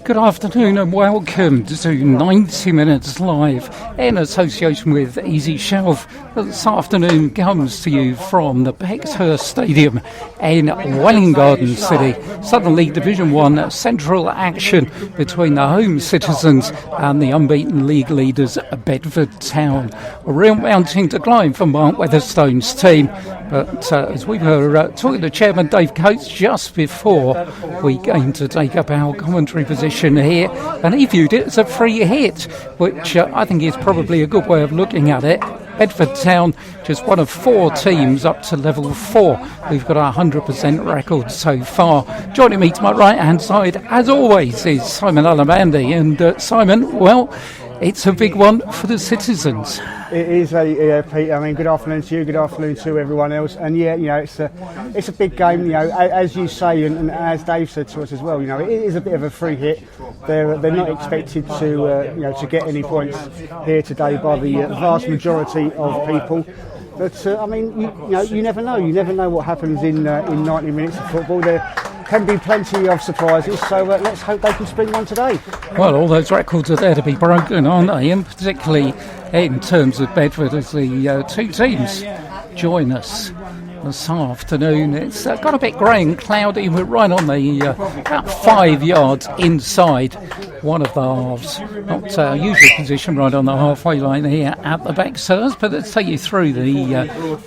Good afternoon and welcome to 90 Minutes Live in association with Easy Shelf. This afternoon comes to you from the Bedford Stadium in Welwyn Garden City. Southern League Division 1 central action between the home citizens and the unbeaten league leaders Bedford Town. A real mountain to climb for Mark Weatherstone's team. But as we were talking to Chairman Dave Coates just before we came to take up our commentary position here, and he viewed it as a free hit, which I think is probably a good way of looking at it. Bedford Town, just one of 4 teams up to level 4. We've got a 100% record so far. Joining me to my right-hand side, as always, is Simon Alamandi. And Simon, well, it's a big one for the citizens. It is, Pete. I mean, good afternoon to you, good afternoon to everyone else. And yeah, it's a big game. As you say, and as Dave said to us as well. It is a bit of a free hit. They're not expected to get any points here today by the vast majority of people. But I mean, you never know. You never know what happens in 90 minutes of football. There can be plenty of surprises, so let's hope they can spring one today. Well, all those records are there to be broken, aren't they? And particularly in terms of Bedford, as the 2 teams join us this afternoon. It's got a bit grey and cloudy. We're right on the about 5 yards inside one of the halves. Not our usual position, right on the halfway line here at the Backstairs, but let's take you through the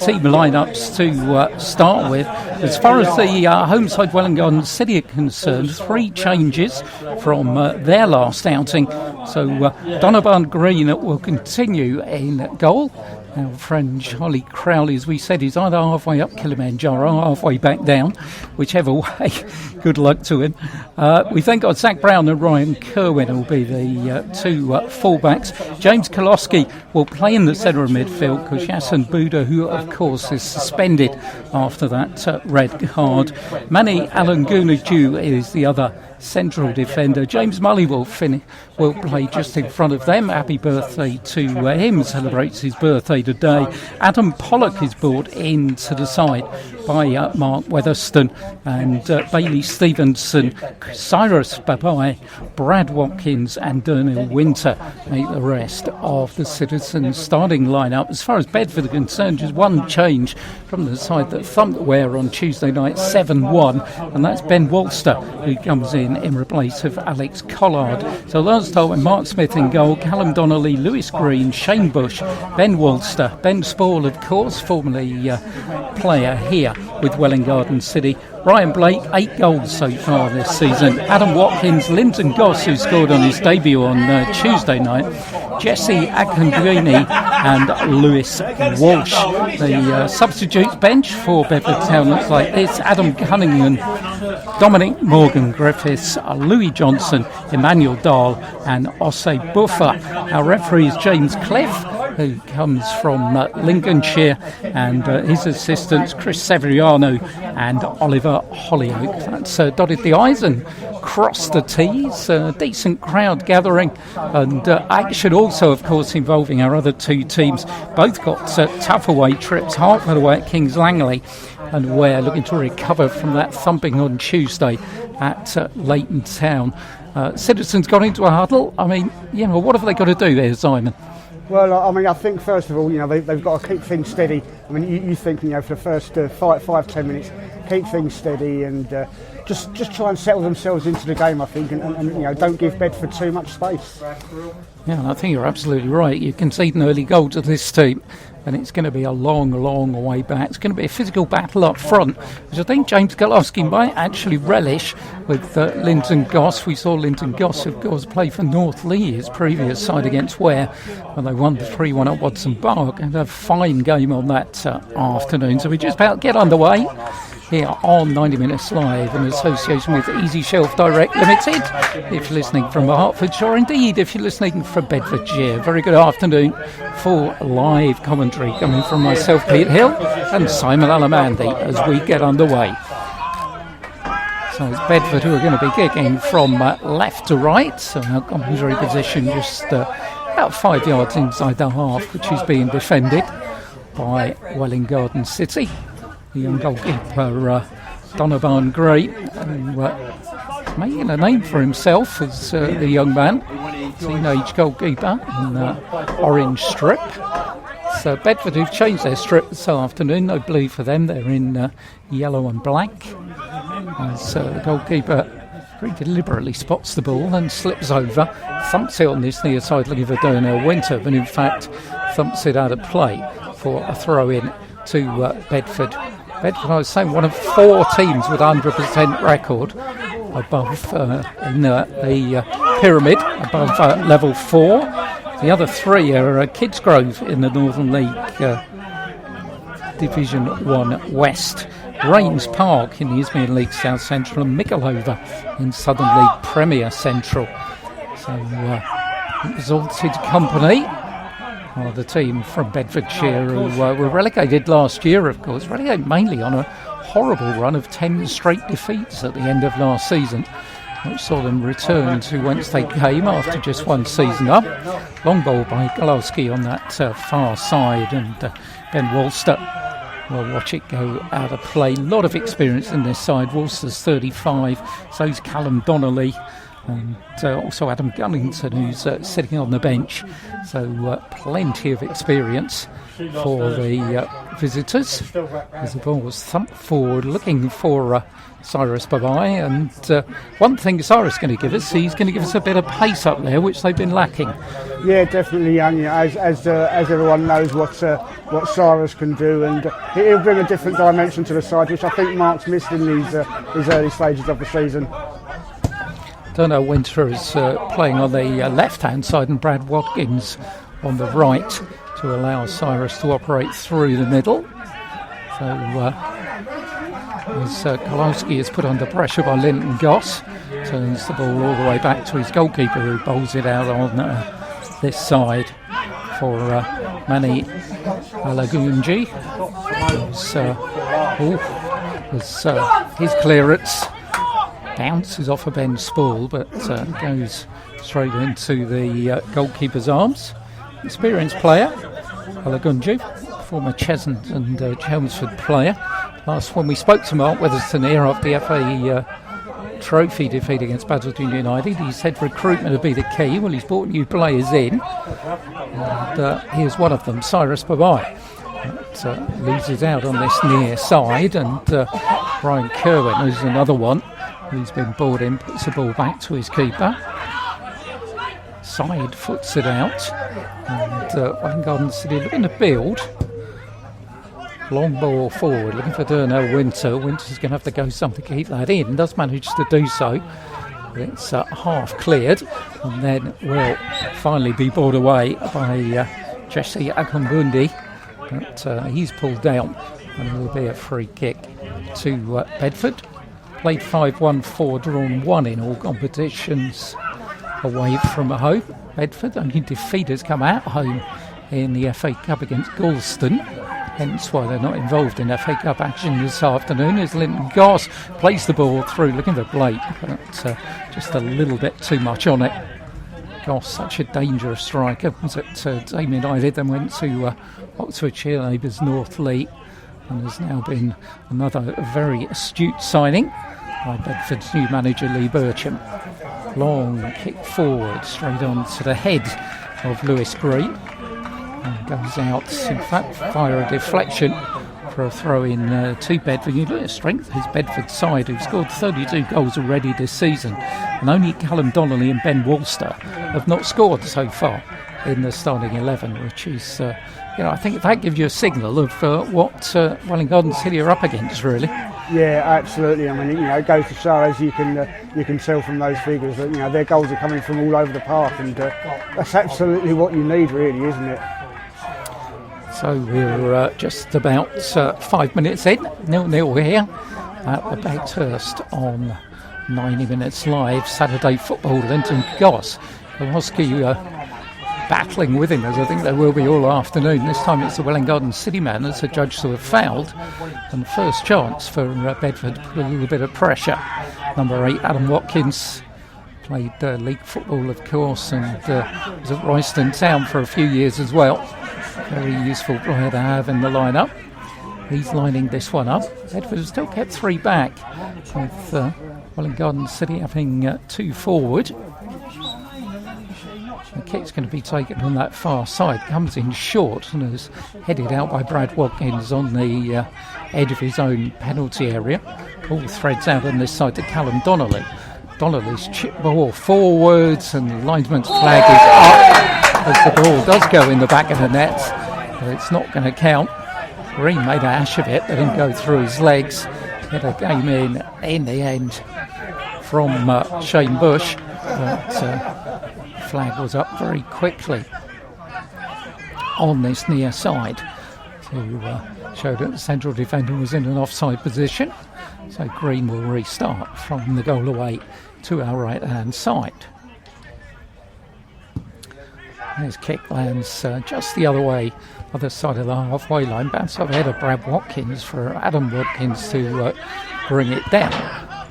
team lineups to start with. As far as the home side Welwyn Garden City are concerned, 3 changes from their last outing. So Donovan Green will continue in goal. Our friend Charlie Crowley, as we said, is either halfway up Kilimanjaro or halfway back down, whichever way. Good luck to him. We've then got Zach Brown and Ryan Kerwin will be the 2 fullbacks. James Koloski will play in the centre of midfield because Yasin Buda, who of course is suspended after that red card. Manny Alangunaju is the other central defender. James Mully will play just in front of them. Happy birthday to him, celebrates his birthday today. Adam Pollock is brought into the side by Mark Weatherstone, and Bailey Stevenson, Cyrus Babai, Brad Watkins and Dernil Winter make the rest of the citizens starting lineup. As far as Bedford are concerned, just one change from the side that thumped Ware on Tuesday night 7-1, and that's Ben Walster, who comes in replace of Alex Collard. So last time when Mark Smith in goal, Callum Donnelly, Lewis Green, Shane Bush, Ben Walster, Ben Spall, of course, formerly player here with Welwyn Garden City. Ryan Blake, 8 goals so far this season. Adam Watkins, Linton Goss, who scored on his debut on Tuesday night. Jesse Akangwini and Lewis Walsh. The substitutes bench for Bedford Town looks like this: Adam Cunningham, Dominic Morgan Griffiths, Louis Johnson, Emmanuel Dahl and Osei Buffer. Our referee is James Cliff, who comes from Lincolnshire, and his assistants Chris Severiano and Oliver Hollyoak. That's dotted the I's and crossed the T's. Decent crowd gathering, and action also, of course, involving our other 2 teams. Both got tough away trips. Hartford away at Kings Langley, and we're looking to recover from that thumping on Tuesday at Leighton Town. Citizens got into a huddle. I mean, what have they got to do there, Simon? Well, I mean, I think first of all, they've got to keep things steady. I mean, you think, for the first 5-10 minutes, keep things steady and just try and settle themselves into the game, I think, and don't give Bedford too much space. Yeah, I think you're absolutely right. You concede an early goal to this team, and it's going to be a long way back. It's going to be a physical battle up front, which I think James Koloski might actually relish with Linton Goss. We saw Linton Goss, of course, play for North Lee, his previous side against Ware, and they won 3-1 at Watson Park, and a fine game on that afternoon. So we just about get underway here on 90 Minutes Live in association with Easy Shelf Direct Limited. If you're listening from Hertfordshire, or indeed if you're listening from Bedfordshire, very good afternoon for live commentary coming from myself, Pete Hill, and Simon Alamandi as we get underway. So it's Bedford who are going to be kicking from left to right. So our commentary position just about 5 yards inside the half, which is being defended by Welwyn Garden City. The young goalkeeper Donovan Gray, who making a name for himself as a young man, teenage goalkeeper in orange strip. So Bedford, who've changed their strip this afternoon, no blue for them, they're in yellow and black. As the goalkeeper very deliberately spots the ball and slips over, thumps it on this near side looking for Darnell Winter, but in fact thumps it out of play for a throw-in to Bedford. Bedford, I was saying, one of 4 teams with 100% record above in the pyramid, above level 4. The other 3 are Kidsgrove in the Northern League Division 1 West, Rains Park in the Isthmian League South Central, and Mickleover in Southern League Premier Central. So Exalted Company are the team from Bedfordshire who were relegated last year, of course, relegated mainly on a horrible run of 10 straight defeats at the end of last season, which saw them return to whence they came after just 1 season up. Long ball by Golowski on that far side, and Ben Walster will watch it go out of play. A lot of experience in this side. Walster's 35, so's Callum Donnelly, and also Adam Gunnington, who's sitting on the bench. So plenty of experience for the visitors. As the ball was thumped forward, looking for Cyrus Babai, and one thing Cyrus is going to give us, he's going to give us a bit of pace up there, which they've been lacking. Yeah, definitely, and as everyone knows what Cyrus can do, and he'll bring a different dimension to the side, which I think Mark's missed in these early stages of the season. Darnell Winter is playing on the left-hand side, and Brad Watkins on the right to allow Cyrus to operate through the middle. So as Kolowski is put under pressure by Linton Goss, turns the ball all the way back to his goalkeeper, who bowls it out on this side for Manny Alagunji. His clearance bounces off a Ben Spall, but goes straight into the goalkeeper's arms. Experienced player, Alagunji, former Cheshunt and Chelmsford player. Last when we spoke to Mark Weatherston here after the FA Trophy defeat against Basildon United, he said recruitment would be the key. Well, he's brought new players in, and here's one of them, Cyrus Babai. Loses out on this near side, and Brian Kerwin is another one who's been brought in, puts the ball back to his keeper. Side foots it out, and Welwyn Garden City looking to build. Long ball forward, looking for Darnell Winter. Winter's going to have to go something to keep that in. Does manage to do so. It's half cleared, and then will finally be brought away by Jesse Akambundi. But he's pulled down, and there will be a free kick to Bedford. Played 5-1-4, drawn 1 in all competitions away from home. Bedford, only defeat has come at home in the FA Cup against Galston, hence why they're not involved in FA Cup action this afternoon, as Linton Goss plays the ball through looking for Blake, but just a little bit too much on it. Goss, such a dangerous striker, was at Dame United, then went to Oxfordshire Neighbours North League, and has now been another very astute signing by Bedford's new manager Lee Bircham. Long kick forward, straight on to the head of Lewis Green, and goes out, in fact, via a deflection for a throw in to Bedford. You look at strength of his Bedford side, who've scored 32 goals already this season, and only Callum Donnelly and Ben Walster have not scored so far in the starting 11, which is, I think that gives you a signal of what Welwyn Garden City are up against, really. Yeah, absolutely. I mean, it goes to show, as you can tell from those figures, that their goals are coming from all over the park, and that's absolutely what you need, really, isn't it? So we're just about 5 minutes in, 0-0 here at the Bathurst on 90 Minutes Live Saturday football. Linton Goss, Kolowski battling with him, as I think they will be all afternoon. This time it's the Welwyn Garden City man that's adjudged to have fouled, and first chance for Bedford to put a little bit of pressure. Number 8, Adam Watkins, played league football, of course, and was at Royston Town for a few years as well. Very useful player to have in the lineup. He's lining this one up. Bedford has still kept 3 back, with Welwyn Garden City having 2 forward. The kick's going to be taken on that far side. Comes in short and is headed out by Brad Watkins on the edge of his own penalty area. Ball threads out on this side to Callum Donnelly. Donnelly's chip ball forwards and the linesman's flag is up as the ball does go in the back of the net. But it's not going to count. Green made a hash of it. They didn't go through his legs. Get a game in the end from Shane Bush. But flag was up very quickly on this near side to show that the central defender was in an offside position. So Green will restart from the goal away to our right hand side. His kick lands just the other way, other side of the halfway line, bounce off ahead of Brad Watkins for Adam Watkins to bring it down.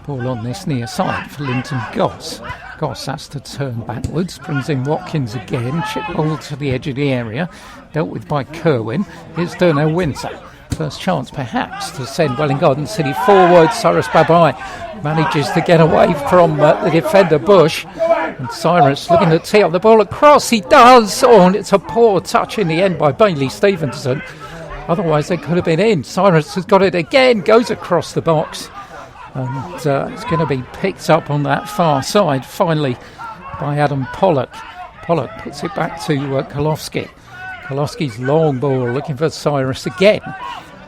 Ball on this near side for Linton Goss. Goss has to turn backwards, brings in Watkins again, chip ball to the edge of the area, dealt with by Kerwin. Here's Durno Windsor. First chance perhaps to send Welwyn Garden City forward. Cyrus Babai manages to get away from the defender Bush. And Cyrus looking to tee up the ball across. He does! Oh, and it's a poor touch in the end by Bailey Stevenson. Otherwise they could have been in. Cyrus has got it again, goes across the box. And it's going to be picked up on that far side finally by Adam Pollock. Pollock puts it back to Kolofsky. Kolofsky's long ball looking for Cyrus again.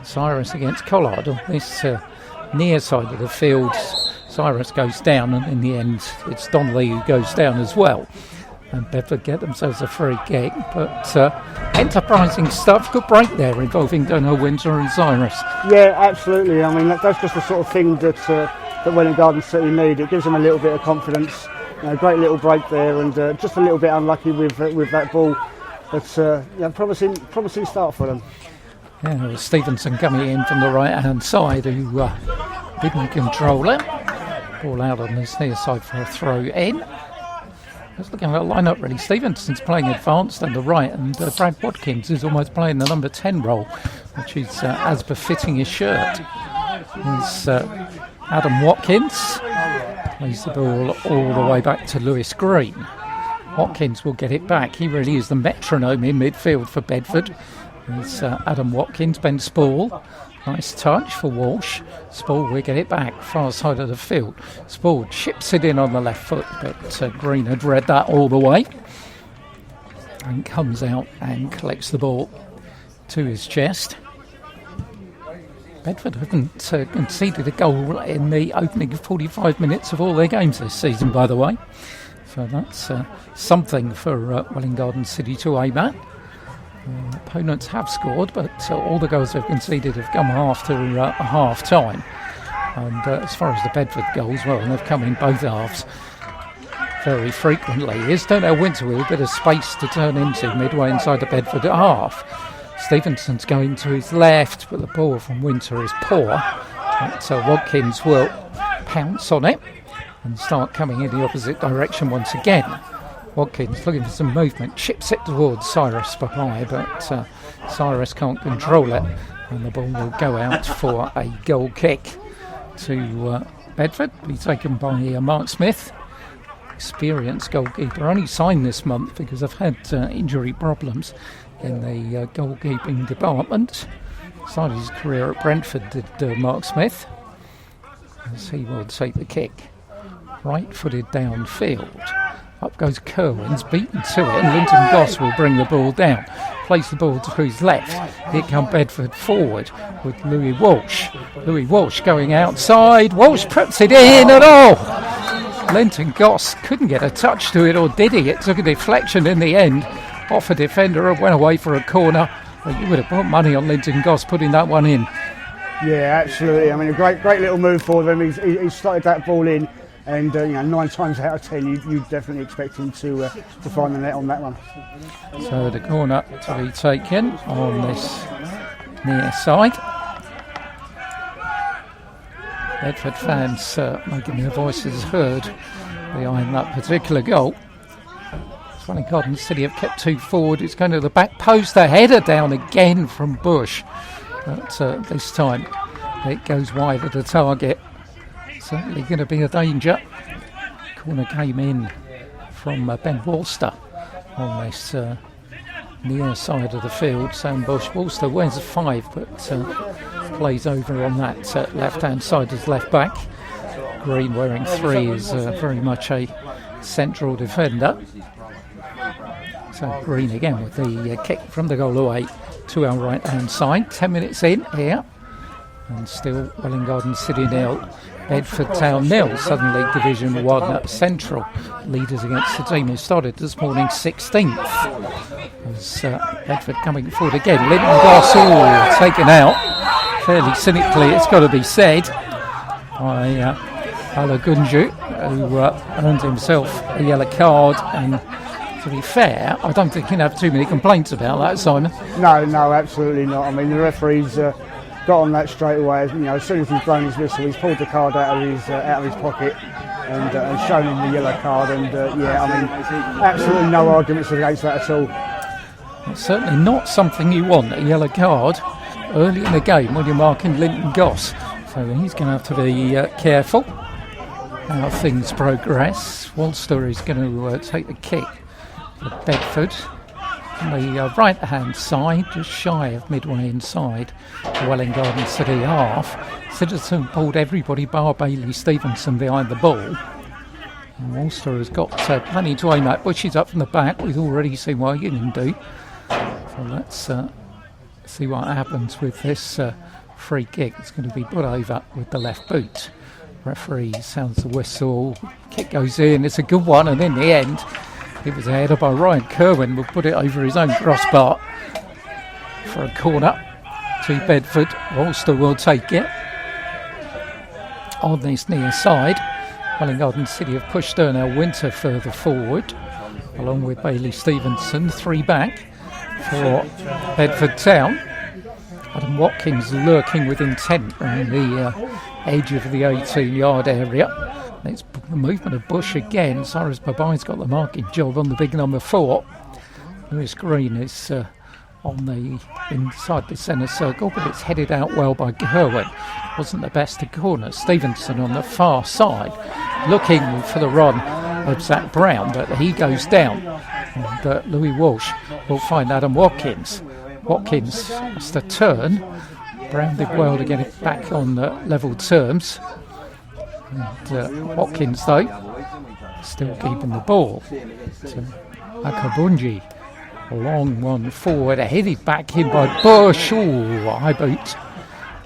Cyrus against Collard on this near side of the field. Cyrus goes down, and in the end it's Donnelly who goes down as well. And Bedford get themselves a free kick, but enterprising stuff. Good break there involving Durno Windsor and Cyrus. Yeah, absolutely. I mean, that's just the sort of thing that Welwyn Garden City need. It gives them a little bit of confidence. Great little break there, and just a little bit unlucky with that ball. But promising start for them. Yeah, well, Stevenson coming in from the right-hand side, who didn't control it. Ball out on this near side for a throw in. Just looking at the line-up really. Stevenson's playing advanced on the right, and Brad Watkins is almost playing the number 10 role, which is as befitting his shirt. There's Adam Watkins. Plays the ball all the way back to Lewis Green. Watkins will get it back. He really is the metronome in midfield for Bedford. There's Adam Watkins, Ben Spall. Nice touch for Walsh. Spall will get it back, far side of the field. Spall chips it in on the left foot, but Green had read that all the way. And comes out and collects the ball to his chest. Bedford haven't conceded a goal in the opening 45 minutes of all their games this season, by the way. So that's something for Welwyn Garden City to aim at. Opponents have scored, but all the goals they've conceded have come after half time. And as far as the Bedford goals, well, they've come in both halves very frequently. Here's Durno Windsor with a bit of space to turn into midway inside the Bedford half. Stevenson's going to his left, but the ball from Windsor is poor. But Watkins will pounce on it and start coming in the opposite direction once again. Watkins looking for some movement, chips it towards Cyrus Papai, but Cyrus can't control it, and the ball will go out for a goal kick to Bedford. Be taken by Mark Smith, experienced goalkeeper, only signed this month because I've had injury problems in the goalkeeping department. Started his career at Brentford, did Mark Smith, as he will take the kick, right-footed downfield. Up goes Kerwin's, beaten to it, and Linton Goss will bring the ball down. Plays the ball to his left. Here come Bedford forward with Louis Walsh. Louis Walsh going outside. Walsh puts it in and Linton Goss couldn't get a touch to it, or did he? It took a deflection in the end off a defender and went away for a corner. Well, you would have put money on Linton Goss putting that one in. Yeah, absolutely. I mean, a great little move for them. He's started that ball in. And 9 times out of 10, you definitely expect him to find the net on that one. So the corner to be taken on this near side. Bedford fans making their voices heard behind that particular goal. Welwyn Garden City have kept 2 forward. It's going to the back post. The header down again from Bush. But this time it goes wide of the target. certainly going to be a danger. Corner came in from Ben Walster on this near side of the field. Sam Bush. Walster wears a 5, but plays over on that left-hand side as left back. Green wearing 3 is very much a central defender. So Green again with the kick from the goal away to our right-hand side. 10 minutes in here. And still Welwyn Garden City 0, Bedford Town 0. Southern League Division 1 Central leaders against the team who started this morning 16th. As Bedford coming forward again. Linton Goss taken out. Fairly cynically, it's got to be said, by Alagunju, who earned himself a yellow card. And to be fair, I don't think you can have too many complaints about that, Simon. No, absolutely not. I mean, the referee's got on that straight away. You know, as soon as he's blown his whistle, he's pulled the card out of his pocket and shown him the yellow card. And absolutely no arguments against that at all. It's certainly not something you want, a yellow card early in the game when you're marking Linton Goss. So he's going to have to be careful how things progress. Walster is going to take the kick for Bedford on the right-hand side, just shy of midway inside the Welwyn Garden City half. Citizen pulled everybody bar Bailey Stevenson behind the ball. And Walster has got plenty to aim at. Bushes up from the back. We've already seen what he can do. So let's see what happens with this free kick. It's going to be put over with the left boot. Referee sounds the whistle. Kick goes in. It's a good one. And in the end, it was a header by Ryan Kerwin. Will put it over his own crossbar for a corner to Bedford. Walster will take it on this near side. Welwyn Garden City have pushed Ernell Winter further forward, along with Bailey Stevenson. 3 back for Bedford Town. Adam Watkins lurking with intent on the edge of the 18-yard area. It's the movement of Bush again. Cyrus Babai's got the marking job on the big number 4. Lewis Green is on the inside the centre circle, but it's headed out well by Kerwin. Wasn't the best of corners. Stevenson on the far side, looking for the run of Zach Brown, but he goes down. And Louis Walsh will find Adam Watkins. Watkins has to turn. Brown did well to get it back on level terms. And Watkins, though, still keeping the ball to Akabunji. A long one forward, headed back in by Bush. High boot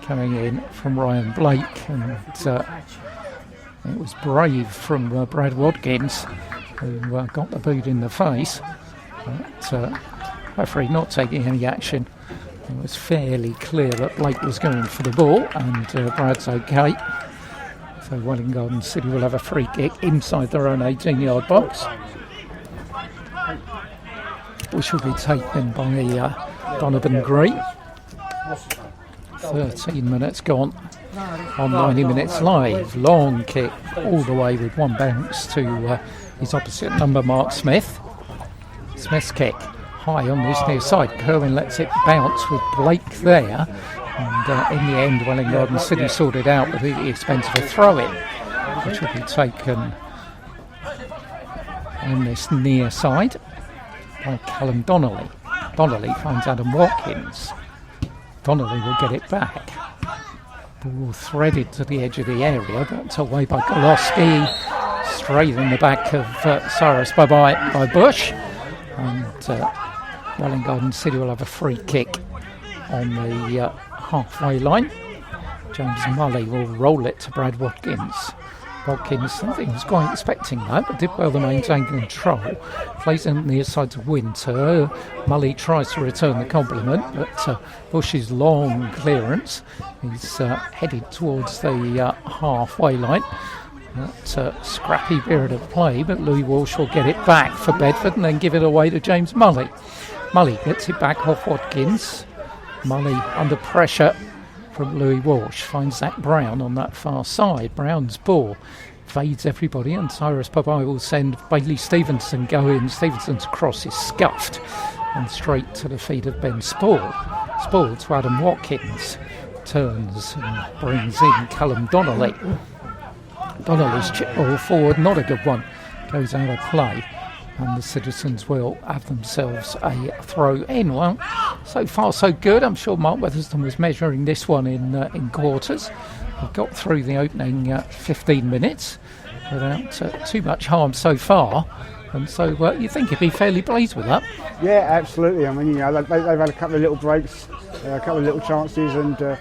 coming in from Ryan Blake. And it was brave from Brad Watkins, who got the boot in the face. But referee not taking any action. It was fairly clear that Blake was going for the ball, and Brad's okay. So Welwyn Garden City will have a free kick inside their own 18-yard box, which will be taken by Donovan Green. 13 minutes gone on 90 minutes live. Long kick all the way with one bounce to his opposite number, Mark Smith. Smith's kick high on this near side. Kerwin lets it bounce with Blake there. And in the end, Welwyn Garden City sorted out with the expense of a throw-in, which will be taken on this near side by Callum Donnelly. Donnelly finds Adam Watkins. Donnelly will get it back. Ball threaded to the edge of the area, but away by Goloski. Straight in the back of Cyrus by Bush. And Welwyn Garden City will have a free kick on the halfway line. James Mully will roll it to Brad Watkins. Watkins, I think, was quite expecting that, but did well to maintain control. Plays in the near side to Winter. Mully tries to return the compliment, but Bush's long clearance is headed towards the halfway line. That scrappy period of play, but Louis Walsh will get it back for Bedford and then give it away to James Mully. Mully gets it back off Watkins. Mully under pressure from Louis Walsh, finds Zach Brown on that far side. Brown's ball fades everybody, and Cyrus Papai will send Bailey Stevenson go in. Stevenson's cross is scuffed and straight to the feet of Ben Spall. Spall to Adam Watkins, turns and brings in Callum Donnelly. Donnelly's chip ball forward, not a good one, goes out of play, and the Citizens will have themselves a throw in. Well, so far so good. I'm sure Mark Weatherston was measuring this one in quarters. We've got through the opening 15 minutes without too much harm so far, and so you think he'd be fairly pleased with that? Yeah, absolutely. I mean, they've had a couple of little breaks, a couple of little chances, and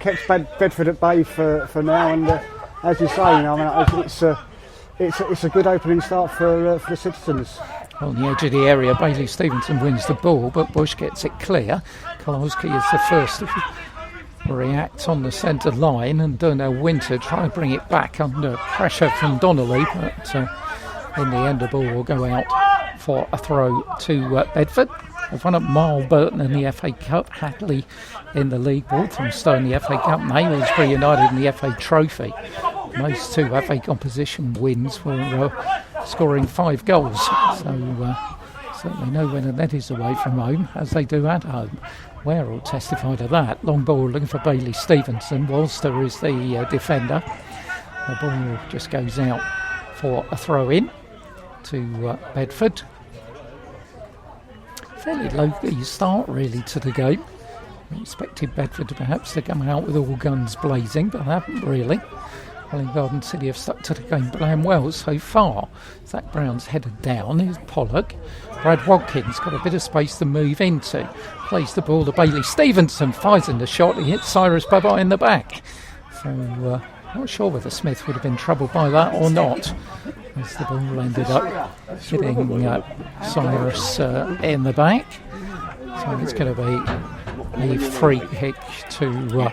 kept Bedford at bay for now. And as you say, it's a good opening start for the Citizens. On the edge of the area, Bailey Stevenson wins the ball, but Bush gets it clear. Kolowski is the first to react on the centre line, and Darnell Winter try to bring it back under pressure from Donnelly, but in the end the ball will go out for a throw to Bedford. They've won at Marlburton in the FA Cup, Hatley in the league, Walthamstow in the FA Cup, and Aylesbury United in the FA Trophy. Those two FA composition wins were scoring 5 goals, so certainly know when the net is away from home, as they do at home. Ware will testify to that. Long ball looking for Bailey Stevenson. Walster is the defender. The ball just goes out for a throw in to Bedford. Fairly low-key start really to the game. I expected Bedford perhaps to come out with all guns blazing, but they haven't really. Welwyn Garden City have stuck to the game playing well so far. Zach Brown's headed down. Here's Pollock. Brad Watkins got a bit of space to move into. Plays the ball to Bailey Stevenson. Fires in the shot. He hits Cyrus Baba in the back. So not sure whether Smith would have been troubled by that or not, as the ball ended up hitting Cyrus in the back. So it's going to be a free kick to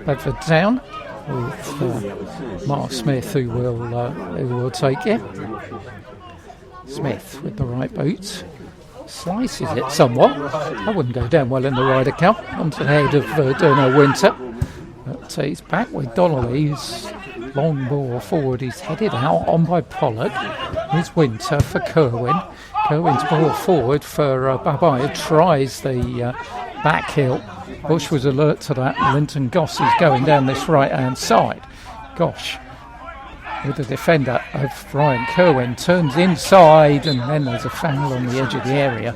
Bedford Town, with Mark Smith who will take it. Smith with the right boot slices it somewhat. That wouldn't go down well in the Ryder Cup, onto the head of Darnell Winter, but he's back with Donnelly. His long ball forward, he's headed out on by Pollock. Here's Winter for Kerwin. Kerwin's ball forward for Babai, tries the back heel. Bush was alert to that. Linton Goss is going down this right hand side. Gosh, with the defender of Ryan Kerwin, turns inside, and then there's a foul on the edge of the area,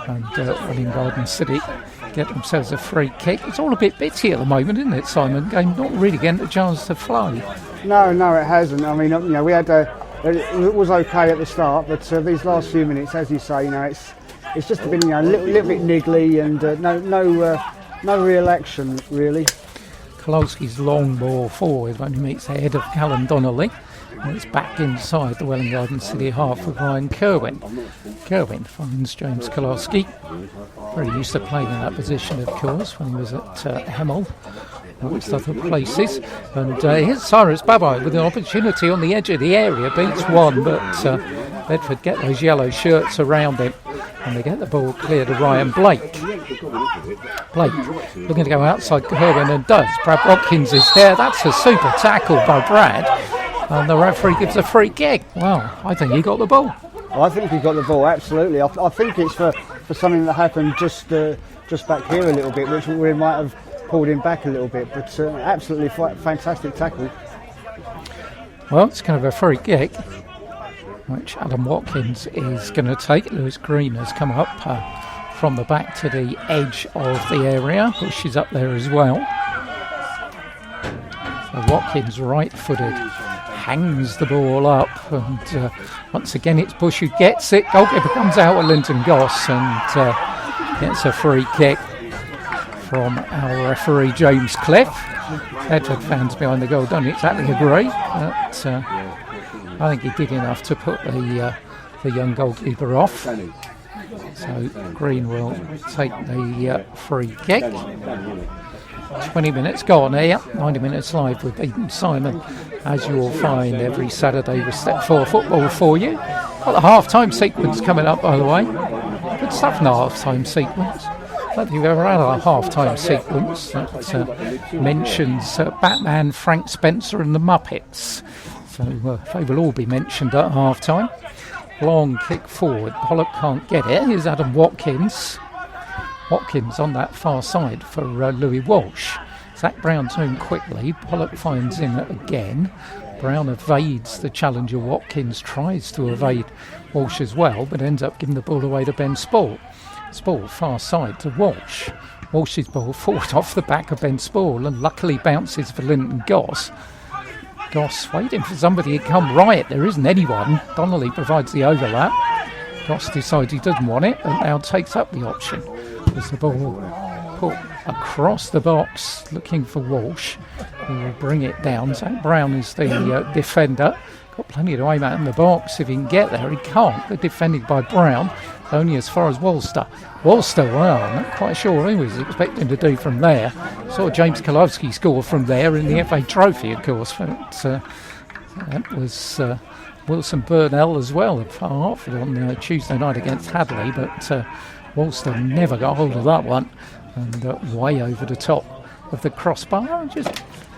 and Welwyn Garden City get themselves a free kick. It's all a bit bitty at the moment, isn't it, Simon? Game not really getting a chance to flow. No, it hasn't. I mean, we had it was okay at the start, but these last few minutes, as you say, it's just been a little bit niggly, and no real action really. Kolowski's long ball forward only meets the head of Callum Donnelly, and it's back inside the Welwyn Garden City half with Ryan Kerwin. Kerwin finds James Kolowski. Very used to playing in that position, of course, when he was at Hemel, amongst other places. And here's Cyrus Babai with an opportunity on the edge of the area, beats one, but Bedford get those yellow shirts around him, and they get the ball clear to Ryan Blake. Blake looking to go outside Kerwin, and does. Brad Watkins is there. That's a super tackle by Brad, and the referee gives a free kick. Well, I think he got the ball. I think he got the ball, absolutely. I think it's for something that happened just back here a little bit, which we might have pulled him back a little bit, but absolutely fantastic tackle. Well, it's kind of a free kick, which Adam Watkins is going to take. Lewis Green has come up from the back to the edge of the area. Bush is up there as well. So Watkins, right-footed, hangs the ball up, and once again it's Bush who gets it. Goalkeeper comes out with Linton Goss and gets a free kick from our referee James Cliff. Bedford fans behind the goal don't exactly agree, but I think he did enough to put the young goalkeeper off. So Green will take the free kick. 20 minutes gone here, 90 minutes live with Beaton Simon, as you will find every Saturday with Step 4 Football for you. Got the half-time sequence coming up, by the way. Good stuff in the half-time sequence. I don't think we've ever had a half-time sequence that mentions Batman, Frank Spencer and the Muppets. So they will all be mentioned at half-time. Long kick forward, Pollock can't get it. Here's Adam Watkins. Watkins on that far side for Louis Walsh. It's Zach Brown to him quickly. Pollock finds him again. Brown evades the challenger. Watkins tries to evade Walsh as well, but ends up giving the ball away to Ben Spall. Spall far side to Walsh. Walsh's ball forward off the back of Ben Spall and luckily bounces for Linton Goss. Goss waiting for somebody to come right. There isn't anyone. Donnelly provides the overlap. Goss decides he doesn't want it and now takes up the option. As the ball put across the box looking for Walsh, who will bring it down. Zach Brown is the defender. Got plenty to aim at in the box. If he can get there, he can't. They're defended by Brown, only as far as Walster. Walster, well, I'm not quite sure what he was expecting to do from there. Saw James Kolowski score from there in the FA Trophy, of course. But that was Wilson Burnell as well at Hartford on Tuesday night against Hadley. But Walster never got hold of that one. And way over the top of the crossbar.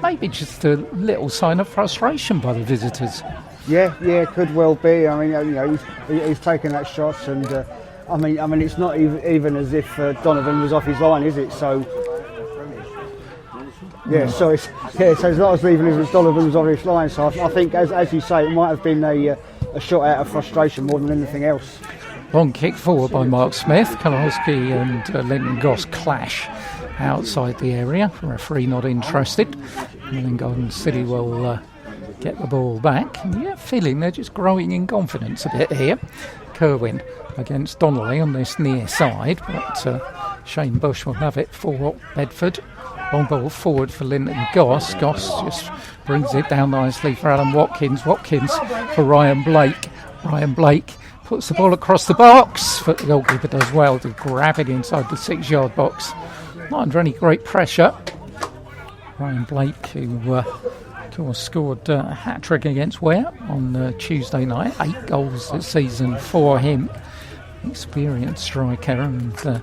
Maybe just a little sign of frustration by the visitors. Yeah, could well be. I mean, he's taken that shot, and I mean, it's not even as if Donovan was off his line, is it? So, so it's not as even as if Donovan was off his line. So I think, as you say, it might have been a shot out of frustration more than anything else. Long kick forward by Mark Smith. Kolowski and Linton Goss clash outside the area. Referee not interested. Milling Garden City will get the ball back. And feeling they're just growing in confidence a bit here. Kerwin against Donnelly on this near side, but Shane Bush will have it for Bedford. Long ball forward for Linton Goss. Goss just brings it down nicely for Adam Watkins. Watkins for Ryan Blake. Ryan Blake puts the ball across the box, but the goalkeeper does well to grab it inside the 6-yard box. Not under any great pressure. Ryan Blake, who of course scored a hat-trick against Ware on Tuesday night. 8 goals this season for him. Experienced striker and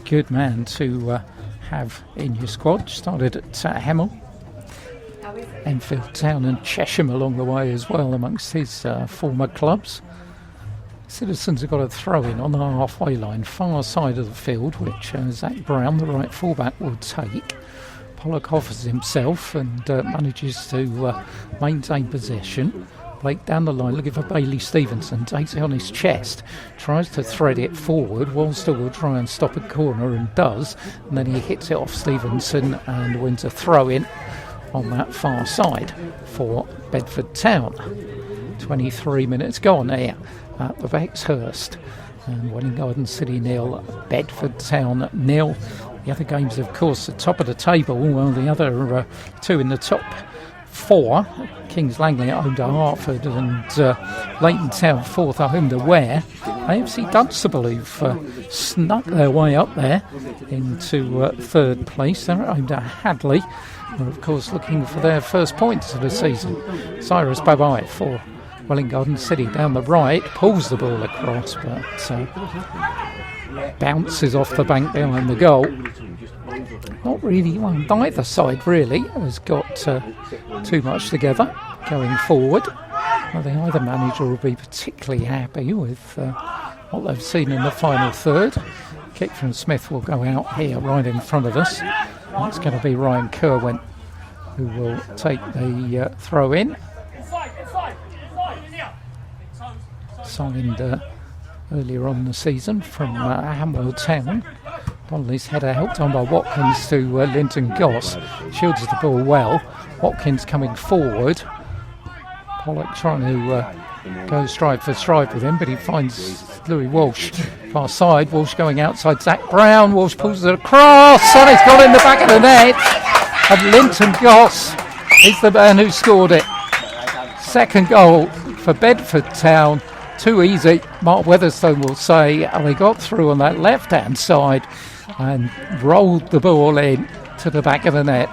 good man to have in your squad. Started at Hemel, Enfield Town and Chesham along the way as well amongst his former clubs. Citizens have got a throw in on the halfway line, far side of the field, which Zach Brown, the right fullback, will take. Pollock offers himself and manages to maintain possession. Blake down the line looking for Bailey Stevenson, takes it on his chest, tries to thread it forward. Walster will try and stop a corner and does, and then he hits it off Stevenson and wins a throw in on that far side for Bedford Town. 23 minutes gone here at the Bexhurst, and Welwyn Garden City 0, Bedford Town 0. The other games, of course, at the top of the table. Well, the other two in the top 4, Kings Langley at home to Hartford and Leighton Town 4th at home to Ware. AFC Dunstable, who've snuck their way up there into 3rd place. They're at home to Hadley. They're, of course, looking for their first points of the season. Cyrus Babai for Welwyn Garden City down the right, pulls the ball across, but bounces off the bank behind the goal. Not really one. Neither side really has got too much together going forward. I think either manager will be particularly happy with what they've seen in the final third. Kick from Smith will go out here right in front of us. That's going to be Ryan Kerwin who will take the throw in. Signed earlier on the season from Hamwell Town. Donnelly's header helped on by Watkins to Linton Goss. Shields the ball well. Watkins coming forward. Pollock trying to go stride for stride with him, but he finds Louis Walsh far side. Walsh going outside Zach Brown. Walsh pulls it across and it's gone in the back of the net. And Linton Goss is the man who scored it. Second goal for Bedford Town. Too easy, Mark Weatherstone will say, and they got through on that left-hand side and rolled the ball in to the back of the net.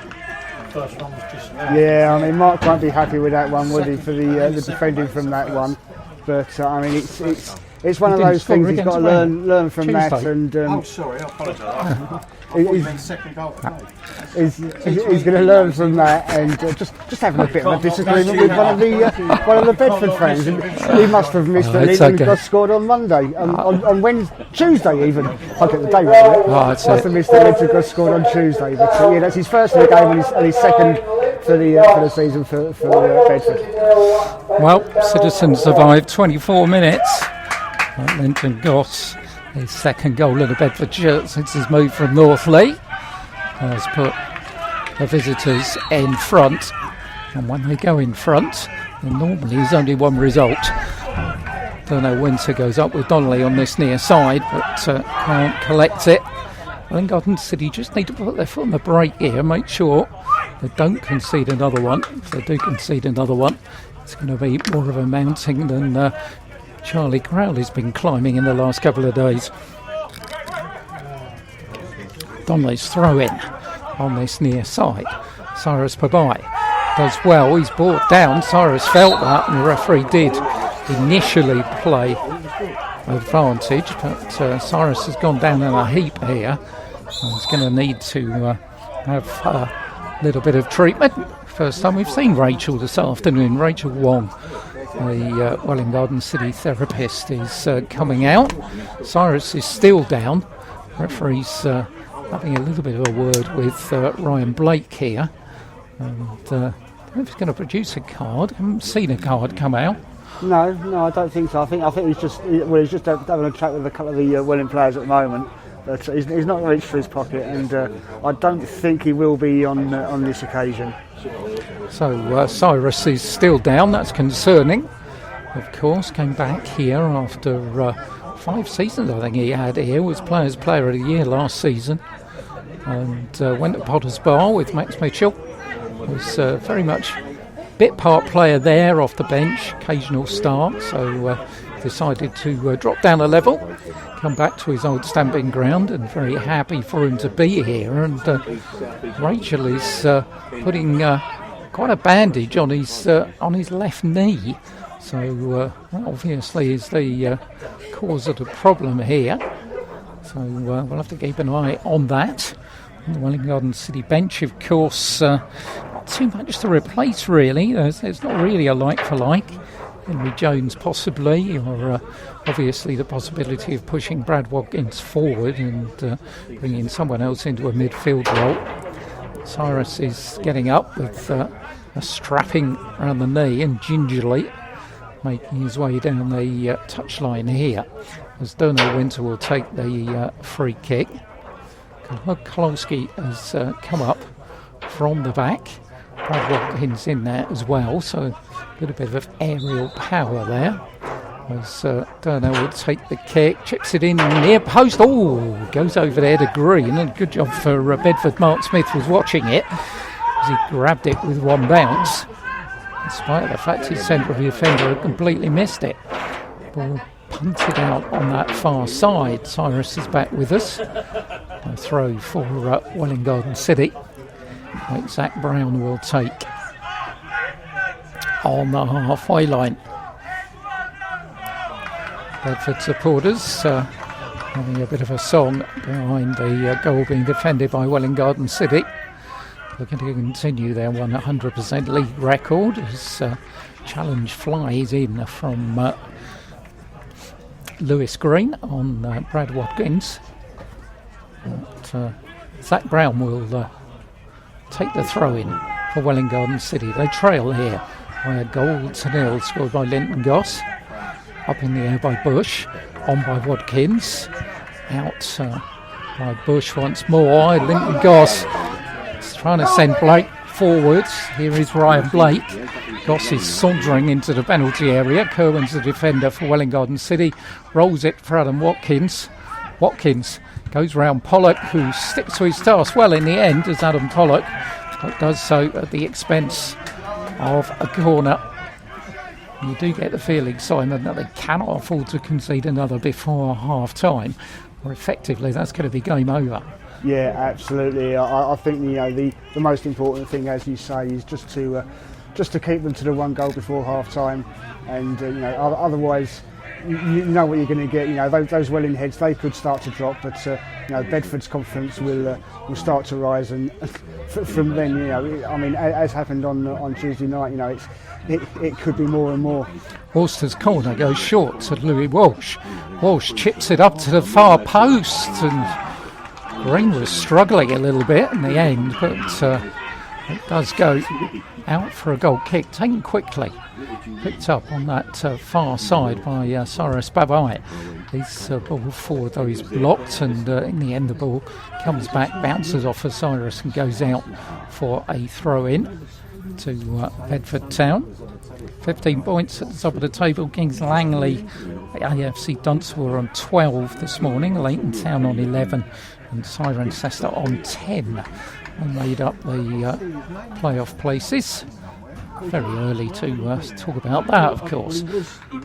Yeah, I mean, Mark won't be happy with that one, would he, for the defending from that one? But I mean, It's one He of didn't those score things he's against got to Welwyn learn from that, Tuesday. and sorry, I apologise. He's second goal today. he's going to learn from that, and just having a bit of a disagreement with one of the Bedford fans. And he must have missed that Linton got scored on Monday, on Wednesday, Tuesday even. I'll get the day right. That's must have missed that Linton got scored on Tuesday, but yeah, that's his first in the game and his second for the season for Bedford. Well, Citizens survived 24 minutes. Linton Goss, his second goal in the Bedford shirt since his move from North Lee, has put the visitors in front. And when they go in front, then normally there's only one result. Don't know, Winter goes up with Donnelly on this near side, but can't collect it. Welwyn Garden City just need to put their foot on the brake here, make sure they don't concede another one. If they do concede another one, it's going to be more of a mounting than Charlie Crowley's been climbing in the last couple of days. Donnelly's throw in on this near side. Cyrus Pabai does well. He's brought down. Cyrus felt that, and the referee did initially play advantage, but Cyrus has gone down in a heap here. He's going to need to have a little bit of treatment. First time we've seen Rachel this afternoon. Rachel Wong, the Welwyn Garden City therapist, is coming out. Cyrus is still down. Referee's having a little bit of a word with Ryan Blake here. And I don't know if he's going to produce a card. I haven't seen a card come out. No, I don't think so. I think he's just having a chat with a couple of the Welwyn players at the moment. But he's not reached for his pocket, and I don't think he will be on this occasion. So Cyrus is still down. That's concerning. Of course, came back here after 5 seasons. I think he had here. Was Players Player of the Year last season, and went to Potter's Bar with Max Mitchell. Was very much bit part player there off the bench, occasional start. So decided to drop down a level, come back to his old stamping ground, and very happy for him to be here. And Rachel is putting quite a bandage on his left knee, so that obviously is the cause of the problem here. So we'll have to keep an eye on that. On the Welwyn Garden City bench, of course, not too much to replace really. There's not really a like for like. Henry Jones possibly, or obviously the possibility of pushing Brad Watkins forward and bringing someone else into a midfield role. Cyrus is getting up with a strapping around the knee and gingerly making his way down the touchline here, as Donald Winter will take the free kick. Kolowski has come up from the back. Brad Watkins in there as well, so a little bit of aerial power there. As Durno would take the kick, chips it in near post. Oh, goes over there to Green, and good job for Bedford. Mark Smith was watching it as he grabbed it with one bounce, in spite of the fact his central defender had completely missed it. Ball punted out on that far side. Cyrus is back with us. A throw for Welwyn Garden City, which Zach Brown will take on the halfway line. Bedford supporters having a bit of a song behind the goal being defended by Welwyn Garden City, looking to continue their 100% league record as challenge flies in from Lewis Green on Brad Watkins. But Zach Brown will take the throw in for Welwyn Garden City. They trail here by a goal to nil, scored by Linton Goss. Up in the air by Bush, on by Watkins, out by Bush once more. Linton Goss is trying to send Blake forwards. Here is Ryan Blake. Goss is sauntering into the penalty area. Kerwin's the defender for Welwyn Garden City, rolls it for Adam Watkins. Watkins goes round Pollock, who sticks to his task well in the end, as Adam Pollock, but does so at the expense of a corner. You do get the feeling, Simon, that they cannot afford to concede another before half-time, or effectively that's going to be game over. Yeah, absolutely. I think the most important thing, as you say, is just to keep them to the one goal before half-time, and otherwise you know what you're going to get. You know, those Welwyn heads, they could start to drop, but you know, Bedford's confidence will start to rise, and from then, you know, I mean, as happened on Tuesday night, you know, it could be more and more. Worcester's corner goes short to Louis Walsh. Walsh chips it up to the far post, and Green was struggling a little bit in the end, but it does go out for a goal kick, taken quickly, picked up on that far side by Cyrus Babai. His ball forward, though, he's blocked, and in the end the ball comes back, bounces off of Cyrus and goes out for a throw-in to Bedford Town. 15 points at the top of the table. Kings Langley, AFC Dunstable are on 12 this morning, Leighton Town on 11 and Cirencester on 10. And made up the playoff places. Very early to talk about that, of course.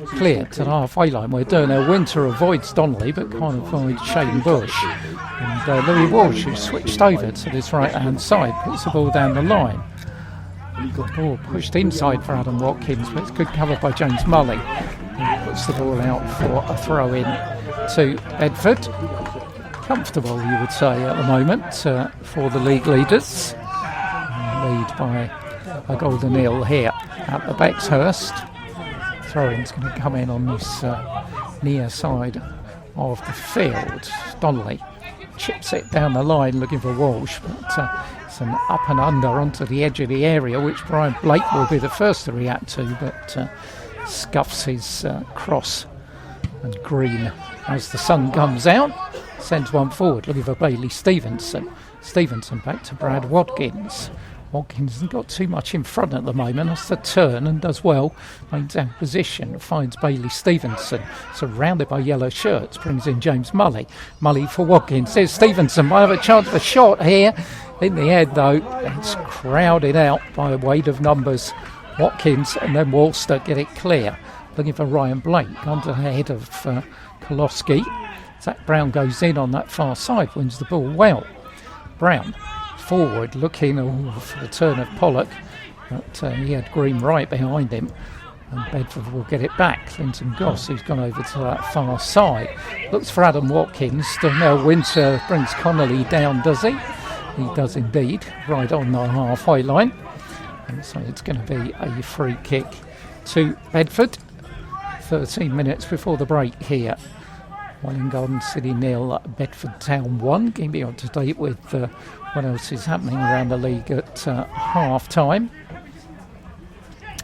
Clear to the halfway line where Darnell Winter avoids Donnelly but can't avoid Shane Bush. And Louis Walsh, who switched over to this right-hand side, puts the ball down the line. Good ball pushed inside for Adam Watkins, but it's good cover by James Mully. He puts the ball out for a throw-in to Bedford. Comfortable, you would say, at the moment for the league leaders. Lead by a golden eel here at the Bexhurst. Throw-in's going to come in on this near side of the field. Donnelly chips it down the line looking for Walsh, but it's an up and under onto the edge of the area, which Brian Blake will be the first to react to, but scuffs his cross, and Green, as the sun comes out, sends one forward looking for Bailey Stevenson. Stevenson back to Brad Watkins. Watkins hasn't got too much in front at the moment. That's the turn and does well. Maintains position. Finds Bailey Stevenson. Surrounded by yellow shirts. Brings in James Mully. Mully for Watkins. There's Stevenson. Might have a chance of a shot here. In the end, though, it's crowded out by a weight of numbers. Watkins and then Worcester get it clear. Looking for Ryan Blake. Onto the head of Koloski. Zach Brown goes in on that far side. Wins the ball well. Brown forward looking for the turn of Pollock, but he had Green right behind him, and Bedford will get it back. Clinton Goss, who's gone over to that far side, looks for Adam Watkins. Darnell Winter brings Connolly down, does he? He does indeed, right on the halfway line, and so it's going to be a free kick to Bedford. 13 minutes before the break here. Welwyn Garden City 0, Bedford Town 1. Keeping up to date with what else is happening around the league at half time.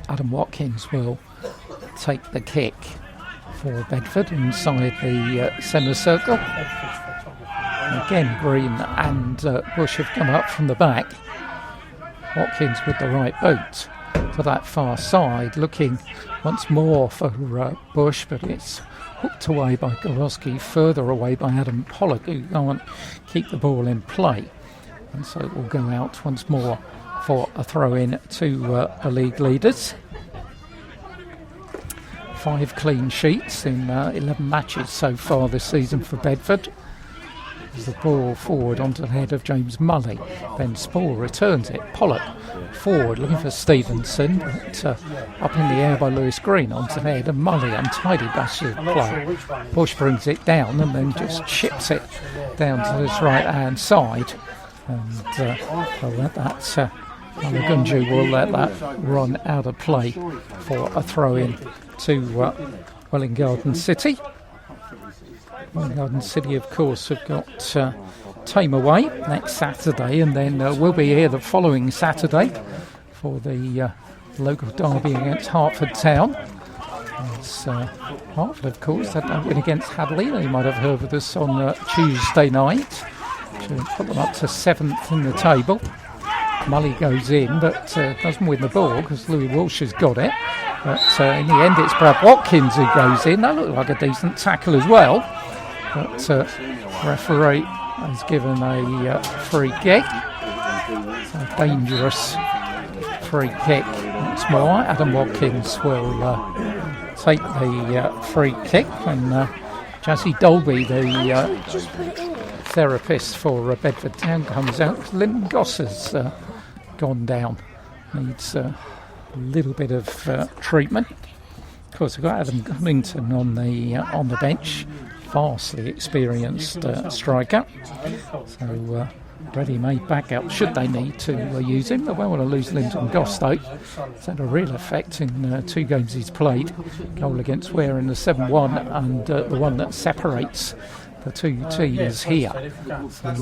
Adam Watkins will take the kick for Bedford inside the centre circle. Again, Green and Bush have come up from the back. Watkins with the right boot to that far side, looking once more for Bush, but it's hooked away by Goloski, further away by Adam Pollock, who can't keep the ball in play. And so it will go out once more for a throw-in to the league leaders. 5 clean sheets in 11 matches so far this season for Bedford. As the ball forward onto the head of James Mully. Ben Spall returns it. Pollock forward looking for Stevenson, but up in the air by Lewis Green onto the head of Mully. Untidy dash of play. Bush brings it down and then just chips it down to this right hand side. And they'll let that Malagunju will let that run out of play for a throw in to Welwyn Garden City. Welwyn Garden City, of course, have got Tame away next Saturday, and then we'll be here the following Saturday for the local derby against Hertford Town. As Hertford, of course, had that win against Hadley. They might have heard of us on Tuesday night to put them up to 7th in the table. Mully goes in, but doesn't win the ball because Louis Walsh has got it. But in the end, it's Brad Watkins who goes in. That looked like a decent tackle as well. But referee has given a free kick. It's a dangerous free kick once more. Adam Watkins will take the free kick, and Jazzy Dolby, the therapist for Bedford Town, comes out. Lyndon Goss has gone down. Needs a little bit of treatment. Of course, we've got Adam Cunnington on the bench, vastly experienced striker. So ready-made backup should they need to use him. They won't want to lose Linton Gostow. It's had a real effect in 2 games he's played. Goal against Ware in the 7-1 and the one that separates the 2 teams here. So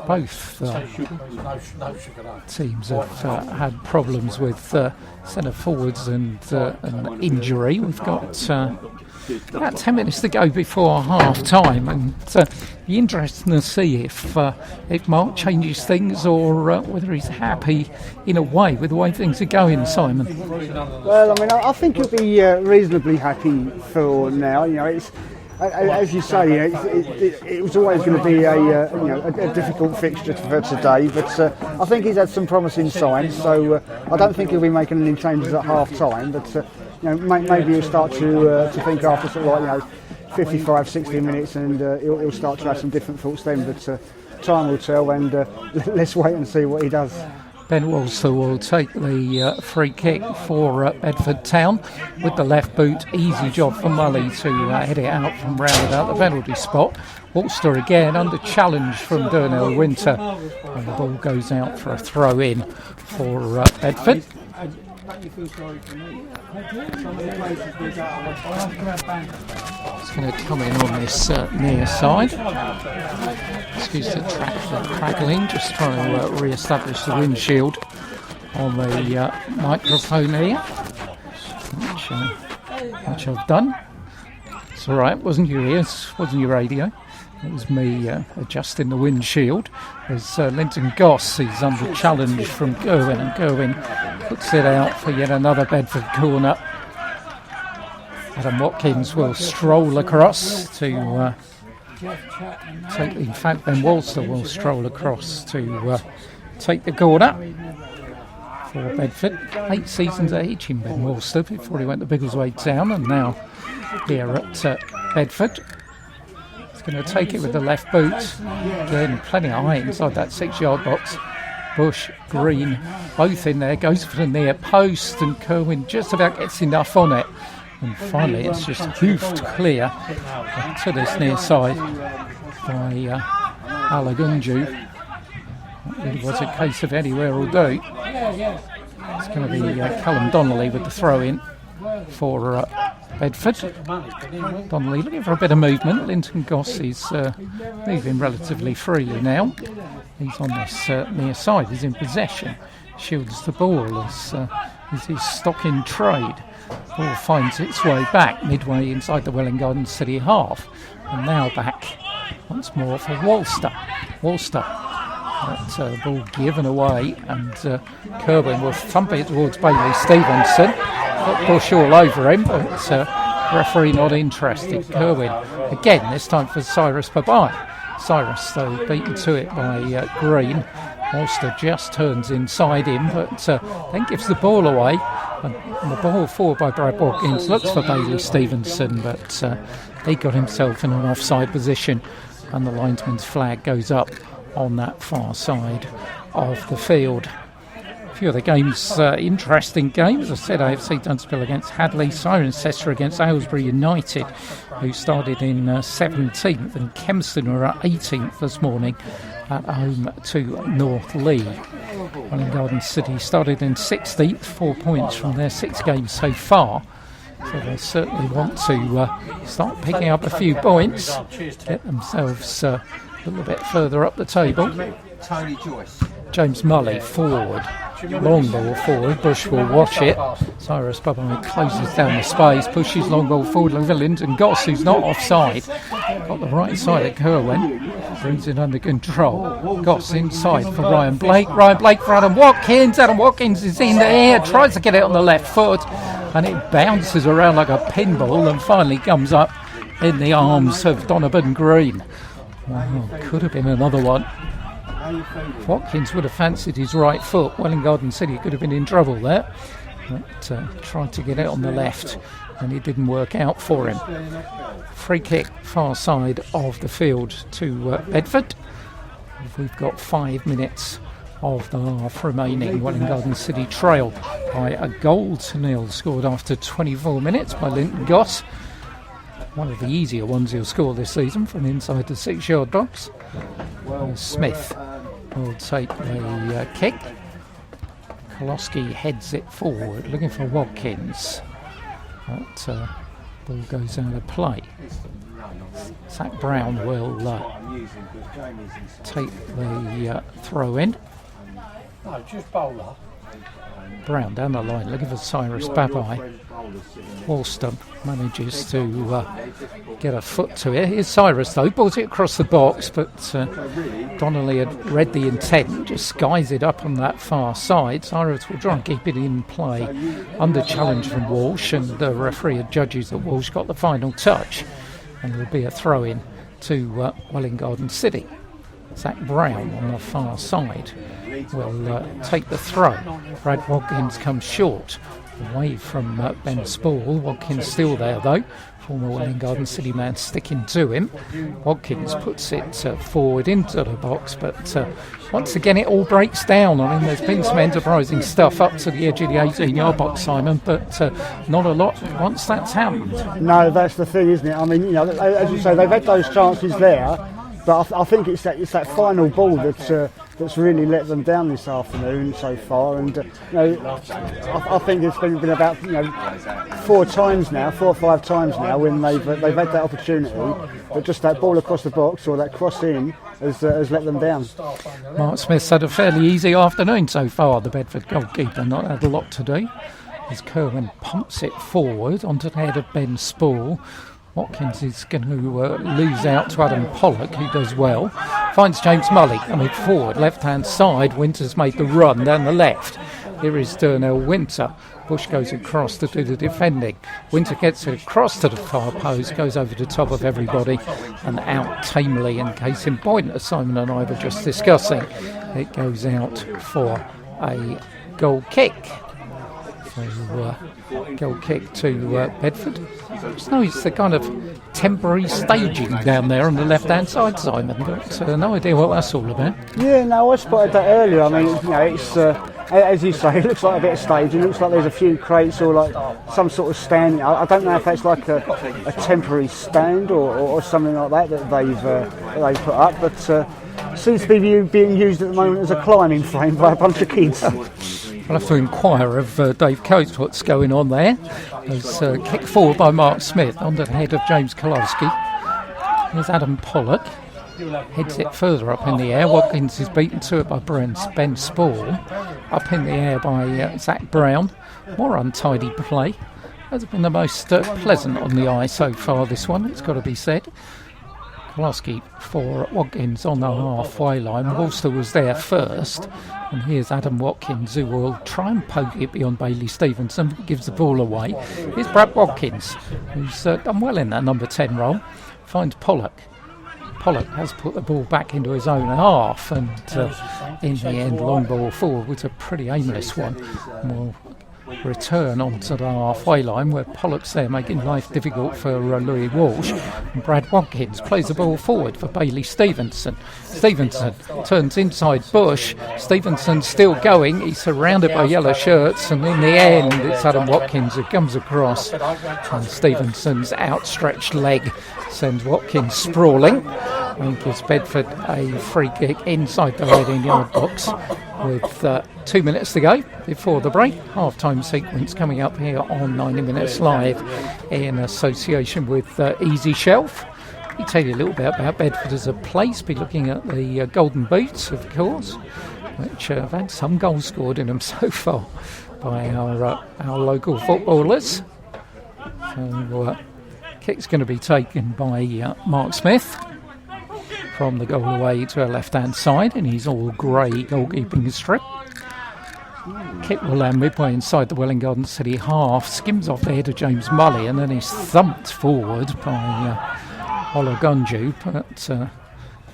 both teams have had problems with centre forwards and injury. We've got about 10 minutes to go before half time, and be interesting to see if Mark changes things or whether he's happy in a way with the way things are going, Simon. Well, I mean, I think he'll be reasonably happy for now. You know, it's as you say, it was always going to be a difficult fixture for today, but I think he's had some promising signs. So I don't think he'll be making any changes at half time, but maybe he'll start to think after sort of 55, 60 minutes, and he'll start to have some different thoughts then. But time will tell, and let's wait and see what he does. Ben Walser will take the free kick for Bedford Town with the left boot. Easy job for Mully to head it out from round about the penalty spot. Walser again under challenge from Darnell Winter, and the ball goes out for a throw in for Bedford. It's going to come in on this near side. Excuse the crackling, just trying to re-establish the windshield on the microphone here, which I've done. It's alright, wasn't your ears, wasn't your radio. It was me adjusting the windshield as Linton Goss is under challenge from Gerwyn, and Gerwyn puts it out for yet another Bedford corner. Adam Watkins will stroll across to take, in fact Ben Walser will stroll across to take the corner for Bedford. 8 seasons at Hitchin, Ben Walser, before he went to Biggleswade Town, and now here at Bedford. He's going to take it with the left boot. Again, plenty of height inside that 6-yard box. Bush, Green, both in there. Goes for the near post, and Kerwin just about gets enough on it. And finally, it's just hoofed clear to this near side by Alagunju. It really was a case of anywhere will do. It's going to be Callum Donnelly with the throw in for Bedford. Donnelly looking for a bit of movement. Linton Goss is moving relatively freely now. He's on this near side. He's in possession. Shields the ball as his stock in trade. Ball finds its way back midway inside the Welwyn Garden City half, and now back once more for Walster. That ball given away, and Kerwin will thump it towards Bailey Stevenson. Got Bush all over him, but referee not interested. Kerwin again, this time for Cyrus Babai. Cyrus though beaten to it by Green. Walster just turns inside him, but then gives the ball away. And the ball forward by Brad Watkins looks for Bailey Stevenson, but he got himself in an offside position, and the linesman's flag goes up on that far side of the field. A few of the games, interesting games. As I said, AFC Dunstable against Hadley, Cirencester against Aylesbury United, who started in 17th, and Kempston were at 18th this morning at home to North Lee. Welwyn Garden City started in 16th, 4 points from their 6 games so far. So they certainly want to start picking up a few points, get themselves a little bit further up the table. James Mully forward, long ball forward. Bush will watch it. Cyrus Bubba closes down the space, pushes long ball forward. Linton Goss, who's not offside, got the right side at Kerwin, brings it under control. Goss inside for Ryan Blake. Ryan Blake for Adam Watkins. Adam Watkins is in the air, tries to get it on the left foot, and it bounces around like a pinball and finally comes up in the arms of Donovan Green. Wow, could have been another one. Watkins would have fancied his right foot. Welwyn Garden City could have been in trouble there, but tried to get it on the left, and it didn't work out for him. Free kick far side of the field to Bedford. We've got 5 minutes of the half remaining. Welwyn Garden City trail by a goal to nil, scored after 24 minutes by Linton Goss. One of the easier ones he'll score this season from inside the 6-yard box. Smith will take the kick. Koloski heads it forward, looking for Watkins. That ball goes out of play. Zach Brown will take the throw in. No, just bowler. Brown down the line, looking for Cyrus Babai. Wollston manages to get a foot to it. Here's Cyrus though, balls it across the box, but Donnelly had read the intent, just skies it up on that far side. Cyrus will try and keep it in play under challenge from Walsh, and the referee judges that Walsh got the final touch, and there'll be a throw in to Welwyn Garden City. Zach Brown on the far side will take the throw. Brad Watkins comes short away from Ben Spall. Watkins still there though, former Welwyn Garden City man sticking to him. Watkins puts it forward into the box, but once again it all breaks down. I mean, there's been some enterprising stuff up to the edge of the 18-yard box, Simon, but not a lot once that's happened. No, that's the thing, isn't it? I mean, as you say, they've had those chances there, but I think it's that final ball that's really let them down this afternoon so far. And I think it's been about 4 or 5 times now when they've had that opportunity, but just that ball across the box or that cross in has let them down. Mark Smith's had a fairly easy afternoon so far. The Bedford goalkeeper not had a lot to do, as Kerwin pumps it forward onto the head of Ben Spall. Watkins is going to lose out to Adam Pollock, who does well. Finds James Mully coming forward, left-hand side. Winter's made the run down the left. Here is Durnell Winter. Bush goes across to do the defending. Winter gets it across to the far post, goes over the top of everybody and out tamely, in case in point, as Simon and I were just discussing. It goes out for a goal kick. So, goal kick to Bedford. Just noticed the kind of temporary staging down there on the left-hand side, Simon, but no idea what that's all about. Yeah, no, I spotted that earlier. I mean, it's as you say, it looks like a bit of staging. It looks like there's a few crates or like some sort of stand. I don't know if that's like a temporary stand or something like that they've put up, but seems to be being used at the moment as a climbing frame by a bunch of kids. I'll have to inquire of Dave Coates what's going on there. There's kicked forward by Mark Smith under the head of James Kowalski. Here's Adam Pollock. Heads it further up in the air. Watkins is beaten to it by Ben Spall. Up in the air by Zach Brown. More untidy play. Hasn't been the most pleasant on the eye so far, this one, it's got to be said. Kowalski for Watkins on the halfway line. Wolster was there first, and here's Adam Watkins, who will try and poke it beyond Bailey Stevenson, gives the ball away. Here's Brad Watkins, who's done well in that number 10 role. Finds Pollock. Pollock has put the ball back into his own half, and in the end, long ball forward was a pretty aimless one. We'll return onto the halfway line where Pollock's there making life difficult for Louis Walsh, and Brad Watkins plays the ball forward for Bailey Stevenson. Stevenson turns inside Bush. Stevenson's still going, he's surrounded by yellow shirts, and in the end it's Adam Watkins who comes across, and Stevenson's outstretched leg sends Watkins sprawling and gives Bedford a free kick inside the 18-yard box with 2 minutes to go before the break. Half-time sequence coming up here on 90 Minutes Live in association with Easy Shelf. We tell you a little bit about Bedford as a place. Be looking at the Golden Boots, of course, which have had some goals scored in them so far by our local footballers. So kick's going to be taken by Mark Smith from the goal away to our left-hand side, and he's all grey goalkeeping strip. Kick will land midway inside the Welwyn Garden City half, skims off the head of James Mully, and then he's thumped forward by Olagunju, but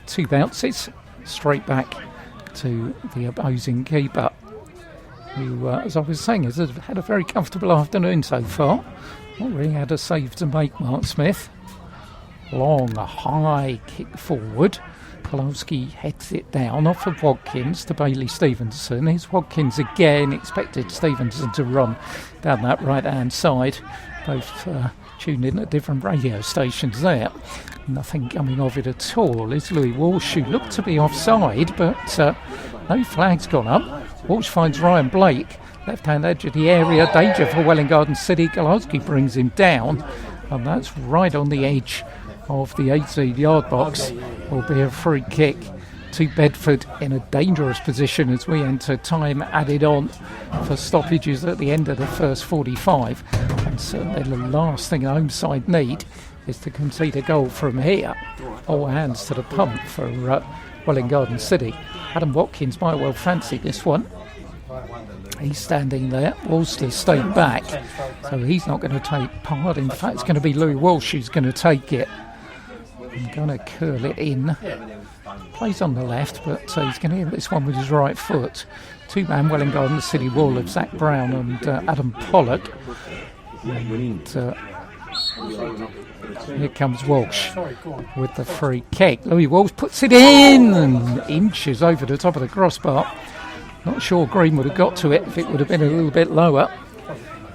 2 bounces straight back to the opposing keeper, who, as I was saying, has had a very comfortable afternoon so far. Not really had a save to make, Mark Smith. Long, high kick forward. Pulowski heads it down off of Watkins to Bailey Stevenson. Here's Watkins again, expected Stevenson to run down that right-hand side. Both tuned in at different radio stations there. Nothing coming of it at all. Is Louis Walsh, who looked to be offside, but no flag's gone up. Walsh finds Ryan Blake, left-hand edge of the area, danger for Welwyn Garden City. Pulowski brings him down, and that's right on the edge of the 18-yard box. Will be a free kick to Bedford in a dangerous position as we enter time added on for stoppages at the end of the first 45. And certainly the last thing the home side need is to concede a goal from here. All hands to the pump for Welwyn Garden City. Adam Watkins might well fancy this one. He's standing there. Walsley stayed back, so he's not going to take part. In fact, it's going to be Louis Walsh who's going to take it. I'm going to curl it in. Plays on the left, but he's going to hit this one with his right foot. Two-man Welwyn Garden City wall of Zach Brown and Adam Pollock. And here comes Walsh with the free kick. Louis Walsh puts it in and inches over the top of the crossbar. Not sure Green would have got to it if it would have been a little bit lower.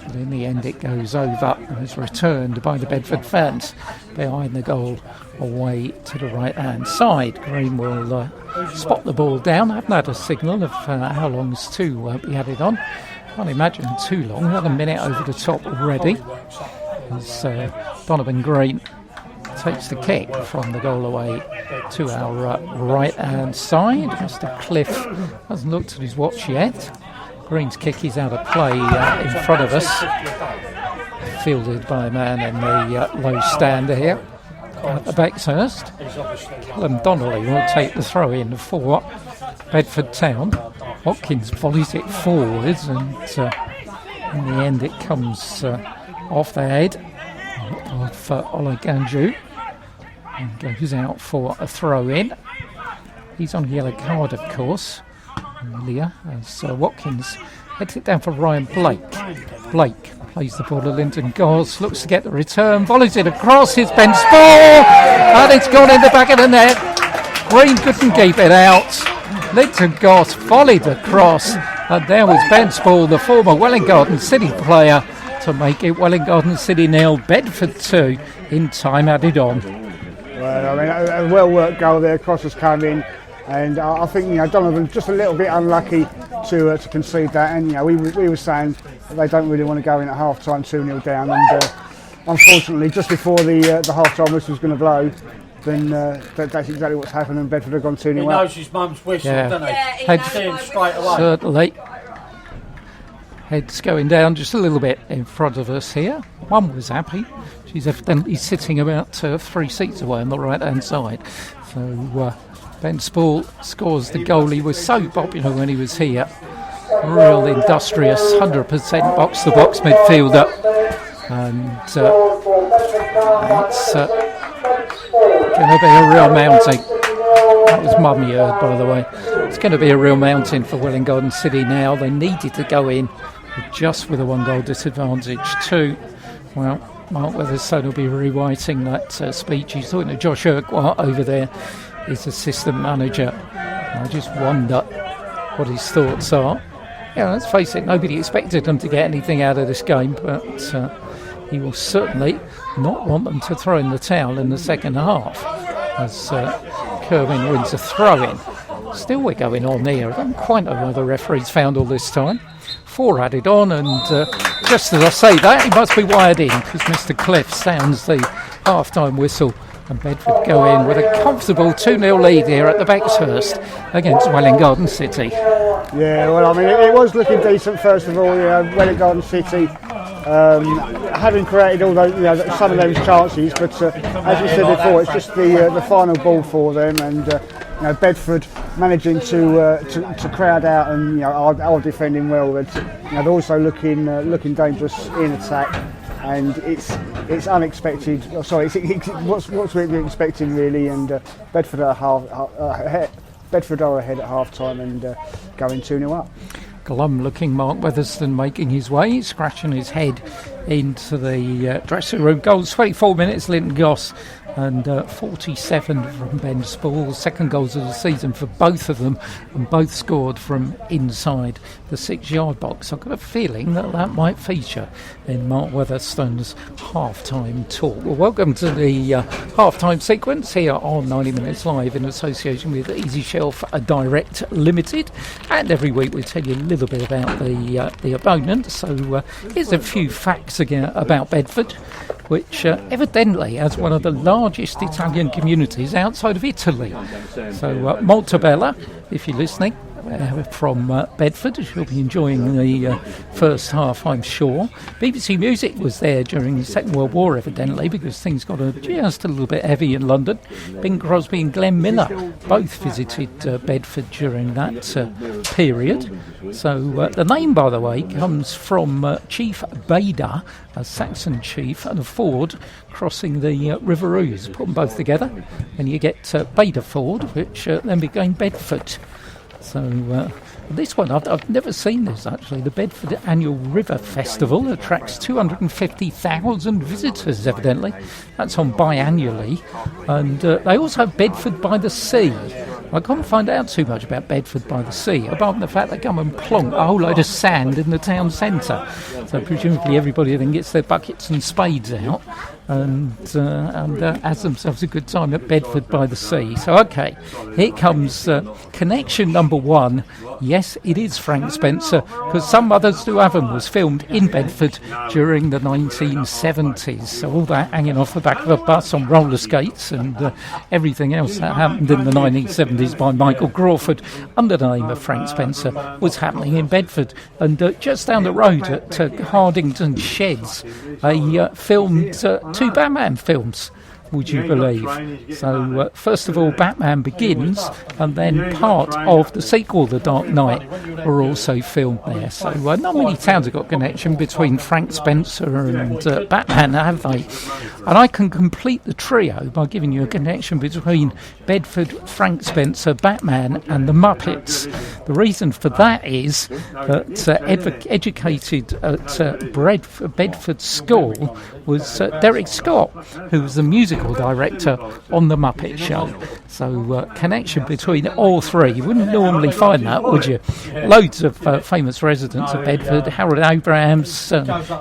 But in the end it goes over and is returned by the Bedford fans behind the goal away to the right hand side. Green will spot the ball down. I haven't had a signal of how long is to be added on. Can't imagine too long. Another minute over the top already as Donovan Green takes the kick from the goal away to our right hand side. Mr. Cliff hasn't looked at his watch yet. Green's kick is out of play in front of us, fielded by a man in the low stand here at the Bexhurst. Callum Donnelly will take the throw in for Bedford Town. Watkins volleys it forwards, and in the end it comes off the head of Olaganju and goes out for a throw in. He's on a yellow card, of course. Earlier, as Watkins heads it down for Ryan Blake. Blake plays the ball to Linton Goss, looks to get the return, volleys it across, it's Ben Spall, and it's gone in the back of the net. Green couldn't keep it out. Linton Goss volleyed across, and there was Ben Spall, the former Welwyn Garden City player, to make it Welwyn Garden City 0, Bedford 2 in time added on. Well, I mean, a well-worked goal there. Cross has come in. And I think, Donovan just a little bit unlucky to concede that. And, we were saying that they don't really want to go in at half-time 2-0 down. And unfortunately, just before the half-time whistle was going to blow, then that's exactly what's happened, and Bedford have gone 2-0 up. He knows his mum's whistle, doesn't he? Heads straight away. Certainly. Heads going down just a little bit in front of us here. One was happy. She's evidently sitting about 3 seats away on the right-hand side. So Ben Spall scores the goal. He was so popular when he was here. Real industrious, 100% box-to-box midfielder. And it's going to be a real mounting. That was Mum you heard, by the way. It's going to be a real mountain for Welwyn Garden City now. They needed to go in just with a 1-goal disadvantage too. Well, Mark Weatherstone will be rewriting that speech. He's talking to Josh Urquhart over there, his assistant manager. I just wonder what his thoughts are. Yeah, let's face it, nobody expected them to get anything out of this game, but he will certainly not want them to throw in the towel in the second half as Kerwin wins a throw-in. Still we're going on here. I don't quite know why the referee's found all this time. 4 added on, and just as I say that, he must be wired in because Mr. Cliff sounds the half-time whistle, and Bedford go in with a comfortable 2-0 lead here at the Bexhurst against Welwyn Garden City. Yeah, well, I mean, it was looking decent first of all. Welwyn Garden City having created all those, some of those chances, but as you said before, it's just the final ball for them, and Bedford managing to crowd out and are defending well, but they're also looking dangerous in attack, and it's unexpected. It's what's we're expecting really, and Bedford are Bedford are ahead at half time and going 2-0 up. Glum looking Mark Weatherstone making his way, scratching his head into the dressing room. Goals, 24 minutes, Linton Goss and 47 from Ben Spall. Second goals of the season for both of them, and both scored from inside the 6-yard box. I've got a feeling that might feature in Mark Weatherstone's half-time talk. Well, welcome to the half-time sequence here on 90 Minutes Live in association with Easy Shelf Direct Limited, and every week we tell you a little bit about the opponent. So here's a few facts again about Bedford, which evidently has one of the largest Italian communities outside of Italy. So Maltabella, if you're listening, from Bedford, you'll be enjoying the first half, I'm sure. BBC Music was there during the Second World War, evidently, because things got just a little bit heavy in London. Bing Crosby and Glenn Miller both visited Bedford during that period. So the name, by the way, comes from Chief Bader, a Saxon chief, and a ford crossing the River Ouse. Put them both together and you get Bader Ford, which then became Bedford. So this one, I've never seen this actually. The Bedford Annual River Festival attracts 250,000 visitors, evidently. That's on biannually. And they also have Bedford by the Sea. I can't find out too much about Bedford by the Sea, apart from the fact they come and plonk a whole load of sand in the town centre. So presumably everybody then gets their buckets and spades out and has themselves a good time at Bedford by the Sea. So, okay, here comes connection number one. Yes, it is Frank Spencer, because Some Others Do Have 'Em was filmed in Bedford during the 1970s. So all that hanging off the back of a bus on roller skates and everything else that happened in the 1970s by Michael Crawford under the name of Frank Spencer was happening in Bedford. And just down the road at Hardington Sheds, they filmed two Batman films, would you believe? So first of all, Batman Begins, and then part of the sequel, The Dark Knight, were also filmed there. So not many towns have got connection between Frank Spencer and Batman, have they? And I can complete the trio by giving you a connection between Bedford, Frank Spencer, Batman and the Muppets. The reason for that is that educated at Bedford School was Derek Scott, who was the musical director on The Muppet Show. So connection between all three. You wouldn't normally find that, would you? Loads of famous residents of Bedford. Harold Abrahams,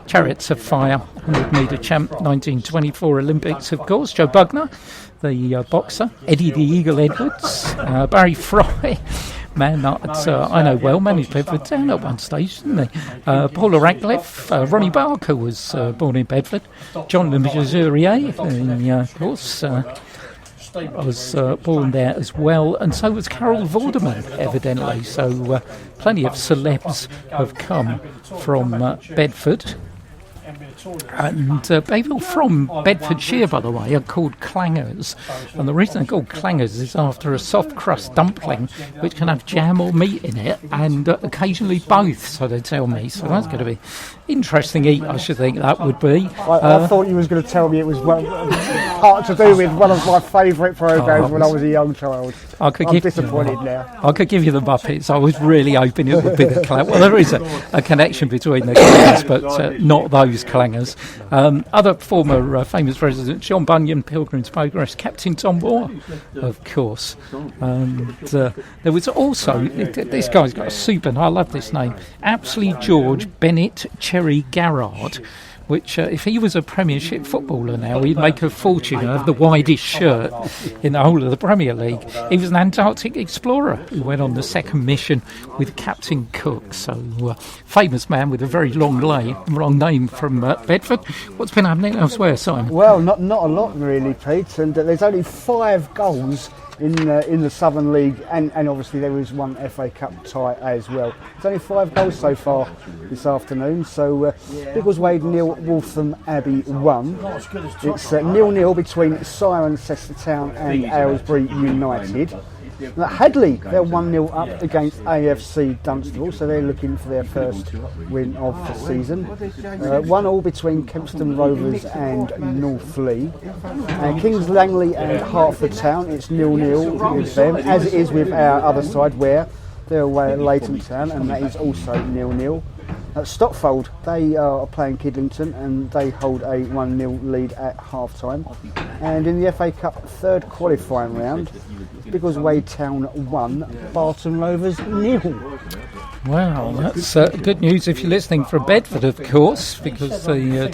Chariots of Fire, 100-metre champ, 1924 Olympics, of course. Joe Bugner, the boxer. Eddie the Eagle Edwards. Barry Fry, man that I know well, managed Bedford Town at one stage, didn't he? Paula Radcliffe, Ronnie Barker was born in Bedford. John Le Mesurier, of course, was born there as well, and so was Carol Vorderman, evidently. So plenty of celebs have come from Bedford. And people from Bedfordshire, by the way, are called clangers. And the reason they're called clangers is after a soft crust dumpling which can have jam or meat in it, and occasionally both, so they tell me. So that's going to be interesting eat, I should think that would be. I thought you was going to tell me it was part to do with one of my favourite programmes when I was a young child. I'm disappointed now. I could give you the Muppets. I was really hoping it would be the clangers. Well, there is a connection between the clangers, but not those clangers. Other former famous residents, John Bunyan, Pilgrim's Progress, Captain Tom Moore, of course. And there was also, this guy's got a super, and I love this name, Apsley George Bennett Cherry Garrard, which if he was a Premiership footballer now, he'd make a fortune and have the widest shirt in the whole of the Premier League. He was an Antarctic explorer who went on the second mission with Captain Cook. So famous man with a very long name from Bedford. What's been happening elsewhere, Simon? Well, not a lot really, Pete, and there's only 5 goals in the Southern League, and obviously there was one FA Cup tie as well. There's only 5 goals so far this afternoon. So Biggleswade 0, Waltham Abbey 1. It's 0-0 between Cirencester Town and Aylesbury United. Now, Hadley, they're 1-0 up against AFC Dunstable, so they're looking for their first win of the season. 1-1 between Kempston Rovers and North Lee. And Kings Langley and Hertford Town, it's 0-0 with them, as it is with our other side, where they're away at Leighton Town, and that is also 0-0. Stockfold, they are playing Kidlington and they hold a 1-0 lead at half-time. And in the FA Cup third qualifying round, Biggleswade Town 1, Barton Rovers 0. Wow, that's good news if you're listening from Bedford, of course, because the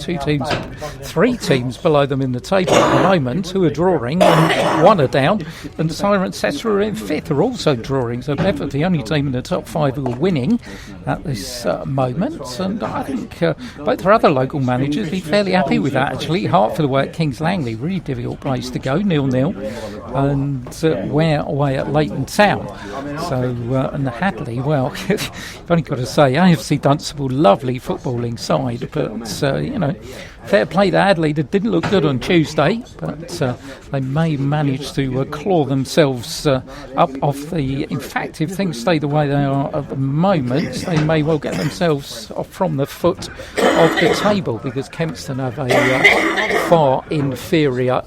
three teams below them in the table at the moment, 2 are drawing and 1 are down, and Cirencester are in 5th, are also drawing. So Bedford, the only team in the top 5 who are winning at this moment, and I think both our other local managers would be fairly happy with that, actually. Hertford away at Kings Langley, really difficult place to go, 0-0, and Ware away at Leighton Town. So, and the Hadley, well, I've only got to say, AFC Dunstable, lovely footballing side, but, fair play to Hadley. They didn't look good on Tuesday, but they may manage to claw themselves up off the... In fact, if things stay the way they are at the moment, they may well get themselves off from the foot of the table, because Kempston have a far inferior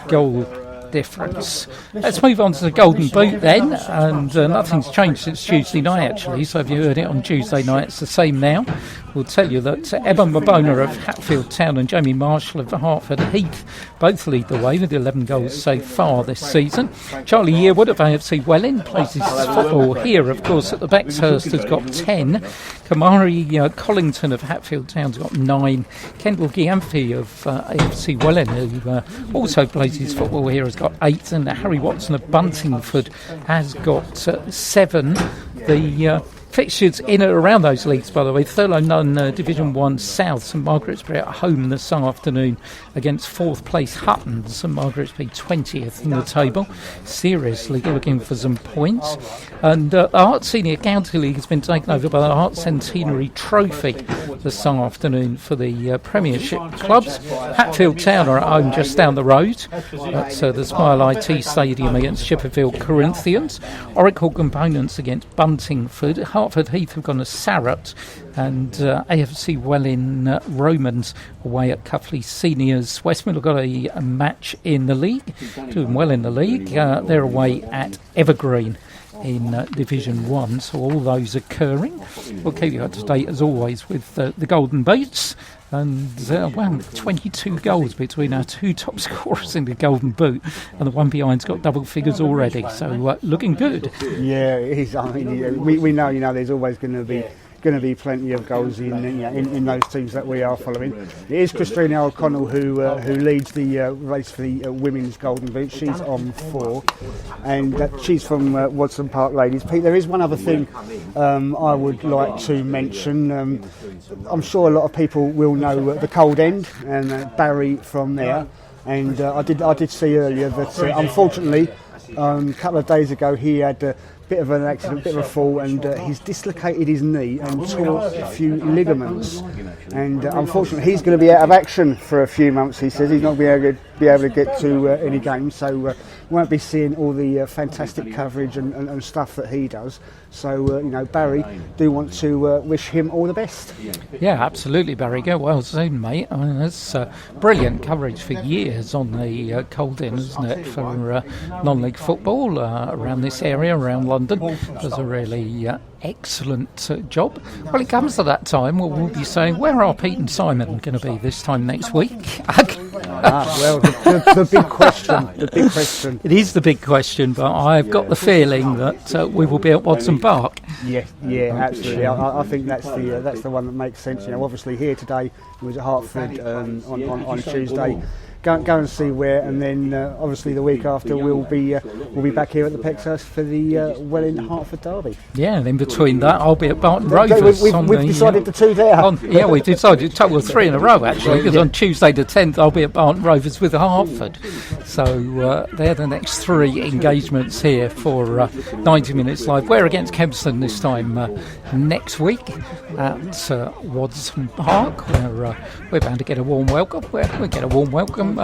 goal difference. Let's move on to the Golden Boot then, and nothing's changed since Tuesday night, actually, so if you heard it on Tuesday night, it's the same now. We'll tell you that Eben Mabona of Hatfield Town and Jamie Marshall of Hertford Heath both lead the way with 11 goals so far this season. Charlie Yearwood of AFC Welwyn plays his football here, of course, at the Bexhurst has got 10. Kamari Collington of Hatfield Town's got 9. Kendall Giamfi of AFC Welwyn, who also plays his football here, has got 8. And Harry Watson of Buntingford has got 7. The fixtures in and around those leagues, by the way. Thurlow Nunn Division 1 South, St Margaret's-Bury at home this afternoon against 4th place Hutton. St Margaret's-Bury 20th in the table. Seriously looking for some points. And the Arts Senior County League has been taken over by the Arts Centenary Trophy this afternoon for the Premiership clubs. Hatfield Town are at home just down the road. That's the Smile IT Stadium against Chipperfield Corinthians. Oracle Components against Buntingford. Hertford Heath have gone to Sarrett, and AFC Welwyn Romans away at Cuffley Seniors. Westmill have got a match in the league, doing well in the league. They're away at Evergreen in Division 1, so all those occurring. We'll keep you up to date as always with the Golden Boots. And 22 goals between our 2 top scorers in the Golden Boot, and the one behind's got double figures already, so looking good. Yeah, it is. I mean, we know, there's always going to be plenty of goals in those teams that we are following. It is Christina O'Connell who leads the race for the women's Golden Boot. She's on 4, and she's from Wadson Park Ladies. Pete, there is one other thing I would like to mention. I'm sure a lot of people will know the Cold End and Barry from there. And I did see earlier that unfortunately a couple of days ago he had a bit of an accident, bit of a fall, and he's dislocated his knee and tore a few ligaments. And unfortunately he's going to be out of action for a few months. He says he's not going to be able to get to any games, so won't be seeing all the fantastic coverage and stuff that he does. So Barry, do want to wish him all the best. Yeah, absolutely, Barry. Go well soon, mate. I mean, that's brilliant coverage for years on the Cold End, isn't it, for non-league football around this area, around London. Does a really excellent job. Well, it comes to that time where we'll be saying, where are Pete and Simon going to be this time next week? Well, the big question. The big question. It is the big question, but I've got the feeling that we will be at Watson Park. Yeah, absolutely. I think that's the one that makes sense. Obviously here today it was at Hertford on Tuesday. Go and see where, and then obviously the week after we'll be back here at the Pexhurst for the Welwyn Hertford derby. Yeah, and in between that I'll be at Barton Rovers. We've decided the 2 there. We've decided a total of 3 in a row actually, because on Tuesday the 10th I'll be at Barton Rovers with Hertford. So they're the next 3 engagements here for 90 Minutes Live. We're against Kempston this time next week at Wadson Park, where we're bound to get a warm welcome. We get a warm welcome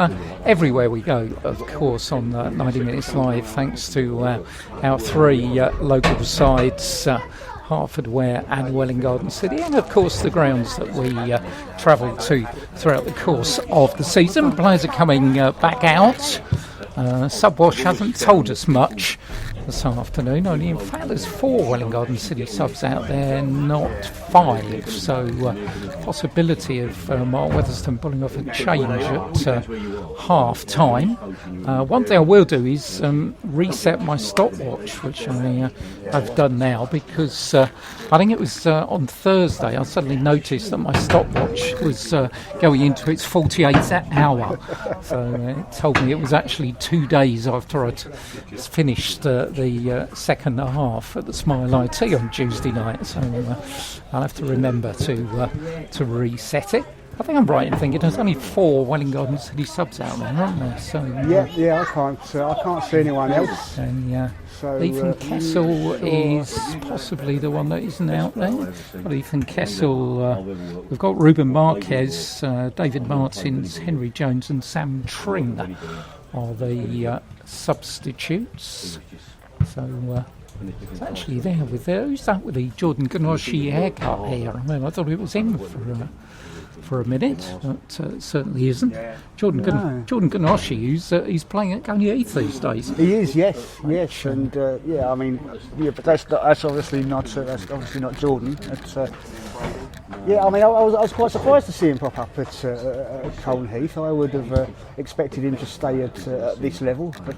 everywhere we go, of course, on 90 Minutes Live, thanks to our 3 local sides, Hertford, Ware and Welwyn Garden City, and of course the grounds that we travel to throughout the course of the season. Players are coming back out. Subwash hasn't told us much this afternoon. Only, in fact, there's 4 Welwyn Garden City subs out there, not 5. So, possibility of Mark Weatherston pulling off a change at half time. One thing I will do is reset my stopwatch, which I've done now, because I think it was on Thursday I suddenly noticed that my stopwatch was going into its 48th hour. So it told me it was actually 2 days after I'd finished the second half at the Smile IT on Tuesday night. So I'll have to remember to reset it. I think I'm right in thinking there's only 4 Welwyn Garden City subs out there, aren't there? So yeah, I can't see anyone else. And Ethan Kessel is possibly the one that isn't out there. But Ethan Kessel, we've got Ruben Marquez, David Martins, Henry Jones, and Sam Tring are the substitutes. So it's actually there with who's that with the Jordan Ganoshi haircut here? I mean, I thought it was in for a minute, but it certainly isn't. Jordan Ganoshi, he's playing at Coney Heath these days. He is, yes, and but that's obviously not Jordan. I was quite surprised to see him pop up at Colne Heath. I would have expected him to stay at this level, but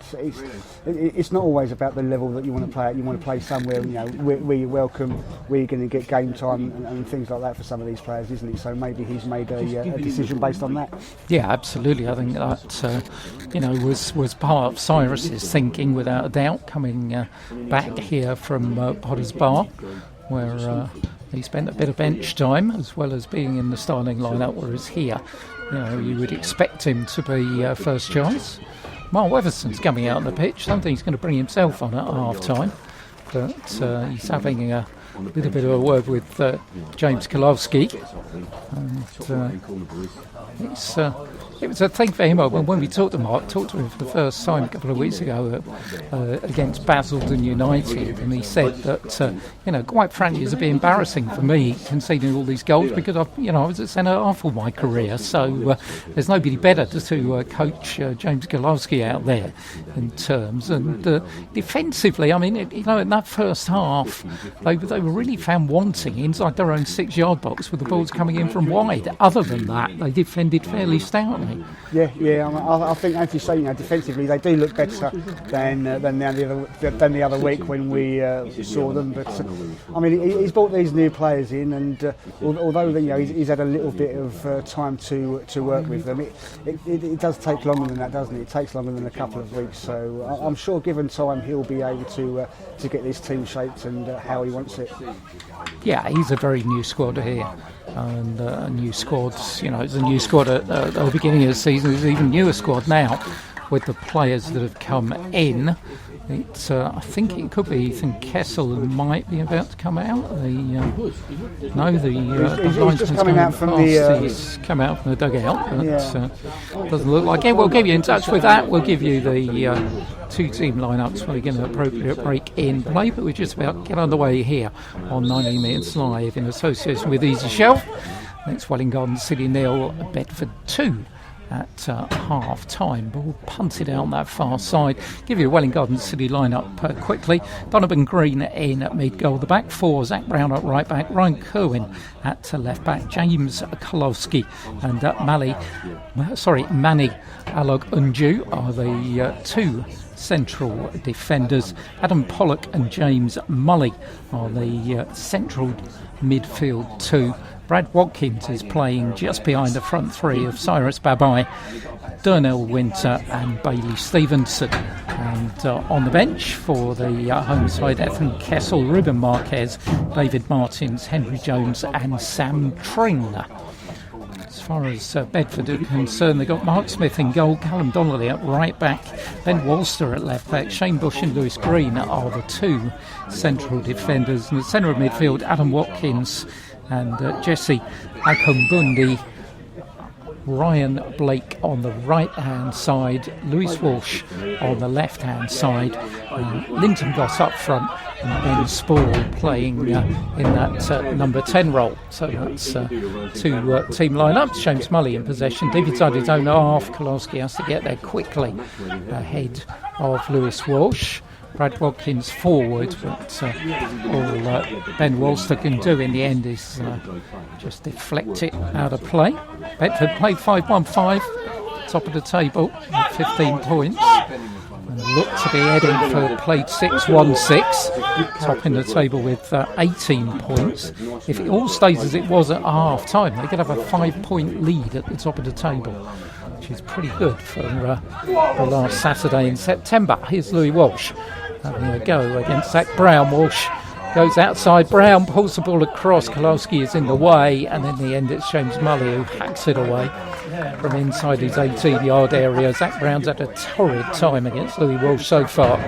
it's not always about the level that you want to play at. You want to play somewhere, where you're welcome, where you're going to get game time and things like that for some of these players, isn't it? So maybe he's made a decision based on that. Yeah, absolutely. I think that was part of Cyrus's thinking, without a doubt, coming back here from Potter's Bar, where he spent a bit of bench time as well as being in the starting lineup, whereas here, you would expect him to be first choice. Mark Weatherston's coming out on the pitch. I don't think he's going to bring himself on at half time, but he's having a little bit of a word with James Kalowski. And it was a thing for him when we talked to him for the first time a couple of weeks ago against Basildon United, and he said that quite frankly, it's a bit embarrassing for me conceding all these goals, because I was at centre half all my career, so there's nobody better to coach James Kalowski out there in terms. And defensively, I mean, in that first half, they were really found wanting inside their own 6-yard box with the balls coming in from wide. Other than that, they defended fairly stoutly. Yeah. I think, as you say, defensively they do look better than the other week when we saw them. But he's brought these new players in, and although he's had a little bit of time to work with them, it does take longer than that, doesn't it? It takes longer than a couple of weeks. So I'm sure, given time, he'll be able to get this team shaped and how he wants it. Yeah, he's a very new squad here. And a new squad, it's a new squad at the beginning of the season. It's an even newer squad now with the players that have come in. I think it could be Ethan Kessel who might be about to come out. He's just coming out from he's come out from the dugout, but doesn't look like it. We'll give you in touch with that. We'll give you the 2 team lineups when we get an appropriate break in play, but we're just about to get underway here on 90 Minutes Live in association with Easy Shelf. Next, Welwyn Garden City 0, Bedford 2. At half time. Ball punted out on that far side. Give you a Welwyn Garden City lineup quickly. Donovan Green in at mid goal. The back 4, Zach Brown at right back, Ryan Kerwin at left back, James Kalowski and Manny Alog-Unju are the 2 central defenders. Adam Pollock and James Mully are the central midfield 2. Brad Watkins is playing just behind the front 3 of Cyrus Babai, Durnell Winter and Bailey Stevenson. And on the bench for the home side, Ethan Kessel, Ruben Marquez, David Martins, Henry Jones and Sam Tring. As far as Bedford are concerned, they've got Mark Smith in goal, Callum Donnelly at right back, Ben Walster at left back, Shane Bush and Lewis Green are the 2 central defenders. In the centre of midfield, Adam Watkins and Jesse Akombundi, Ryan Blake on the right hand side, Lewis Walsh on the left hand side, Linton Goss up front, and Ben Spall playing in that number 10 role. So that's 2 team lineups. James Mully in possession, deep inside his own half. Kalowski has to get there quickly ahead of Lewis Walsh. Brad Watkins forward, but all Ben Walster can do in the end is just deflect it out of play. Bedford played 5-1-5, top of the table with 15 points. And look to be heading for played 6-1-6, top in the table with 18 points. If it all stays as it was at half time, they could have a 5-point lead at the top of the table, which is pretty good for the last Saturday in September. Here's Louis Walsh having a go against Zach Brown. Walsh goes outside, Brown pulls the ball across, Kowalski is in the way, and in the end it's James Mully who hacks it away from inside his 18-yard area. Zach Brown's had a torrid time against Louis Walsh so far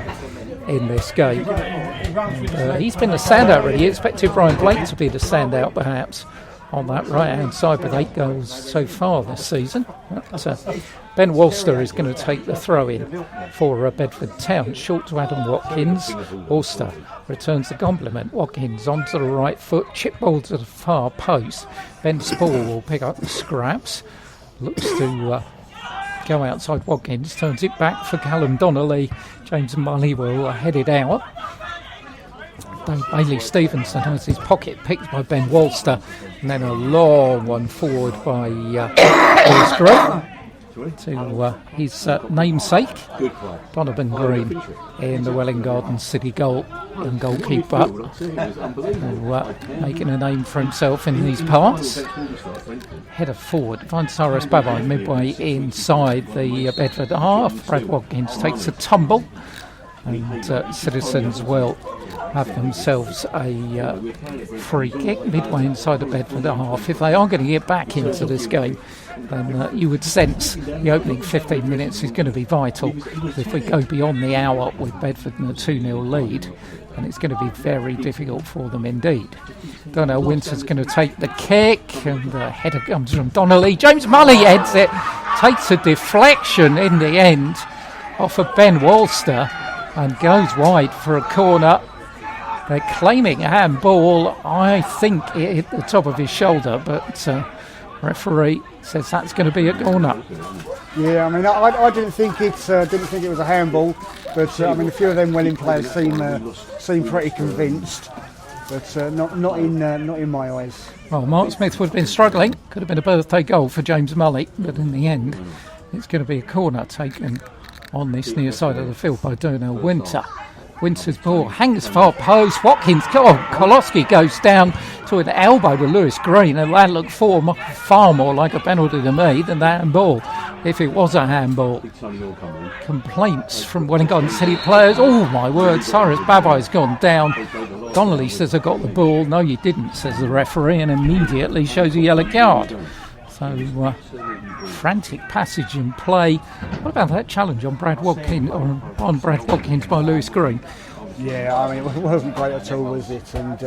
in this game. And, he's been the standout really. He expected Ryan Blake to be the standout perhaps on that right-hand side, but 8 goals so far this season. But, Ben Walster is going to take the throw-in for Bedford Town. Short to Adam Watkins. Walster returns the compliment. Watkins onto the right foot. Chip ball to the far post. Ben Spall will pick up the scraps. Looks to go outside Watkins. Turns it back for Callum Donnelly. James Mully will head it out. Bailey Stevenson has his pocket picked by Ben Walster. And then a long one forward by Lewis Green to his namesake, Donovan Green, in the Welwyn Garden City goal, and goalkeeper who, making a name for himself in these parts. Header forward, finds Cyrus Babai midway inside the Bedford half. Brad Watkins takes a tumble, and Citizens will have themselves a free kick midway inside the Bedford half. If they are going to get back into this game, then you would sense the opening 15 minutes is going to be vital. If we go beyond the hour with Bedford in a 2-0 lead, then it's going to be very difficult for them indeed. Donnell Winter's going to take the kick, and the header comes from Donnelly. James Mully heads it, takes a deflection in the end off of Ben Walster and goes wide for a corner. They're claiming a handball. I think it hit the top of his shoulder, but referee says that's going to be a corner. Yeah, I mean, I didn't think it was a handball, but I mean, a few of them Welwyn players seem pretty convinced, but not in my eyes. Well, Mark Smith would have been struggling. Could have been a birthday goal for James Mully, but in the end, it's going to be a corner taken on this near side of the field by Donnell Winter. Winter's ball hangs far post. Watkins, Kowalski goes down to an elbow to Lewis Green, and that looked far more like a penalty to me than that handball, if it was a handball. Complaints from Welwyn Garden City players. Oh my word, Cyrus Babai's gone down. Donnelly says I got the ball. No, you didn't, says the referee, and immediately shows a yellow card. So, frantic passage in play. What about that challenge on Brad Watkins by Lewis Green? Yeah, I mean, it wasn't great at all, was it? And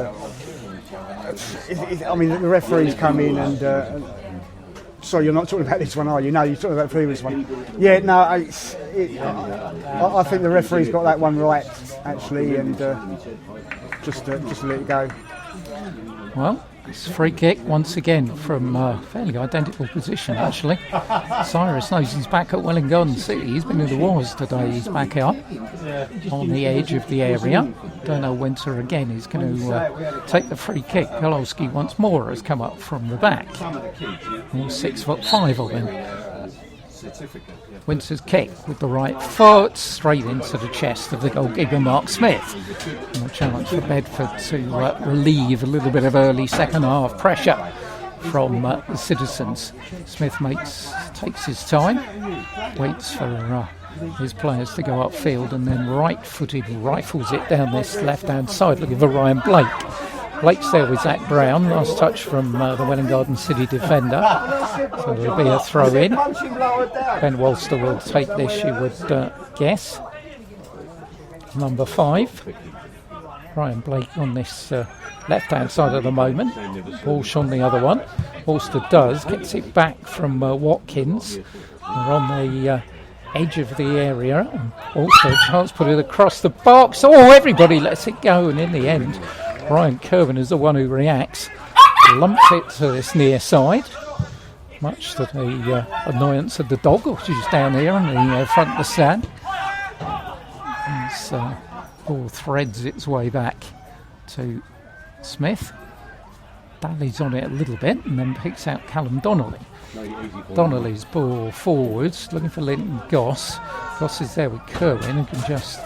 I mean, the referees come in and. Sorry, you're not talking about this one, are you? No, you're talking about the previous one. Yeah, no, I think the referee's got that one right, actually, and just let it go. Well, it's a free kick once again from a fairly identical position, actually. Cyrus knows he's back at Welwyn Garden City. He's been in the wars today. He's back out on the edge of the area. Donnell Winter again is going to take the free kick. Kowalski once more has come up from the back. All 6'5" of him. Winter's kick with the right foot straight into the chest of the goalkeeper Mark Smith. And a challenge for Bedford to relieve a little bit of early second half pressure from the Citizens. Smith takes his time, waits for his players to go upfield, and then right-footed rifles it down this left-hand side looking for Ryan Blake. Blake's there with Zach Brown. Last touch from the Welwyn Garden City defender. So there'll be a throw in. Ben Walster will take this, you would guess. Number 5. Ryan Blake on this left-hand side at the moment. Walsh on the other one. Walster gets it back from Watkins. We're on the edge of the area. And also a chance to put it across the box. Oh, everybody lets it go, and in the end, Ryan Kirwan is the one who reacts, lumps it to this near side, much to the annoyance of the dog, which is down here in the front of the stand. He's Ball threads its way back to Smith. Dallies on it a little bit and then picks out Callum Donnelly. Donnelly's ball forwards, looking for Linton Goss. Goss is there with Kerwin and can just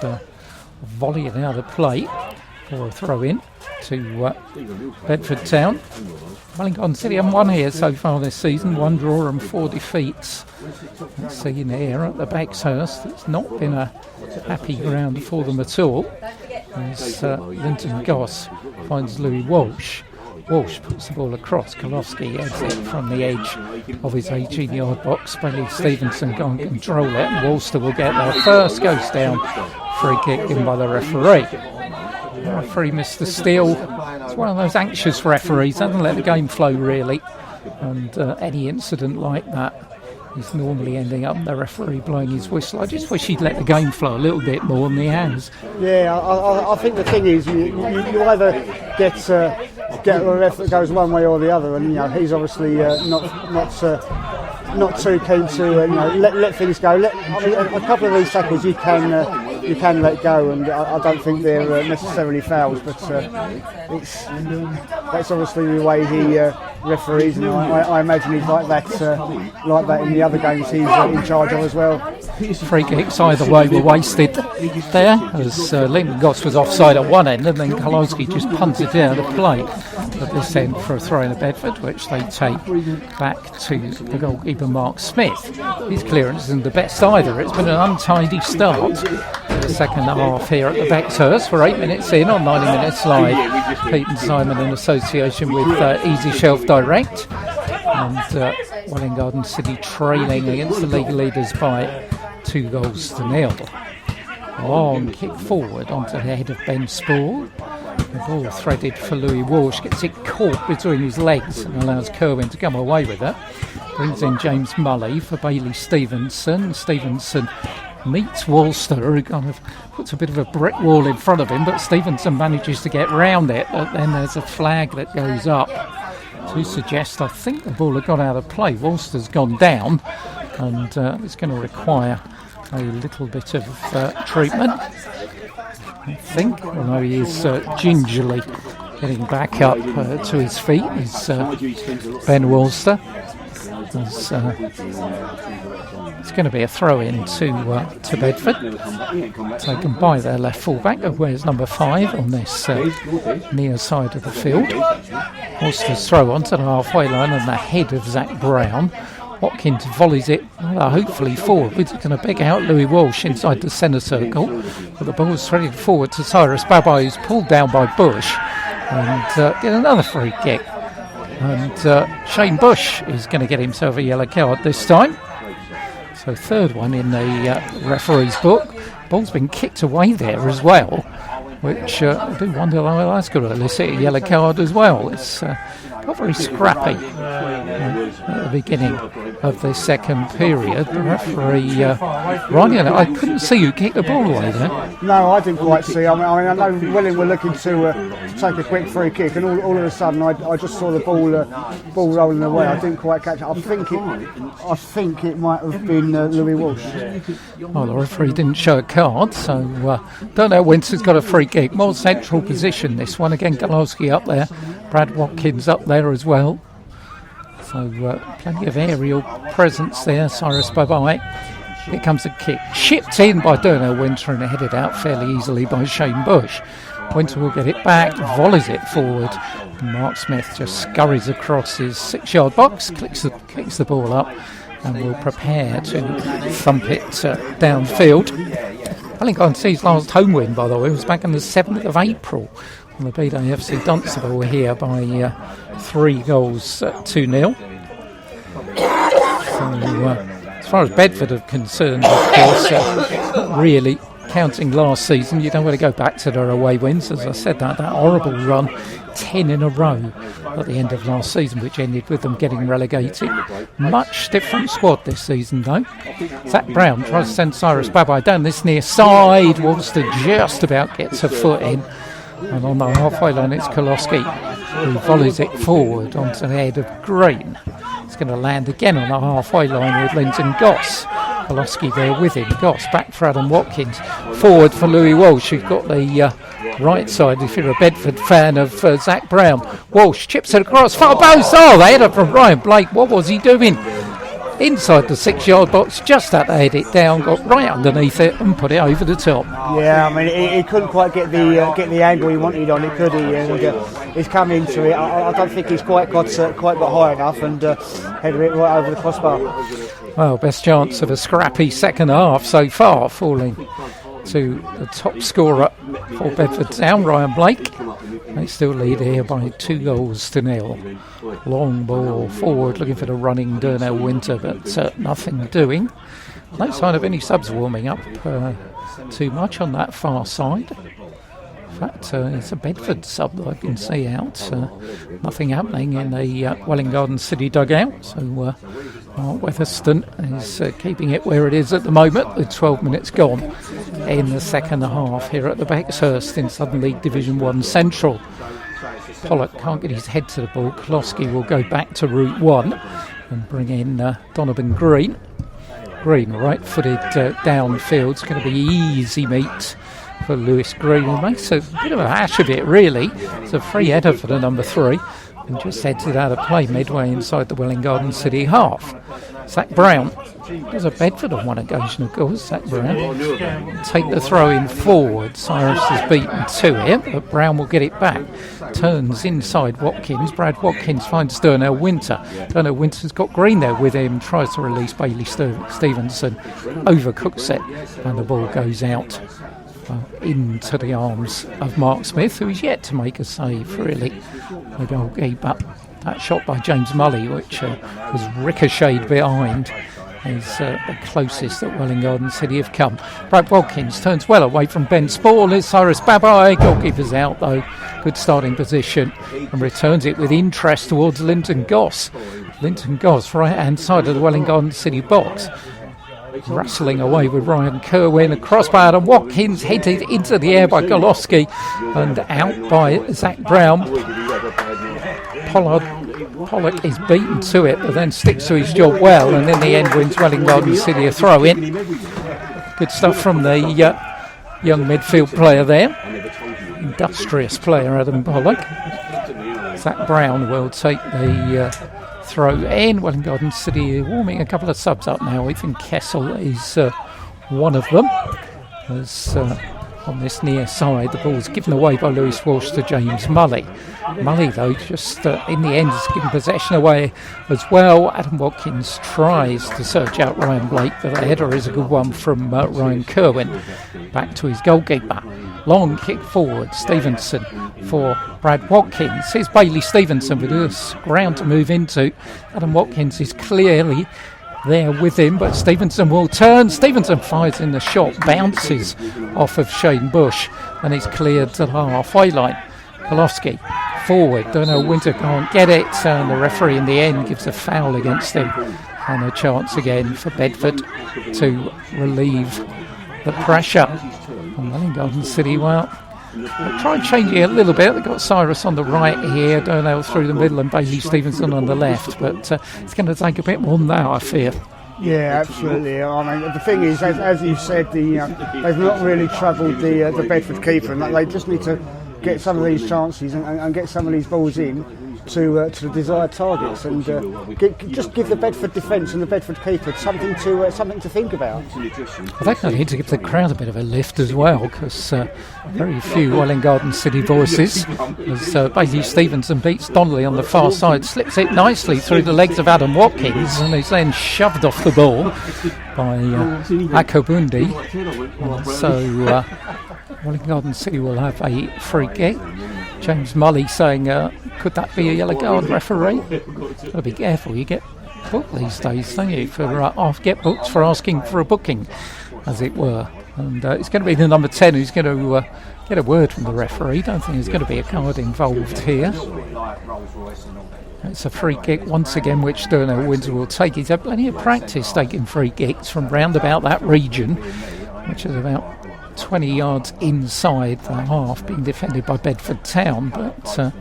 volley it out of play for a throw in to Bedford Town. Wellington City haven't won here so far this season, 1 draw and 4 defeats. Let's see in here at the Bexhurst, it's not been a happy ground for them at all. As Linton Goss finds Louis Walsh. Walsh puts the ball across. Kolofsky heads it from the edge of his 18-yard box. Bailey Stevenson can't control it. And Walster will get their first ghost down. Free kick in by the referee. The referee missed the steal. It's one of those anxious referees. Doesn't let the game flow really. And any incident like that is normally ending up the referee blowing his whistle. I just wish he'd let the game flow a little bit more than he has. Yeah, I think the thing is you either get a ref that goes one way or the other, and he's obviously not too keen to let things go. A couple of these tackles you can let go, and I don't think they're necessarily fouls, but that's obviously the way he referees, and I imagine he's like that in the other games he's in charge of as well. Free kicks either way were wasted there, as Linton Goss was offside at one end, and then Kolofsky just punts it down to play at this end for a throw in at Bedford, which they take back to the goalkeeper Mark Smith. His clearance isn't the best either. It's been an untidy start to the second half here at the Bexhurst. We're 8 minutes in on 90 Minutes Live. Pete and Simon in association with Easy Shelf Direct, and Welwyn City trailing against the league leaders by 2-0. Long kick forward onto the head of Ben Spall. The ball threaded for Louis Walsh, gets it caught between his legs and allows Kerwin to come away with it. Brings in James Mulley for Bailey Stevenson. Stevenson meets Walster, who kind of puts a bit of a brick wall in front of him, but Stevenson manages to get round it. But then there's a flag that goes up to suggest, I think, the ball had gone out of play. Walster's gone down, and it's going to require a little bit of treatment, I think, although he is gingerly getting back up to his feet. Is Ben Walster. It's going to be a throw-in to Bedford, taken by their left fullback, who wears number 5 on this near side of the field. Walster's throw onto the halfway line and the head of Zach Brown. Watkins volleys it, hopefully forward. We're going to pick out Louis Walsh inside the centre circle, but the ball's threaded forward to Cyrus Babai, who's pulled down by Bush, and get another free kick. And Shane Bush is going to get himself a yellow card this time. So third one in the referee's book. Ball's been kicked away there as well, which I do wonder how that's going to elicit a yellow card as well. It's got very scrappy at the beginning of the second period. The referee, Ryan, I couldn't see who kicked the ball away there. No, I didn't quite see. I know Welwyn were looking to take a quick free kick, and all of a sudden I just saw the ball rolling away. I didn't quite catch it. I think it might have been Louis Walsh. Well, the referee didn't show a card, so don't know. Winster's got a free kick. More central position this one. Again, Kolofsky up there. Brad Watkins up there as well. So plenty of aerial presence there. Cyrus Babai. Here comes a kick. Chipped in by Durnell Winter and headed out fairly easily by Shane Bush. Winter will get it back, volleys it forward. Mark Smith just scurries across his 6-yard box, kicks the ball up, and will prepare to thump it downfield. Wellington City's last home win, by the way, was back on the 7th of April. And the B-Day FC Dunstable were here by 3-2. So, as far as Bedford are concerned, of course, not really counting last season. You don't want to go back to their away wins. As I said, that horrible run, 10 in a row at the end of last season, which ended with them getting relegated. Much different squad this season, though. Zach Brown tries to send Cyrus Babai down this near side. Walster just about gets a foot in. And on the halfway line, it's Kolofsky who volleys it forward onto the head of Green. It's going to land again on the halfway line with Linton Goss. Poloski there with him. Goss back for Adam Watkins. Forward for Louis Walsh, who's got the right side, if you're a Bedford fan, of Zach Brown. Walsh chips it across, far post. Oh, the header from Ryan Blake. What was he doing? Inside the 6-yard box, just had to head it down, got right underneath it and put it over the top. Yeah, I mean, he couldn't quite get the angle he wanted on it, could he? And he's come into it. I don't think he's quite got high enough and headed it right over the crossbar. Well, best chance of a scrappy second half so far, falling to the top scorer for Bedford Town, Ryan Blake. They still lead here by 2-0. Long ball forward, looking for the running Darnell Winter, but nothing doing. No sign of any subs warming up too much on that far side. In fact, it's a Bedford sub that I can see out. Nothing happening in the Welwyn Garden City dugout. So Mark Weatherston is keeping it where it is at the moment, with 12 minutes gone in the second half here at the Bexhurst in Southern League Division 1 Central. Pollock can't get his head to the ball. Klosky will go back to Route 1 and bring in Donovan Green. Green, right-footed downfield. It's going to be easy meat for Lewis Green. He makes a bit of a hash of it, really. It's a free header for the number 3 and just heads it out of play midway inside the Welwyn Garden City half. Zach Brown. There's a Bedford on one occasion, of course. Zach Brown take the throw in forward. Cyrus is beaten to it, but Brown will get it back. Turns inside Watkins. Brad Watkins finds Darnell Winter. Darnell Winter's got Green there with him. Tries to release Bailey Stevenson. Overcooks it, and the ball goes out into the arms of Mark Smith, who is yet to make a save, really. The goalkeeper. That shot by James Mully, which was ricocheted behind, is the closest that Welwyn Garden City have come. Brad Watkins turns well away from Ben Spall. Here's Cyrus Babai. Goalkeeper's out, though. Good starting position, and returns it with interest towards Linton Goss. Linton Goss, right-hand side of the Welwyn Garden City box. Wrestling away with Ryan Kerwin, a crossbar, and Watkins headed into the air by Golowski and out by Zach Brown. Pollock is beaten to it, but then sticks to his job well, and in the end wins Welwyn Garden City a throw in. Good stuff from the young midfield player there. Industrious player, Adam Pollock. Zach Brown will take the throw in. Welwyn Garden City warming a couple of subs up now. Ethan Kessel is one of them. As on this near side, the ball's given away by Lewis Walsh to James Mully. Mully, though, just in the end is giving possession away as well. Adam Watkins tries to search out Ryan Blake, but the header is a good one from Ryan Kerwin. Back to his goalkeeper. Long kick forward, Stevenson for Brad Watkins. Here's Bailey Stevenson with this ground to move into. Adam Watkins is clearly there with him, but Stevenson will turn. Stevenson fires in the shot, bounces off of Shane Bush, and he's cleared to the halfway line. Golowski forward, Darnell Winter can't get it, and the referee in the end gives a foul against him, and a chance again for Bedford to relieve the pressure. And Welwyn Garden City, well, they'll try and change it a little bit. They've got Cyrus on the right here, Darnell through the middle, and Bailey Stevenson on the left, but it's going to take a bit more than that, I fear. Yeah, absolutely. I mean, the thing is, as you said, they've not really troubled the Bedford keeper, and they just need to get some of these chances and get some of these balls in to the desired targets, and just give the Bedford defence and the Bedford keeper something to think about. I think they need to give the crowd a bit of a lift as well, because very few Welwyn Garden City voices. As Bailey Stevenson beats Donnelly on the far side, slips it nicely through the legs of Adam Watkins, and he's then shoved off the ball by Akobundi. So Welwyn Garden City will have a free kick. James Mully saying, could that be a yellow card, referee? Got to be careful. You get booked these days, don't you? Get booked for asking for a booking, as it were. And it's going to be the number 10 who's going to get a word from the referee. Don't think there's going to be a card involved here. It's a free kick once again, which Darnell Winter will take. He's had plenty of practice taking free kicks from round about that region, which is about 20 yards inside the half, being defended by Bedford Town, but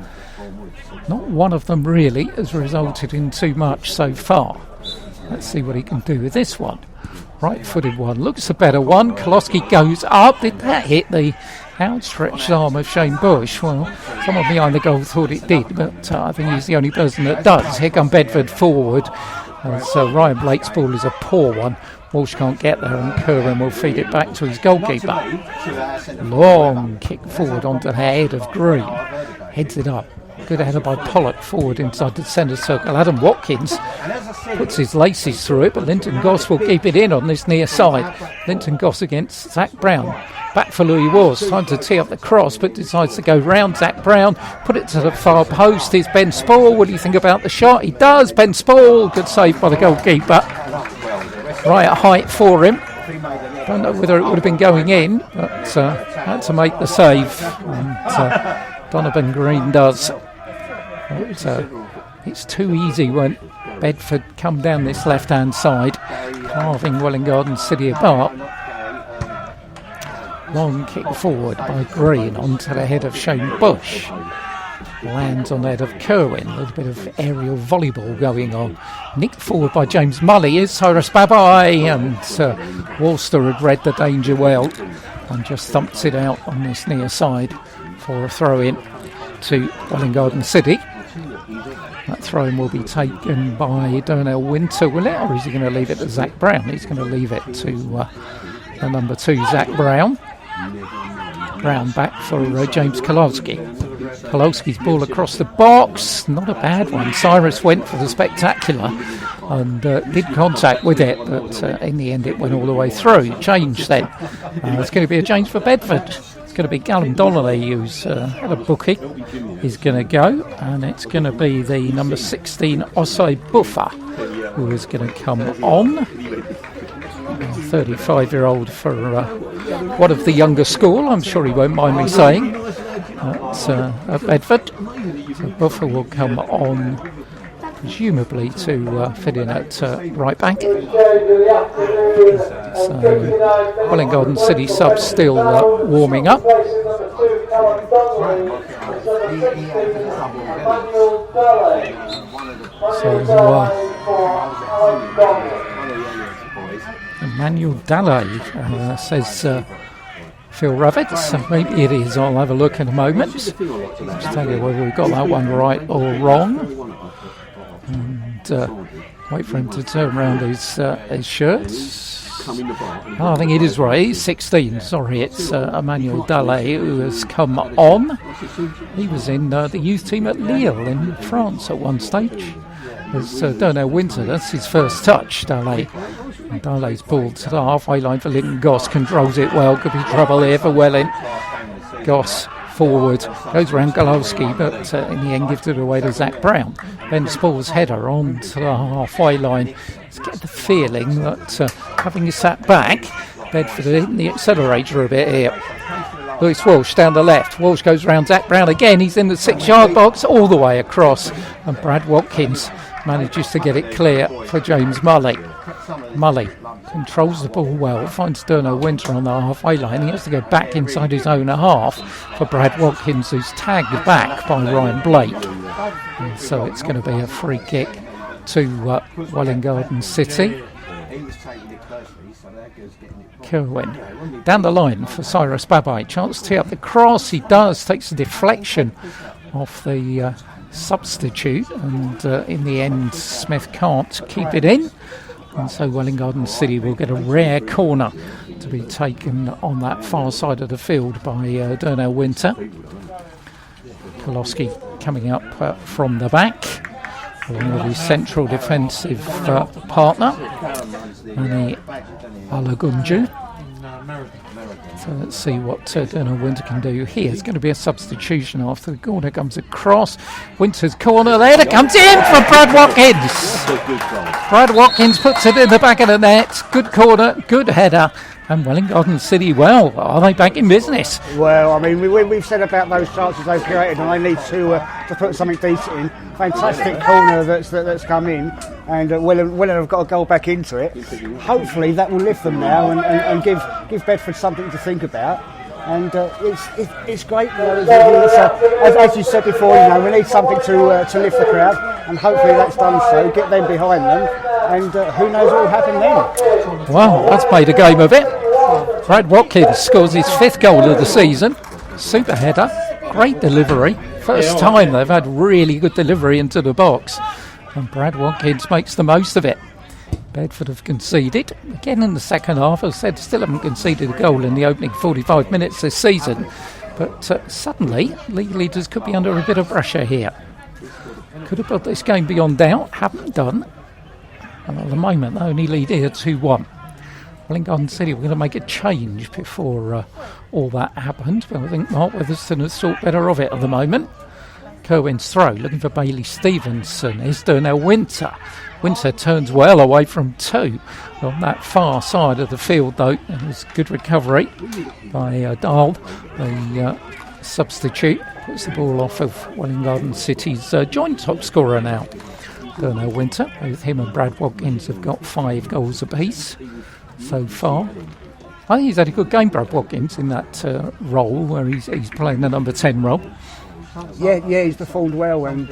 not one of them really has resulted in too much so far. Let's see what he can do with this one. right-footed one. Looks a better one. Kolosky goes up. Did that hit the outstretched arm of Shane Bush? Well, someone behind the goal thought it did, but I think he's the only person that does. Here come Bedford forward. So Ryan Blake's ball is a poor one. Walsh can't get there, and Kerwin will feed it back to his goalkeeper. Long kick forward onto the head of Green. Heads it up. Good header by Pollock forward inside the centre circle. Adam Watkins puts his laces through it, but Linton Goss will keep it in on this near side. Linton Goss against Zach Brown. Back for Louis Wars, trying to tee up the cross, but decides to go round Zach Brown, put it to the far post. Here's Ben Spall. What do you think about the shot? He does. Ben Spall, good save by the goalkeeper. Right at height for him. Don't know whether it would have been going in, but had to make the save. And Donovan Green does. But, it's too easy when Bedford come down this left-hand side, carving Welwyn Garden City apart. Long kick forward by Green onto the head of Shane Bush. Lands on the head of Kerwin. A little bit of aerial volleyball going on. Nicked forward by James Mully is Cyrus Babai, and Walster had read the danger well and just thumps it out on this near side for a throw-in to Welwyn Garden City. That throw-in will be taken by Darnell Winter, will it? Or is he going to leave it to Zach Brown? He's going to leave it to the number 2, Zach Brown. Brown back for James Kolosky. Kolosky's ball across the box. Not a bad one. Cyrus went for the spectacular and did contact with it, but in the end it went all the way through. Change then. It's going to be a change for Bedford. It's going to be Callum Donnelly, who's had a booking. He's going to go, and it's going to be the number 16 Osei Buffer who is going to come on. 35-year-old for one of the younger school, I'm sure he won't mind me saying, at Bedford. So Buffer will come on, presumably to fit in at right back. So Welwyn Garden City subs still warming up. Emmanuel Dalle, says Phil Ravitz. Maybe it is. I'll have a look in a moment. Just tell you whether we've got that one right or wrong. And wait for him to turn around his shirts. I think it is right. He's 16. Sorry, it's Emmanuel Dalle who has come on. He was in the youth team at Lille in France at one stage. As Darnell Winter, that's his first touch, Dalle. And Dalle's ball to the halfway line for Linton Goss, controls it well, could be trouble here for Welwyn. Goss forward, goes around Golowski, but in the end gives it away to Zach Brown. Ben Spall's header on to the halfway line. Let's get the feeling that having sat back, Bedford hitting the accelerator a bit here. Lewis Walsh down the left. Walsh goes around Zach Brown again. He's in the 6-yard box all the way across. And Brad Watkins manages to get it clear for James Mully. Mully controls the ball well, finds Darnell Winter on the halfway line. He has to go back inside his own half for Brad Watkins, who's tagged back by Ryan Blake. And so it's going to be a free kick to Welwyn Garden City. Kerwin down the line for Cyrus Babai. Chance to tee up the cross. He does. Takes a deflection off the substitute, and in the end Smith can't keep it in, and so Welwyn Garden City will get a rare corner to be taken on that far side of the field by Darnell Winter. Kolosky coming up from the back along with his central defensive partner Manny Alagunju. So let's see what Darnell Winter can do here. It's going to be a substitution after the corner comes across. Winter's corner there, it comes in for Brad Watkins. Brad Watkins puts it in the back of the net. Good corner, good header. And Welwyn Garden City, well, are they back in business? Well, I mean, we've said about those chances they've created, and they need to put something decent in. Fantastic corner that's come in, and Welwyn have got a goal back into it. Hopefully that will lift them now and give Bedford something to think about. And it's great. As you said before, we need something to lift the crowd, and hopefully that's done so. Get them behind them, and who knows what will happen then. Well, that's made a game of it. Brad Watkins scores his 5th goal of the season. Super header, great delivery. First time they've had really good delivery into the box, and Brad Watkins makes the most of it. Bedford have conceded again in the second half. As I said, still haven't conceded a goal in the opening 45 minutes this season, but suddenly league leaders could be under a bit of pressure here. Could have put this game beyond doubt, haven't done, and at the moment they only lead here 2-1. Welwyn Garden City were going to make a change before all that happened, but I think Mark Weatherston has thought better of it at the moment. Kerwin's throw, looking for Bailey Stevenson. Here's Darnell Winter. Winter turns well away from 2 on that far side of the field, though. It was good recovery by Dahl, the substitute. Puts the ball off of Welwyn Garden City's joint top scorer now, Darnell Winter. Both him and Brad Watkins have got 5 goals apiece so far. I think he's had a good game, Brad Watkins, in that role where he's playing the number 10 role. Yeah, he's performed well, and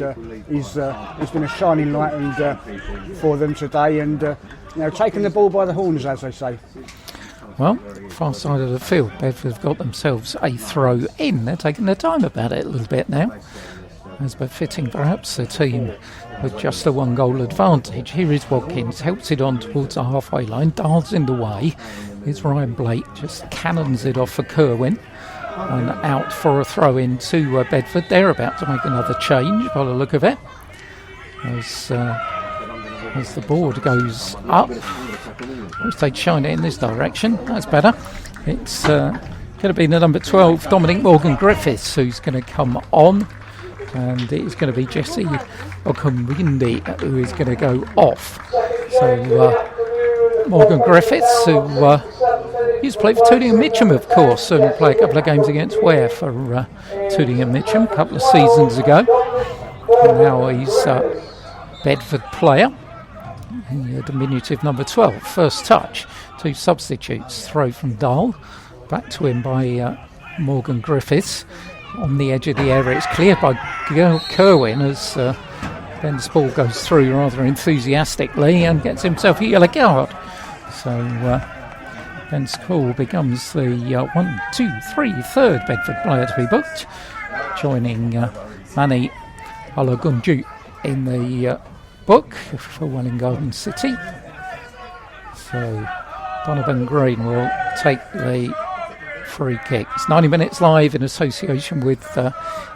he's been a shining light for them today, and taking the ball by the horns, as they say. Well, far side of the field, Bedford have got themselves a throw in. They're taking their time about it a little bit now, as befitting perhaps a team with just a 1-goal advantage. Here is Watkins, helps it on towards the halfway line, Dahl's in the way. Here's Ryan Blake, just cannons it off for Kerwin. And out for a throw in to Bedford. They're about to make another change by the look of it. As the board goes up, they shine it in this direction. That's better. It's going to be the number 12, Dominic Morgan Griffiths, who's going to come on. And it's going to be Jesse Okumwindi who is going to go off. So Morgan Griffiths, who used to play for Tooting and Mitcham, of course, and play a couple of games against Ware for Tooting and Mitcham a couple of seasons ago. And now he's a Bedford player, the diminutive number 12. First touch, 2 substitutes, throw from Dahl, back to him by Morgan Griffiths. On the edge of the area, it's cleared by Kerwin as Ben's ball goes through rather enthusiastically and gets himself a yellow card. So Ben School becomes the 3rd Bedford player to be booked, joining Manny Alagunju in the book for Welwyn Garden City. So Donovan Green will take the free kick. It's 90 minutes live in association with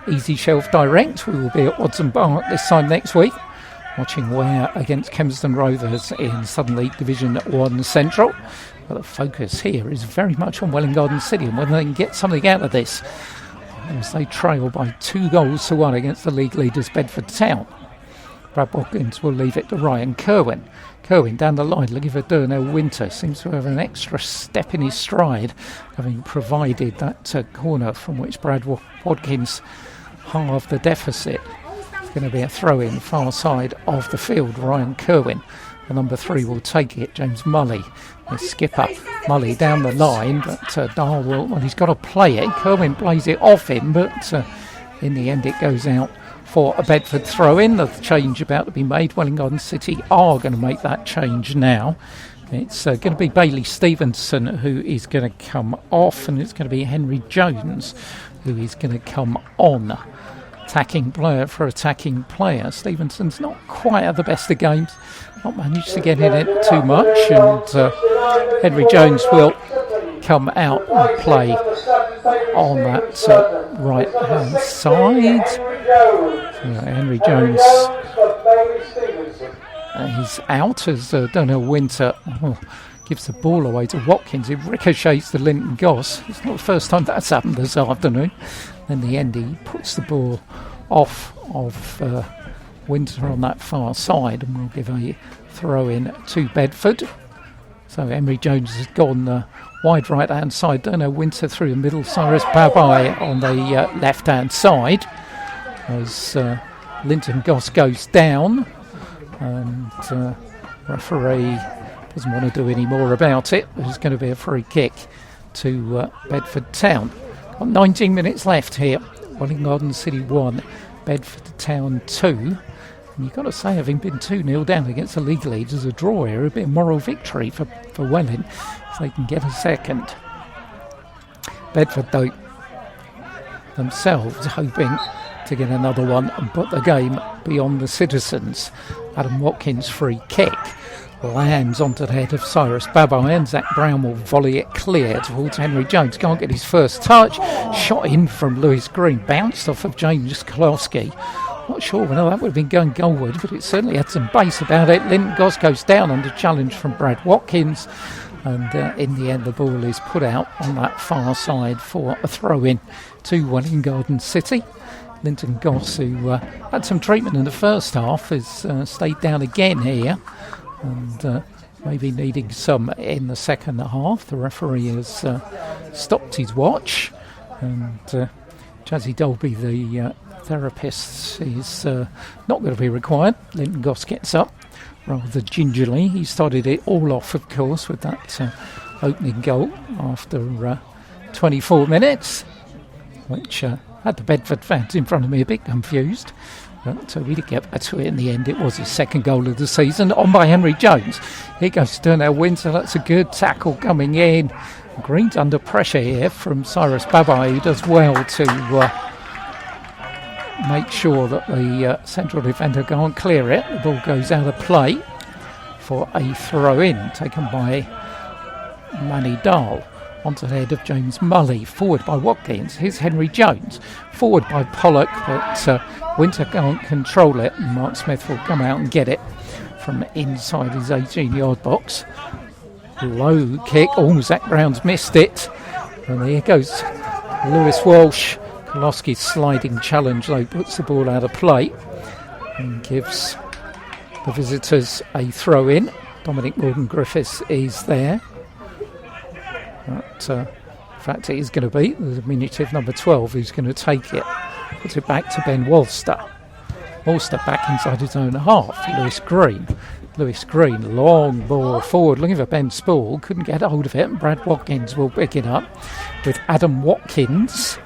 Easy Shelf Direct. We will be at Watson Park this time next week, watching Ware against Kempston Rovers in Southern League Division 1 Central. But the focus here is very much on Welwyn Garden City and whether they can get something out of this, as they trail by 2-1 against the league leaders Bedford Town. Brad Watkins will leave it to Ryan Kerwin. Kerwin down the line looking for Darnell Winter. Seems to have an extra step in his stride, having provided that corner from which Brad Watkins halved the deficit. It's going to be a throw-in far side of the field. Ryan Kerwin, the number 3, will take it. James Mully, the skipper. Mully down the line, but Dahl will, well, he's got to play it. Kerwin plays it off him, but in the end it goes out for a Bedford throw-in. The change about to be made. Welwyn Garden City are going to make that change now. It's going to be Bailey Stevenson who is going to come off, and it's going to be Henry Jones who is going to come on. Attacking player for attacking player. Stevenson's not quite at the best of games, not managed to get in it too much, and Henry Jones will come out and play on that right hand side. Henry Jones is out as Darnell Winter gives the ball away to Watkins. It ricochets to Linton Goss. It's not the first time that's happened this afternoon. In the end, he puts the ball off of Winter on that far side, and will give a throw in to Bedford. So Henry Jones has gone wide right hand side. Darnell Winter through the middle. Cyrus Babai on the left hand side as Linton Goss goes down, and referee doesn't want to do any more about it. There's going to be a free kick to Bedford Town. Got 19 minutes left here. Welwyn Garden City 1, Bedford Town 2. And you've got to say, having been 2-0 down against the league leaders, a draw here, a bit of moral victory for Welwyn, so they can get a second. Bedford, though, themselves hoping to get another one and put the game beyond the citizens. Adam Watkins' free kick lands onto the head of Cyrus Babai, and Zach Brown will volley it clear towards Henry Jones. Can't get his first touch. Shot in from Lewis Green, bounced off of James Kolowski. Not sure whether that would have been going goalward, but it certainly had some base about it. Linton Goss goes down under challenge from Brad Watkins, and in the end the ball is put out on that far side for a throw-in to Welwyn Garden City. Linton Goss, who had some treatment in the first half, has stayed down again here, and maybe needing some in the second half. The referee has stopped his watch, and Jazzy Dolby, the therapist, is not going to be required. Linton Goss gets up rather gingerly. He started it all off, of course, with that opening goal after 24 minutes, which had the Bedford fans in front of me a bit confused. But we did get back to it in the end. It was his second goal of the season, on by Henry Jones. Here goes Turnell Winter. That's a good tackle coming in. Green's under pressure here from Cyrus Babai, who does well to make sure that the central defender can't clear it. The ball goes out of play for a throw-in taken by Manny Dahl. Onto the head of James Mully, forward by Watkins. Here's Henry Jones, forward by Pollock, but Winter can't control it, and Mark Smith will come out and get it from inside his 18-yard box. Low kick, Zach Brown's missed it, and here goes Lewis Walsh. Kolowski's sliding challenge, though, puts the ball out of play and gives the visitors a throw-in. Dominic Morgan-Griffiths is there. But, in fact, it is going to be the diminutive number 12 who's going to take it. Puts it back to Ben Walster. Walster back inside his own half. Lewis Green, long ball forward, looking for Ben Spall. Couldn't get hold of it, and Brad Watkins will pick it up with Adam Watkins.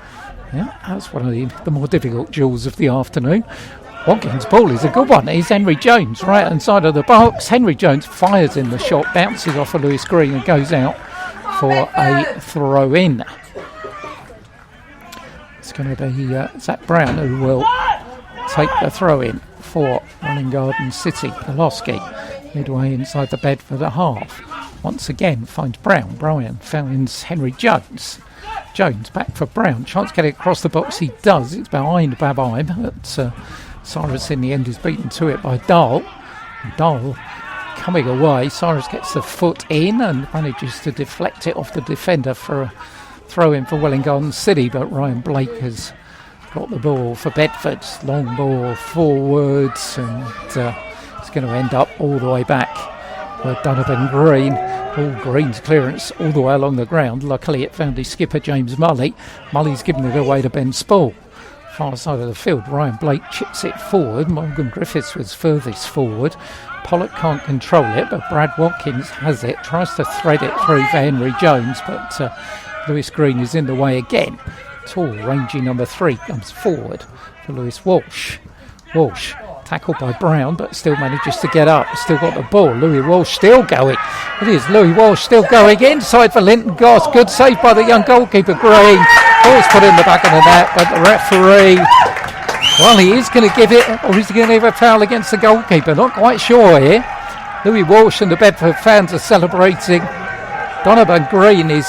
Yeah, that's one of the more difficult duels of the afternoon. Watkins' ball is a good one. Here's Henry Jones, right hand side of the box. Henry Jones fires in the shot, bounces off of Lewis Green and goes out for a throw-in. It's going to be Zach Brown who will take the throw-in for Welwyn Garden City. Kolowski midway inside the Bedford half. Once again finds Brown. Brian finds Henry Jones. Jones back for Brown. Chance to get it across the box. He does. It's behind Babai, but Cyrus in the end is beaten to it by Dahl. Dahl coming away. Cyrus gets the foot in and manages to deflect it off the defender for a throw-in for Welwyn Garden City, but Ryan Blake has got the ball for Bedford. Long ball forwards, and it's going to end up all the way back for Donovan Green. Green's clearance all the way along the ground. Luckily it found his skipper James Mully. Mully's given it away to Ben Spall. Far side of the field, Ryan Blake chips it forward. Morgan Griffiths was furthest forward. Pollock can't control it, but Brad Watkins has it, tries to thread it through for Henry Jones, but Lewis Green is in the way again. Tall, rangy number 3 comes forward for Lewis Walsh. Walsh tackled by Brown, but still manages to get up. Still got the ball. Louis Walsh still going. It is Louis Walsh still going inside for Linton Goss. Good save by the young goalkeeper Green. Ball's put in the back of the net, but the referee, well, he is going to give it, or is he going to give a foul against the goalkeeper? Not quite sure here. Louis Walsh and the Bedford fans are celebrating. Donovan Green is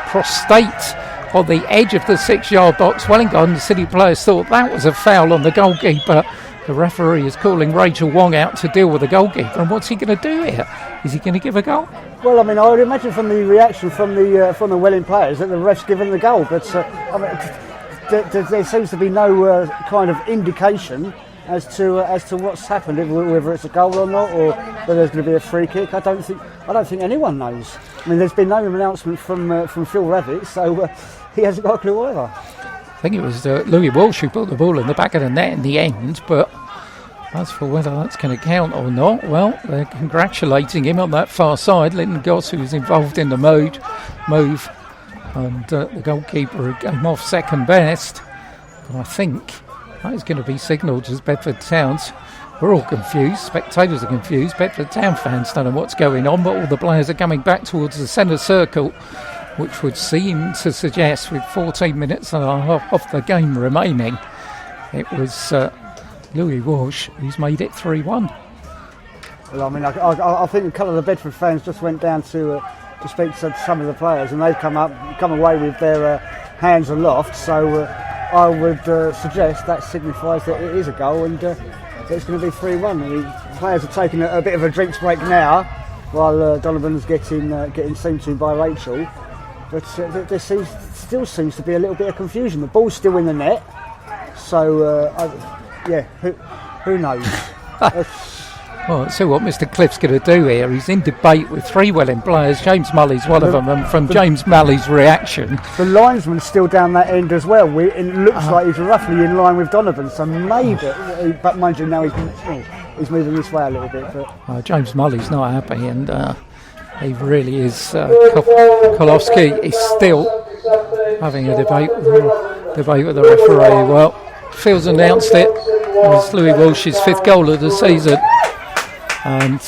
prostrate on the edge of the 6-yard box. Welwyn Garden City players thought that was a foul on the goalkeeper. The referee is calling Rachel Wong out to deal with the goalkeeper. And what's he going to do here? Is he going to give a goal? Well, I mean, I would imagine from the reaction from the Welwyn players that the ref's given the goal. But I mean, there seems to be no kind of indication as to what's happened, whether it's a goal or not, or whether there's going to be a free kick. I don't think anyone knows. I mean, there's been no announcement from Phil Rabbit, so he hasn't got a clue either. I think it was Louis Walsh who put the ball in the back of the net in the end, but as for whether that's going to count or not, well, they're congratulating him on that far side. Linton Goss, who was involved in the move, and the goalkeeper who came off second best. But I think that is going to be signalled as Bedford Town's we're all confused. Spectators are confused. Bedford Town fans don't know what's going on, but all the players are coming back towards the centre circle, which would seem to suggest with 14 minutes and a half of the game remaining, it was Louis Walsh who's made it 3-1. Well, I mean, I think a couple of the Bedford fans just went down to speak to some of the players, and they've come away with their hands aloft. So I would suggest that signifies that it is a goal, and it's going to be 3-1. The players are taking a bit of a drinks break now, while Donovan's getting seen to by Rachel. But there still seems to be a little bit of confusion. The ball's still in the net, so who knows? Well, let's see what Mr. Cliff's going to do here. He's in debate with 3 Welwyn players. James Mulley's one of them, and from James Mulley's reaction, the linesman's still down that end as well. It looks like he's roughly in line with Donovan, so maybe, but mind you, now he's moving this way a little bit. But James Mulley's not happy, and he really is. Kolowski is still having a debate with the referee. Well, Phil's announced it. It was Louis Walsh's 5th goal of the season. And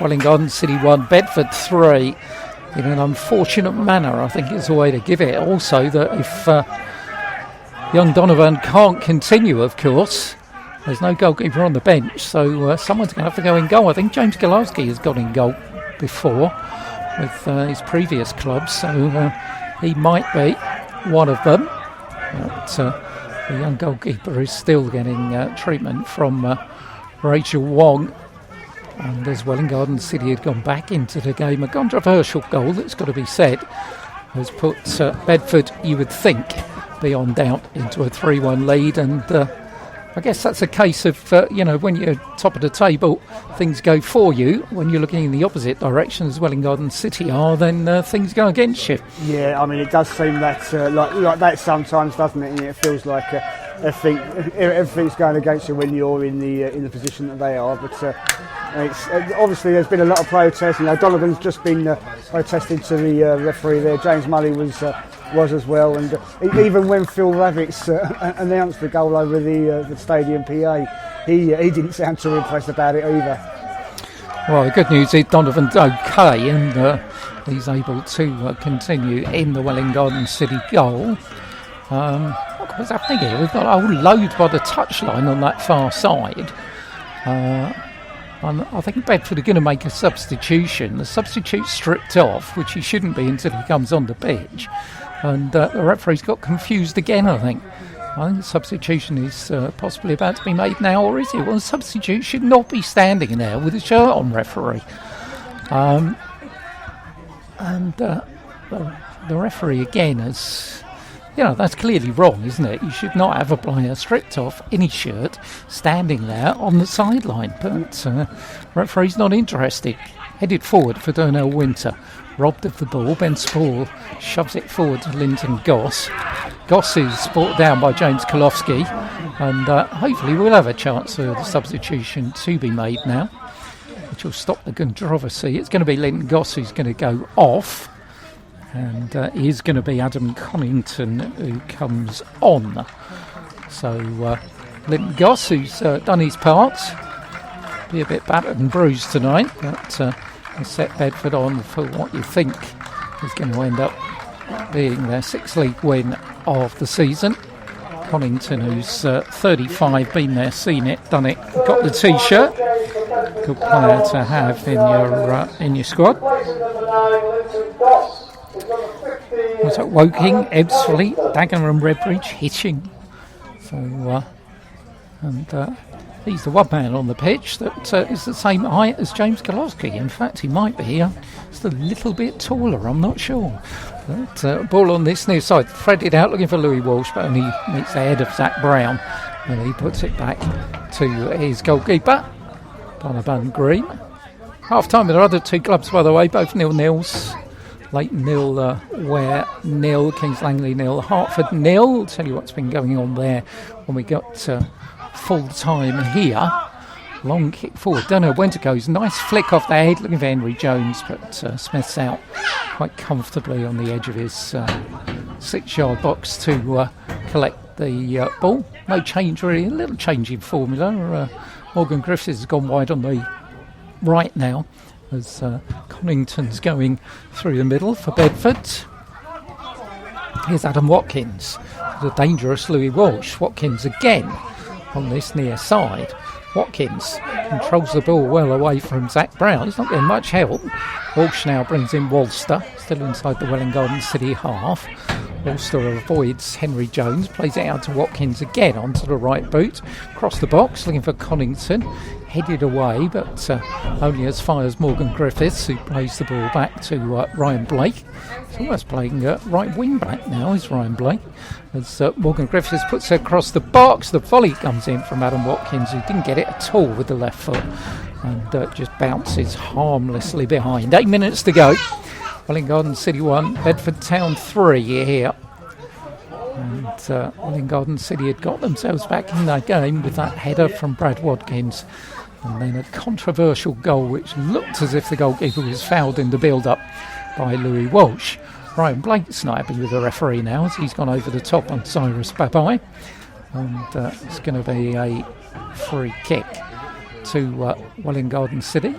Welwyn Garden City 1, Bedford 3 in an unfortunate manner, I think is the way to give it. Also, that if young Donovan can't continue, of course, there's no goalkeeper on the bench, so someone's going to have to go in goal. I think James Kolowski has got in goal before with his previous club, so he might be one of them. But the young goalkeeper is still getting treatment from Rachel Wong. And as Welwyn Garden City had gone back into the game, a controversial goal that's got to be said has put Bedford, you would think, beyond doubt, into a 3-1 lead. And I guess that's a case of, when you're top of the table, things go for you. When you're looking in the opposite direction, as Welwyn Garden City are, then things go against you. Yeah, I mean, it does seem that like that sometimes, doesn't it? And it feels like everything's going against you when you're in the position that they are. But it's obviously there's been a lot of protests. Donovan's just been protesting to the referee there. James Mulley was as well, and even when Phil Ravitz announced the goal over the stadium PA, he didn't sound too impressed about it either. Well, the good news is Donovan's okay, and he's able to continue in the Welwyn Garden City goal. What's happening here? We've got a whole load by the touchline on that far side. And I think Bedford are going to make a substitution. The substitute stripped off, which he shouldn't be until he comes on the pitch. And the referee's got confused again, I think. I think the substitution is possibly about to be made now, or is it? Well, the substitute should not be standing there with a shirt on, referee. And the referee again has... that's clearly wrong, isn't it? You should not have a player stripped off in his shirt, standing there on the sideline. But referee's not interested. Headed forward for Darnell Winter. Robbed of the ball. Ben Spall shoves it forward to Linton Goss. Goss is brought down by James Kolowski. And hopefully we'll have a chance for the substitution to be made now, which will stop the controversy. It's going to be Linton Goss who's going to go off. And it is going to be Adam Connington who comes on. So Linton Goss, who's done his part, be a bit battered and bruised tonight, but has set Bedford on for what you think is going to end up being their 6th league win of the season. Connington, who's 35, been there, seen it, done it, got the t-shirt. Good player to have in your squad. Was at Woking, Ebbsfleet, Dagenham, Redbridge, Hitching. So, he's the one man on the pitch that is the same height as James Kolowski. In fact, he might be just a little bit taller, I'm not sure. But ball on this near side, threaded out looking for Louis Walsh, but only meets the head of Zach Brown. And he puts it back to his goalkeeper, Donovan Green. Half-time with our other 2 clubs, by the way, both 0-0s. Leighton 0, Ware 0, Kings Langley 0, Hertford 0. I'll tell you what's been going on there when we got full time here. Long kick forward. Don't know when to go. Nice flick off the head. Looking for Henry Jones, but Smith's out quite comfortably on the edge of his 6-yard box to collect the ball. No change really. A little change in formula. Morgan Griffiths has gone wide on the right now as Connington's going through the middle for Bedford. Here's Adam Watkins, the dangerous Louis Walsh. Watkins again on this near side. Watkins controls the ball well away from Zach Brown. He's not getting much help. Walsh now brings in Walster, still inside the Welwyn Garden City half. Walster avoids Henry Jones, plays it out to Watkins again onto the right boot. Across the box, looking for Connington. Headed away, but only as far as Morgan Griffiths, who plays the ball back to Ryan Blake. He's almost playing right wing back now, is Ryan Blake. As Morgan Griffiths puts it across the box, the volley comes in from Adam Watkins, who didn't get it at all with the left foot, and just bounces harmlessly behind. 8 minutes to go. Welwyn Garden City 1, Bedford Town 3 here. And Welwyn Garden City had got themselves back in that game with that header from Brad Watkins. And then a controversial goal which looked as if the goalkeeper was fouled in the build-up by Louis Walsh. Ryan Blake's not happy with the referee now as he's gone over the top on Cyrus Babai. And it's going to be a free kick to Welwyn Garden City.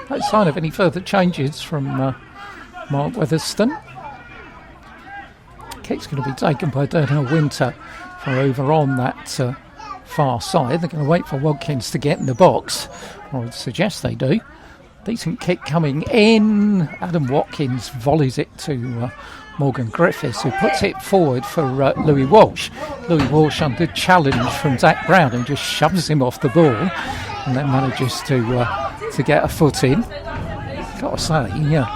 No sign of any further changes from Mark Weatherston. Kick's going to be taken by Darnell Winter for over on that far side. They're going to wait for Watkins to get in the box, or I'd suggest they do. Decent kick coming in. Adam Watkins volleys it to Morgan Griffiths, who puts it forward for Louis Walsh. Louis Walsh under challenge from Zach Brown, who just shoves him off the ball and then manages to get a foot in. Got to say,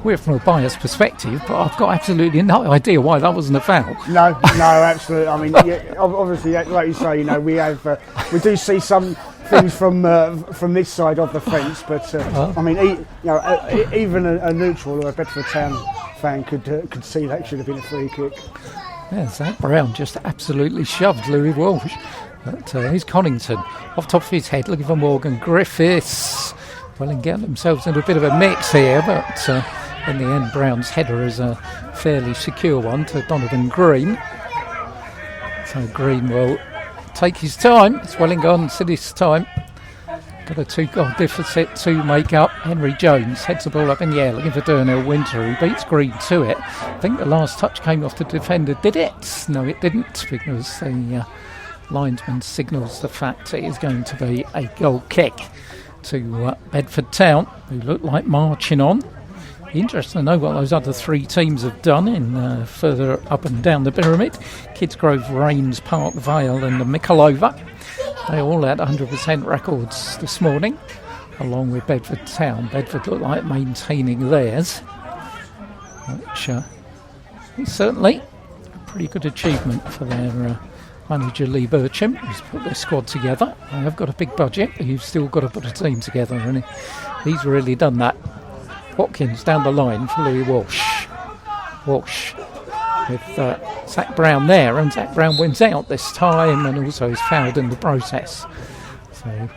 we're from a biased perspective, but I've got absolutely no idea why that wasn't a foul. No, absolutely. I mean, obviously, like you say, we do see some things from this side of the fence, but I mean, even a neutral or a Bedford Town fan could see that should have been a free kick. Yeah, Zach Brown just absolutely shoved Louis Walsh. But here's Connington off top of his head, looking for Morgan Griffiths. Well, and get themselves into a bit of a mix here, but in the end, Brown's header is a fairly secure one to Donovan Green. So Green will take his time. It's Welwyn Garden City's time. Got a 2-goal deficit to make up. Henry Jones heads the ball up in the air, looking for Darnell Winter, who beats Green to it. I think the last touch came off the defender. Did it? No, it didn't, because the linesman signals the fact it is going to be a goal kick to Bedford Town, who look like marching on. Interesting to know what those other three teams have done in further up and down the pyramid. Kidsgrove, Rains, Park Vale and the Mikolova. They all had 100% records this morning, along with Bedford Town. Bedford look like maintaining theirs, which is certainly a pretty good achievement for their manager Lee Bircham, who's put their squad together. They have got a big budget, but you've still got to put a team together, and he's really done that. Watkins down the line for Louis Walsh. Walsh with Zach Brown there, and Zach Brown wins out this time and also is fouled in the process. So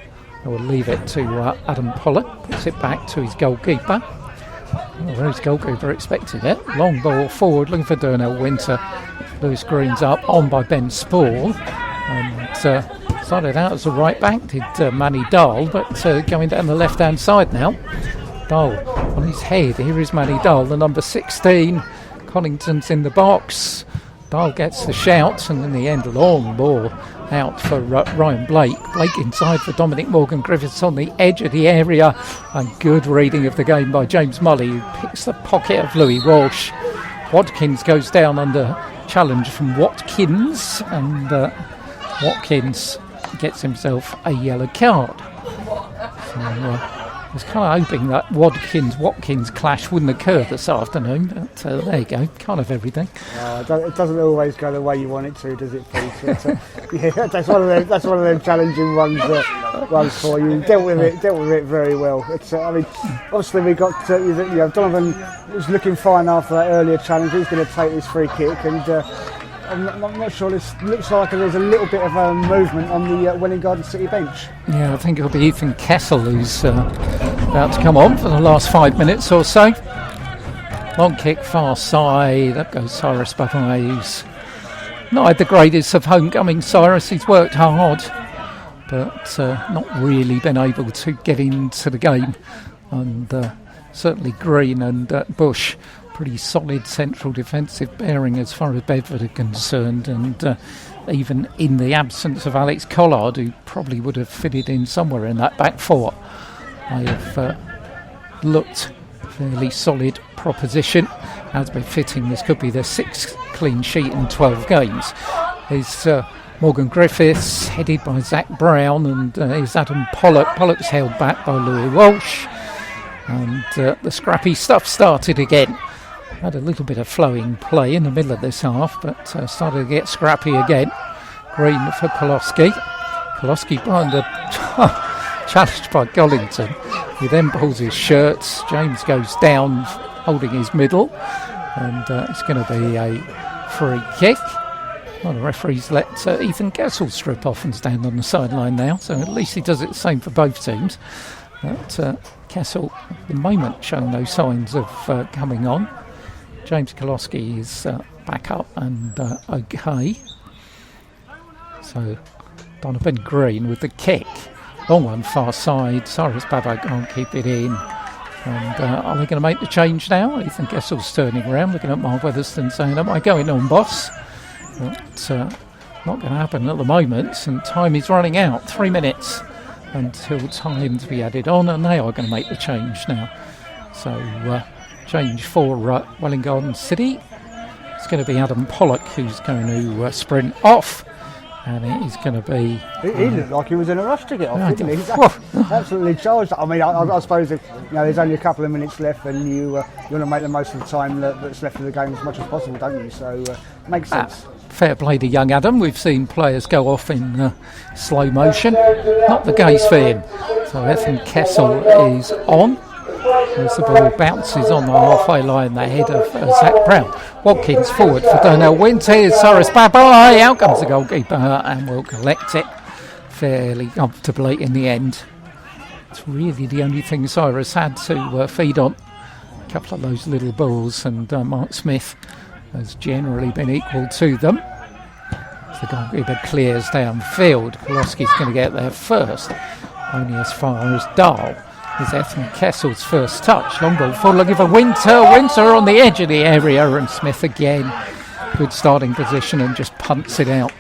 I will leave it to Adam Pollard, puts it back to his goalkeeper. Well, his goalkeeper expected it. Long ball forward, looking for Darnell Winter. Lewis Green's up, on by Ben Spall. And started out as a right back, did Manny Dahl, but going down the left-hand side now. Dahl on his head. Here is Manny Dahl, the number 16. Connington's in the box. Dahl gets the shout, and in the end, long ball out for Ryan Blake. Blake inside for Dominic Morgan Griffiths on the edge of the area. And good reading of the game by James Mully, who picks the pocket of Louis Walsh. Watkins goes down under challenge from Watkins, and Watkins gets himself a yellow card. So I was kind of hoping that Watkins clash wouldn't occur this afternoon, but there you go, kind of everything. It doesn't always go the way you want it to, does it, Pete? Yeah, that's one of them challenging ones for you. Dealt with it very well. It's I mean, obviously we got Donovan was looking fine after that earlier challenge. He's going to take this free kick, and I'm not sure. This looks like there's a little bit of movement on the Welwyn Garden City bench. Yeah, I think it'll be Ethan Kessel who's about to come on for the last 5 minutes or so. Long kick, far side. Up goes Cyrus Babai, who's not had the greatest of homecoming. Cyrus, he's worked hard. but not really been able to get into the game. And certainly Green and Bush, pretty solid central defensive bearing as far as Bedford are concerned, and even in the absence of Alex Collard, who probably would have fitted in somewhere in that back four, they have looked fairly solid proposition. As befitting, this could be their 6th clean sheet in 12 games. Is Morgan Griffiths, headed by Zach Brown, and is Adam Pollock. Pollock's held back by Louis Walsh, and the scrappy stuff started again. Had a little bit of flowing play in the middle of this half, but started to get scrappy again. Green for Kolosky. Kolosky behind the challenged by Gollington. He then pulls his shirts. James goes down, holding his middle, and it's going to be a free kick. Well, the referee's let Ethan Kessel strip off and stand on the sideline now, so at least he does it the same for both teams. But Kessel, at the moment, showing no signs of coming on. James Kolosky is back up and okay. So Donovan Green with the kick. Long one far side. Cyrus Babak can't keep it in. And are they going to make the change now? Ethan Kessel's turning around, looking at Mark Weatherston saying, am I going on, boss? But not going to happen at the moment. And time is running out. 3 minutes until time to be added on. And they are going to make the change now. So change for Welwyn Garden City. It's going to be Adam Pollock who's going to sprint off. And it is going to be... He looked like he was in a rush to get off, didn't he? He's absolutely charged. I mean, I suppose if, there's only a couple of minutes left, and you want to make the most of the time that's left of the game as much as possible, don't you? So, makes sense. Fair play to young Adam. We've seen players go off in slow motion. Not the case for him. So Ethan Kessel is on. As the ball bounces on the halfway line, the head of Zach Brown. Watkins forward for Darnell Winters. Cyrus Babai. Out comes the goalkeeper and will collect it fairly comfortably in the end. It's really the only thing Cyrus had to feed on. A couple of those little balls, and Mark Smith has generally been equal to them. As the goalkeeper clears downfield, Kolosky's going to get there first, only as far as Dahl. Is Ethan Kessel's first touch. Long ball forward, looking for Winter. Winter on the edge of the area, and Smith again. Good starting position and just punts it out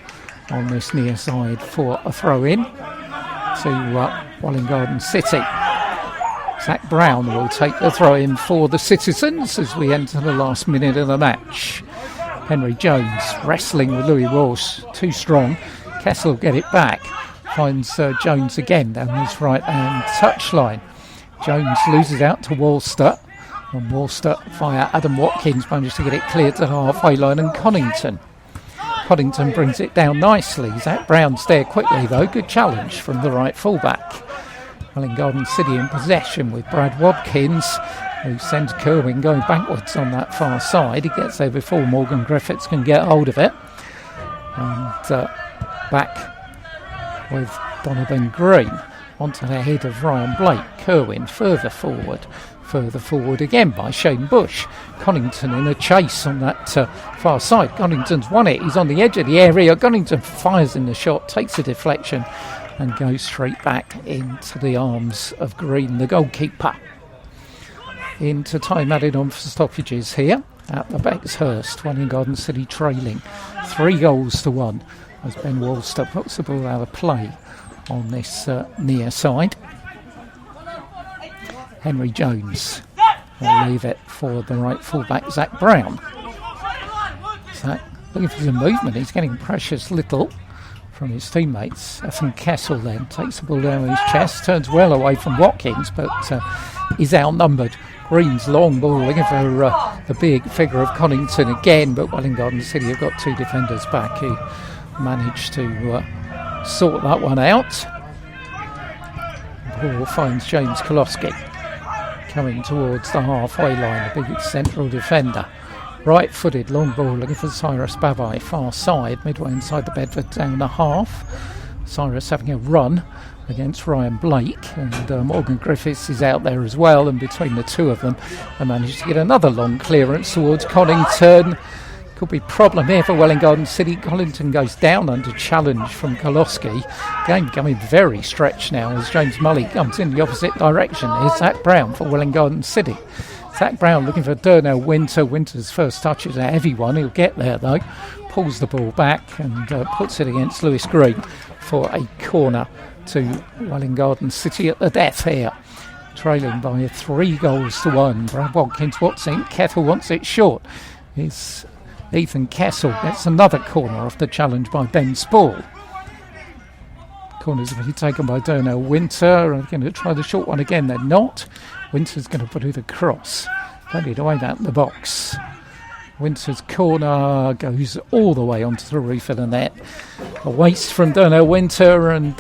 on this near side for a throw in to Welwyn Garden City. Zach Brown will take the throw in for the Citizens as we enter the last minute of the match. Henry Jones wrestling with Louis Walsh, too strong. Kessel will get it back. Finds Jones again down his right hand touchline. Jones loses out to Walster, and Walster via Adam Watkins manages to get it cleared to the halfway line, and Connington brings it down nicely. Zach Brown's there quickly though, good challenge from the right fullback. Welwyn Garden City in possession with Brad Watkins, who sends Kerwin going backwards on that far side. He gets there before Morgan Griffiths can get hold of it, and back with Donovan Green. Onto the head of Ryan Blake. Kerwin further forward again by Shane Bush. Connington in a chase on that far side. Connington's won it. He's on the edge of the area. Connington fires in the shot, takes a deflection, and goes straight back into the arms of Green, the goalkeeper. Into time added on for stoppages here at the Bexhurst. Welwyn Garden City trailing 3-1 as Ben Walster puts the ball out of play on this near side. Henry Jones will leave it for the right fullback Zach Brown. Zach looking for some movement. He's getting precious little from his teammates. Ethan Kessel then takes the ball down his chest, turns well away from Watkins, but is outnumbered. Green's long ball looking for the big figure of Connington again, but Welwyn Garden City have got 2 defenders back who managed to sort that one out. Ball finds James Kolosky coming towards the halfway line, the big central defender. Right footed long ball looking for Cyrus Babai, far side, midway inside the Bedford down the half. Cyrus having a run against Ryan Blake, and Morgan Griffiths is out there as well, and between the two of them they managed to get another long clearance towards Connington. Could be a problem here for Welwyn Garden City. Collington goes down under challenge from Koloski. Game becoming very stretched now as James Mully comes in the opposite direction. Here's Zach Brown for Welwyn Garden City. Zach Brown looking for Darnell Winter. Winter's first touch is a heavy one. He'll get there though. Pulls the ball back and puts it against Lewis Green for a corner to Welwyn Garden City at the death here. Trailing by 3-1. Brad Watkins wants it. Kethel wants it short. It's Ethan Kessel gets another corner off the challenge by Ben Spall. Corners will be taken by Darnell Winter. Are going to try the short one again? They're not. Winter's going to put it across. Plenty to aim at in the box. Winter's corner goes all the way onto the roof of the net. A waste from Darnell Winter, and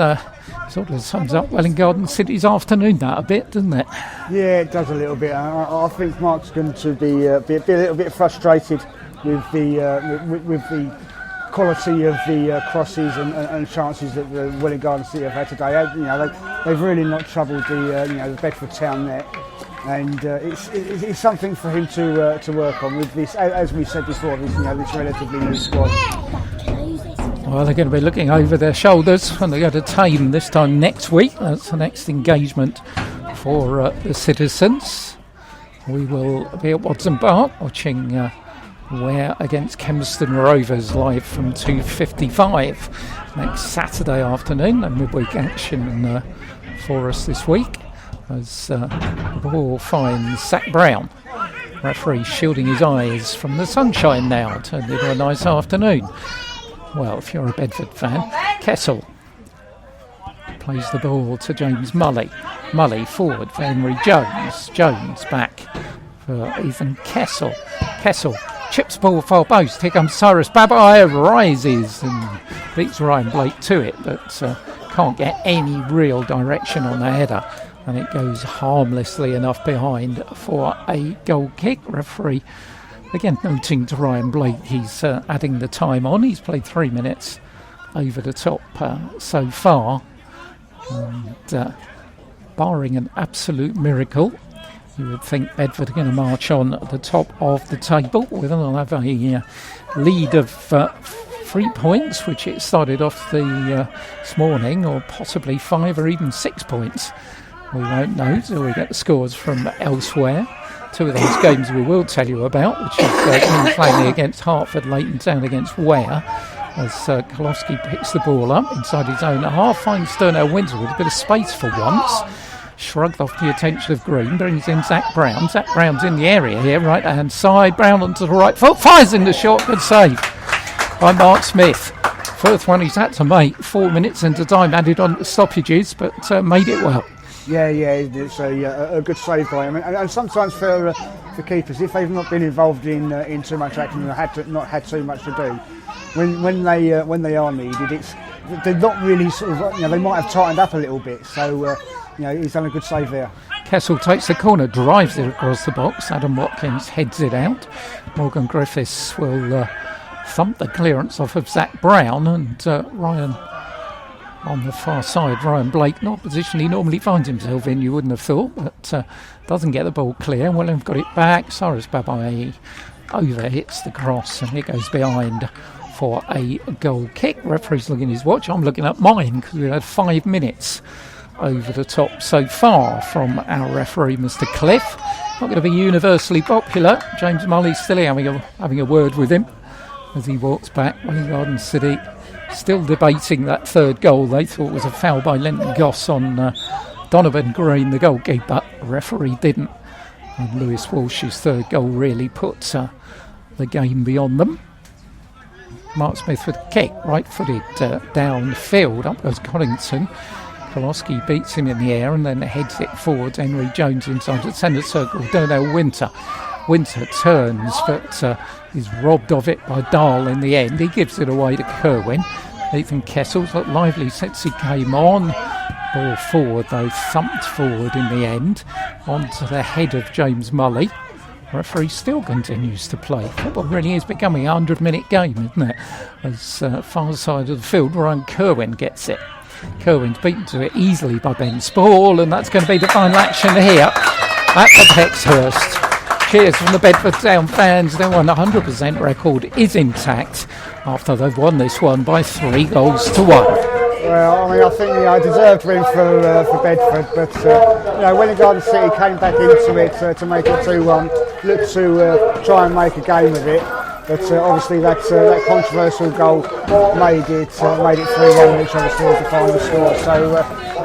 sort of sums up Welwyn Garden City's afternoon that a bit, doesn't it? Yeah, it does a little bit. I think Mark's going to be a little bit frustrated with the quality of the crosses and chances that the Welwyn Garden City have had today. They've really not troubled the Bedford town net, and it's something for him to work on with this. As we said before, this relatively new squad. Well, they're going to be looking over their shoulders when they go to Tame this time next week. That's the next engagement for the citizens. We will be at Watson Park watching Ware against Kempston Rovers live from 2:55 next Saturday afternoon. A midweek action for us this week as the ball finds Zach Brown. Referee shielding his eyes from the sunshine now. Turned into a nice afternoon. Well, if you're a Bedford fan. Kessel plays the ball to James Mully. Mully forward for Henry Jones. Jones back for Ethan Kessel. Kessel chips ball far post. Here comes Cyrus Babai, rises and beats Ryan Blake to it, but can't get any real direction on the header, and it goes harmlessly enough behind for a goal kick. Referee again noting to Ryan Blake he's adding the time on. He's played 3 minutes over the top so far, and barring an absolute miracle, you would think Bedford are going to march on at the top of the table. They'll have a lead of 3 points, which it started off this morning, or possibly 5 or even 6 points. We won't know till we get the scores from elsewhere. 2 of those games we will tell you about, which is Kings Langley against Hertford, Leighton Town against Ware, as Koloski picks the ball up inside his own half, finds Darnell Winter with a bit of space for once. Shrugged off the attention of Green, brings in Zach Brown. Zach Brown's in the area here, right hand side. Brown onto the right foot, fires in the shot, good save by Mark Smith. First one he's had to make, 4 minutes into time, added on the stoppages, but made it well. Yeah, it's a good save by him, and sometimes for keepers, if they've not been involved in too much action and not had too much to do, when they are needed, they're not really sort of, they might have tightened up a little bit. So he's done a good save there. Kessel takes the corner, drives it across the box. Adam Watkins heads it out. Morgan Griffiths will thump the clearance off of Zach Brown, and Ryan on the far side. Ryan Blake, not a position he normally finds himself in, you wouldn't have thought, but doesn't get the ball clear. Well, they've got it back. Cyrus Babai over hits the cross, and it goes behind for a goal kick. Referee's looking at his watch. I'm looking at mine because we've had 5 minutes over the top so far from our referee, Mr. Cliff. Not going to be universally popular. James Mully's still having a word with him as he walks back. Welwyn Garden City still debating that third goal they thought was a foul by Lenton Goss on Donovan Green, the goalkeeper. Referee didn't, and Lewis Walsh's third goal really puts the game beyond them. Mark Smith with a kick, right-footed downfield. Up goes Collington. Koloski beats him in the air and then heads it forward. Henry Jones inside the centre circle. Darnell Winter. Winter turns, but is robbed of it by Dahl in the end. He gives it away to Kerwin. Ethan Kessels looked lively since he came on. Ball forward, though, thumped forward in the end onto the head of James Mully. Referee still continues to play. Football really is becoming a 100-minute game, isn't it? As far side of the field, Ryan Kerwin gets it. Kerwin's beaten to it easily by Ben Spall, and that's going to be the final action here at the Pexhurst. cheers from the Bedford Town fans. Their 100% record is intact after they've won this one by 3 goals to 1. Well, I mean, I think a deserved win for Bedford, but Welwyn Garden City came back into it to make it 2-1. Looked to try and make a game of it, but obviously that controversial goal made it 3-1, which obviously was the final score. So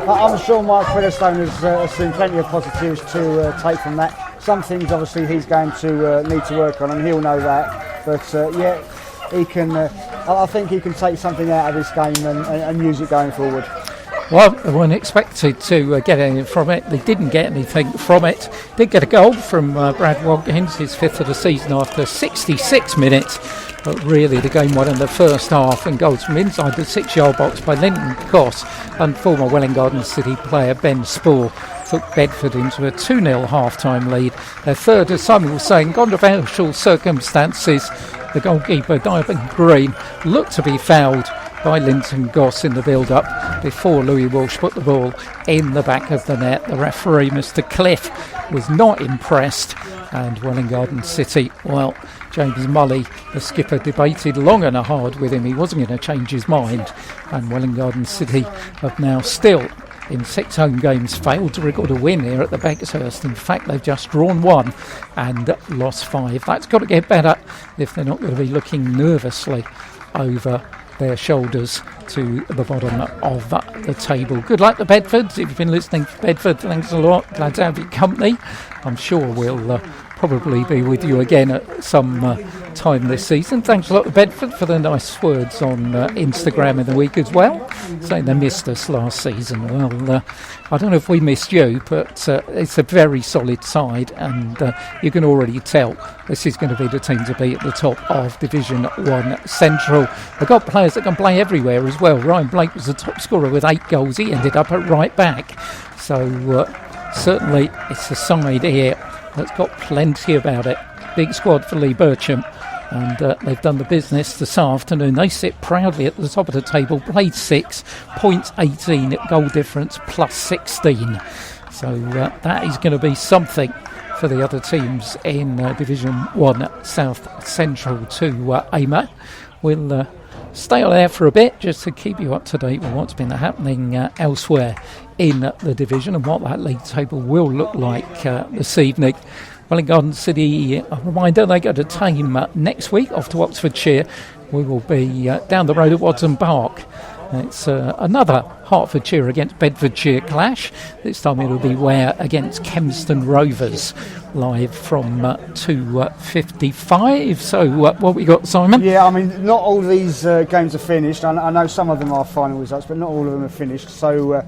I'm sure Mike Featherstone has seen plenty of positives to take from that. Some things obviously he's going to need to work on, and he'll know that. But he can. I think he can take something out of this game and use it going forward. Well, they weren't expected to get anything from it. They didn't get anything from it. Did get a goal from Brad Watkins, his 5th of the season after 66 minutes. But really the game won in the first half, and goals from inside the 6-yard box by Linton Goss and former Welwyn Garden City player Ben Spoor took Bedford into a 2-0 half-time lead. Their third, as Simon was saying, controversial circumstances. The goalkeeper, Diamond Green, looked to be fouled by Linton Goss in the build-up before Louis Walsh put the ball in the back of the net. The referee, Mr. Cliff, was not impressed, and Welwyn Garden City, well, James Mully, the skipper, debated long and hard with him. He wasn't going to change his mind, and Welwyn Garden City have now still, in 6 home games, failed to record a win here at the Bexhurst. In fact, they've just drawn 1 and lost 5. That's got to get better if they're not going to be looking nervously over their shoulders to the bottom of the table. Good luck to Bedford. If you've been listening to Bedford, thanks a lot. Glad to have your company. I'm sure we'll probably be with you again at some time this season. Thanks a lot to Bedford for the nice words on Instagram in the week as well, saying they missed us last season. Well, I don't know if we missed you, but it's a very solid side, and you can already tell this is going to be the team to be at the top of Division 1 Central. They've got players that can play everywhere as well. Ryan Blake was the top scorer with 8 goals. He ended up at right back. So certainly it's a side here that's got plenty about it. Big squad for Lee Bircham, and they've done the business this afternoon. They sit proudly at the top of the table, played 6, points 18, goal difference plus 16. So that is going to be something for the other teams in Division 1 South Central to aim at. We'll stay on there for a bit just to keep you up to date with what's been happening elsewhere in the division and what that league table will look like this evening. Welwyn Garden City, a reminder, they go to Tame next week, off to Oxfordshire. We will be down the road at Watson Park. It's another Hertfordshire against Bedfordshire clash. This time it'll be Ware against Kempston Rovers, live from 2:55. So what we got, Simon? Yeah, I mean, not all these games are finished. I know some of them are final results, but not all of them are finished. So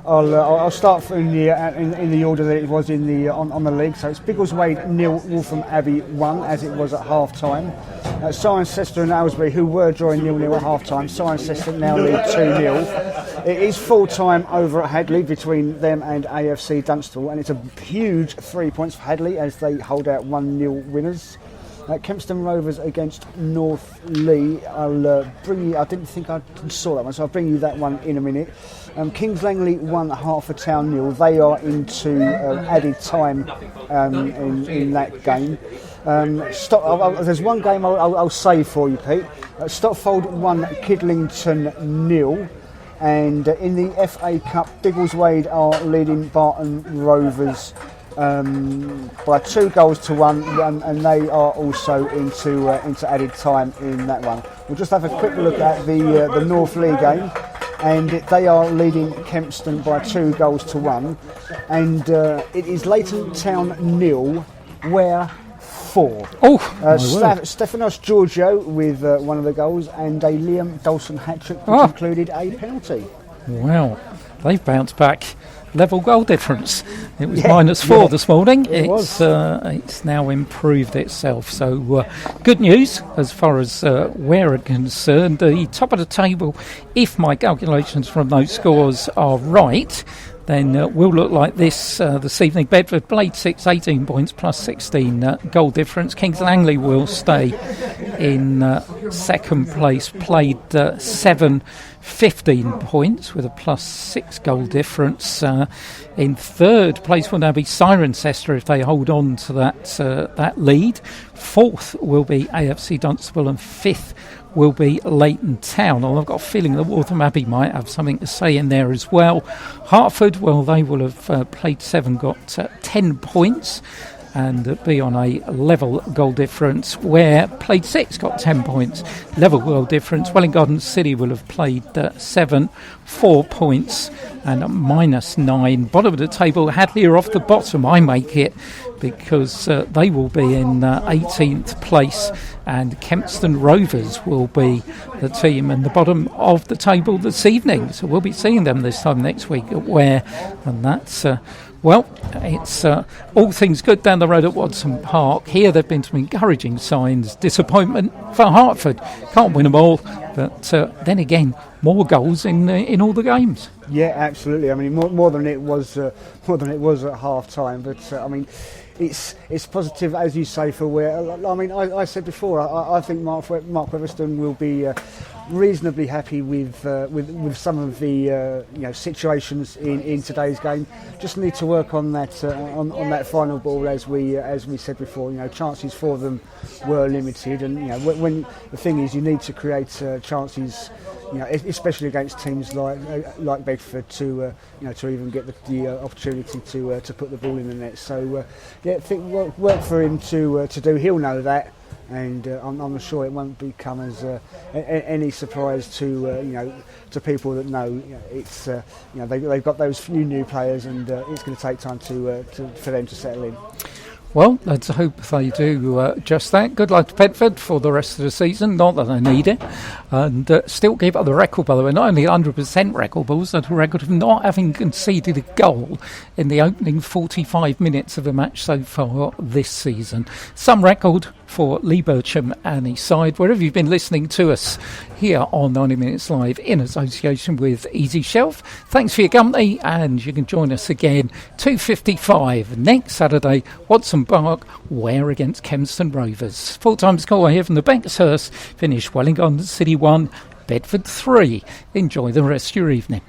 I'll start in the order that it was in the on the league. So it's Biggleswade 0, Waltham Abbey 1, as it was at half time. Cirencester and Aylesbury, who were drawing 0-0 at half time. Cirencester now lead 2-0. It is full time over at Hadley between them and AFC Dunstall, and it's a huge 3 points for Hadley as they hold out 1-0 winners. Kempston Rovers against North Lee. I'll bring you. I didn't think I saw that one, so I'll bring you that one in a minute. Kings Langley 1, Hertfordtown 0. They are into added time in that game. There's one game I'll save for you, Pete. Stotfold 1, Kidlington 0. And in the FA Cup, Biggleswade are leading Barton Rovers by 2 goals to 1, and they are also into added time in that one. We'll just have a quick look at the North Lee game, and they are leading Kempston by 2 goals to 1, and it is Leighton Town 0, Ware 4. Stephanos Giorgio with one of the goals, and a Liam Dawson hat-trick, which included a penalty. Wow, they've bounced back. Level goal difference. It was -4 this morning. It's now improved itself. So good news as far as Ware are concerned. The top of the table, if my calculations from those scores are right, then will look like this evening. Bedford played 6, 18 points plus 16 goal difference. Kings Langley will stay in second place, played 7, 15 points with a +6 goal difference. In third place will now be Cirencester if they hold on to that lead. Fourth will be AFC Dunstable, and fifth will be Leighton Town. Although I've got a feeling that Waltham Abbey might have something to say in there as well. Hertford, well, they will have played 7, got 10 points. And be on a level goal difference, where played 6 got 10 points. Level goal difference, Welwyn Garden City will have played 7, 4 points and -9. Bottom of the table, Hadley are off the bottom. I make it because they will be in 18th place, and Kempston Rovers will be the team in the bottom of the table this evening. So we'll be seeing them this time next week at Ware, and that's... Well, it's all things good down the road at Watson Park. Here there have been some encouraging signs. Disappointment for Hertford. Can't win them all. But then again, more goals in all the games. Yeah, absolutely. I mean, more than it was at half time. But I mean, it's positive, as you say, for Ware. I mean, I said before, I think Mark Weatherston will be reasonably happy with some of the situations in today's game. Just need to work on that on that final ball, as we said before. Chances for them were limited, and when the thing is, you need to create chances. Especially against teams like Bedford, to even get the opportunity to put the ball in the net. So I think work for him to do. He'll know that, and I'm sure it won't become as any surprise to people that know. It's they've got those few new players, and it's going to take time for them to settle in. Well, let's hope they do just that. Good luck to Bedford for the rest of the season. Not that I need it. And still keep up the record, by the way. Not only 100% record, but also the record of not having conceded a goal in the opening 45 minutes of a match so far this season. Some record for Lee Bircham and his side, wherever you've been listening to us here on 90 Minutes Live in association with Easy Shelf. Thanks for your company, and you can join us again 2:55 next Saturday, Watson Park, Ware against Kempston Rovers. Full-time score here from the Beckshurst. Finish Welwyn Garden City 1, Bedford 3. Enjoy the rest of your evening.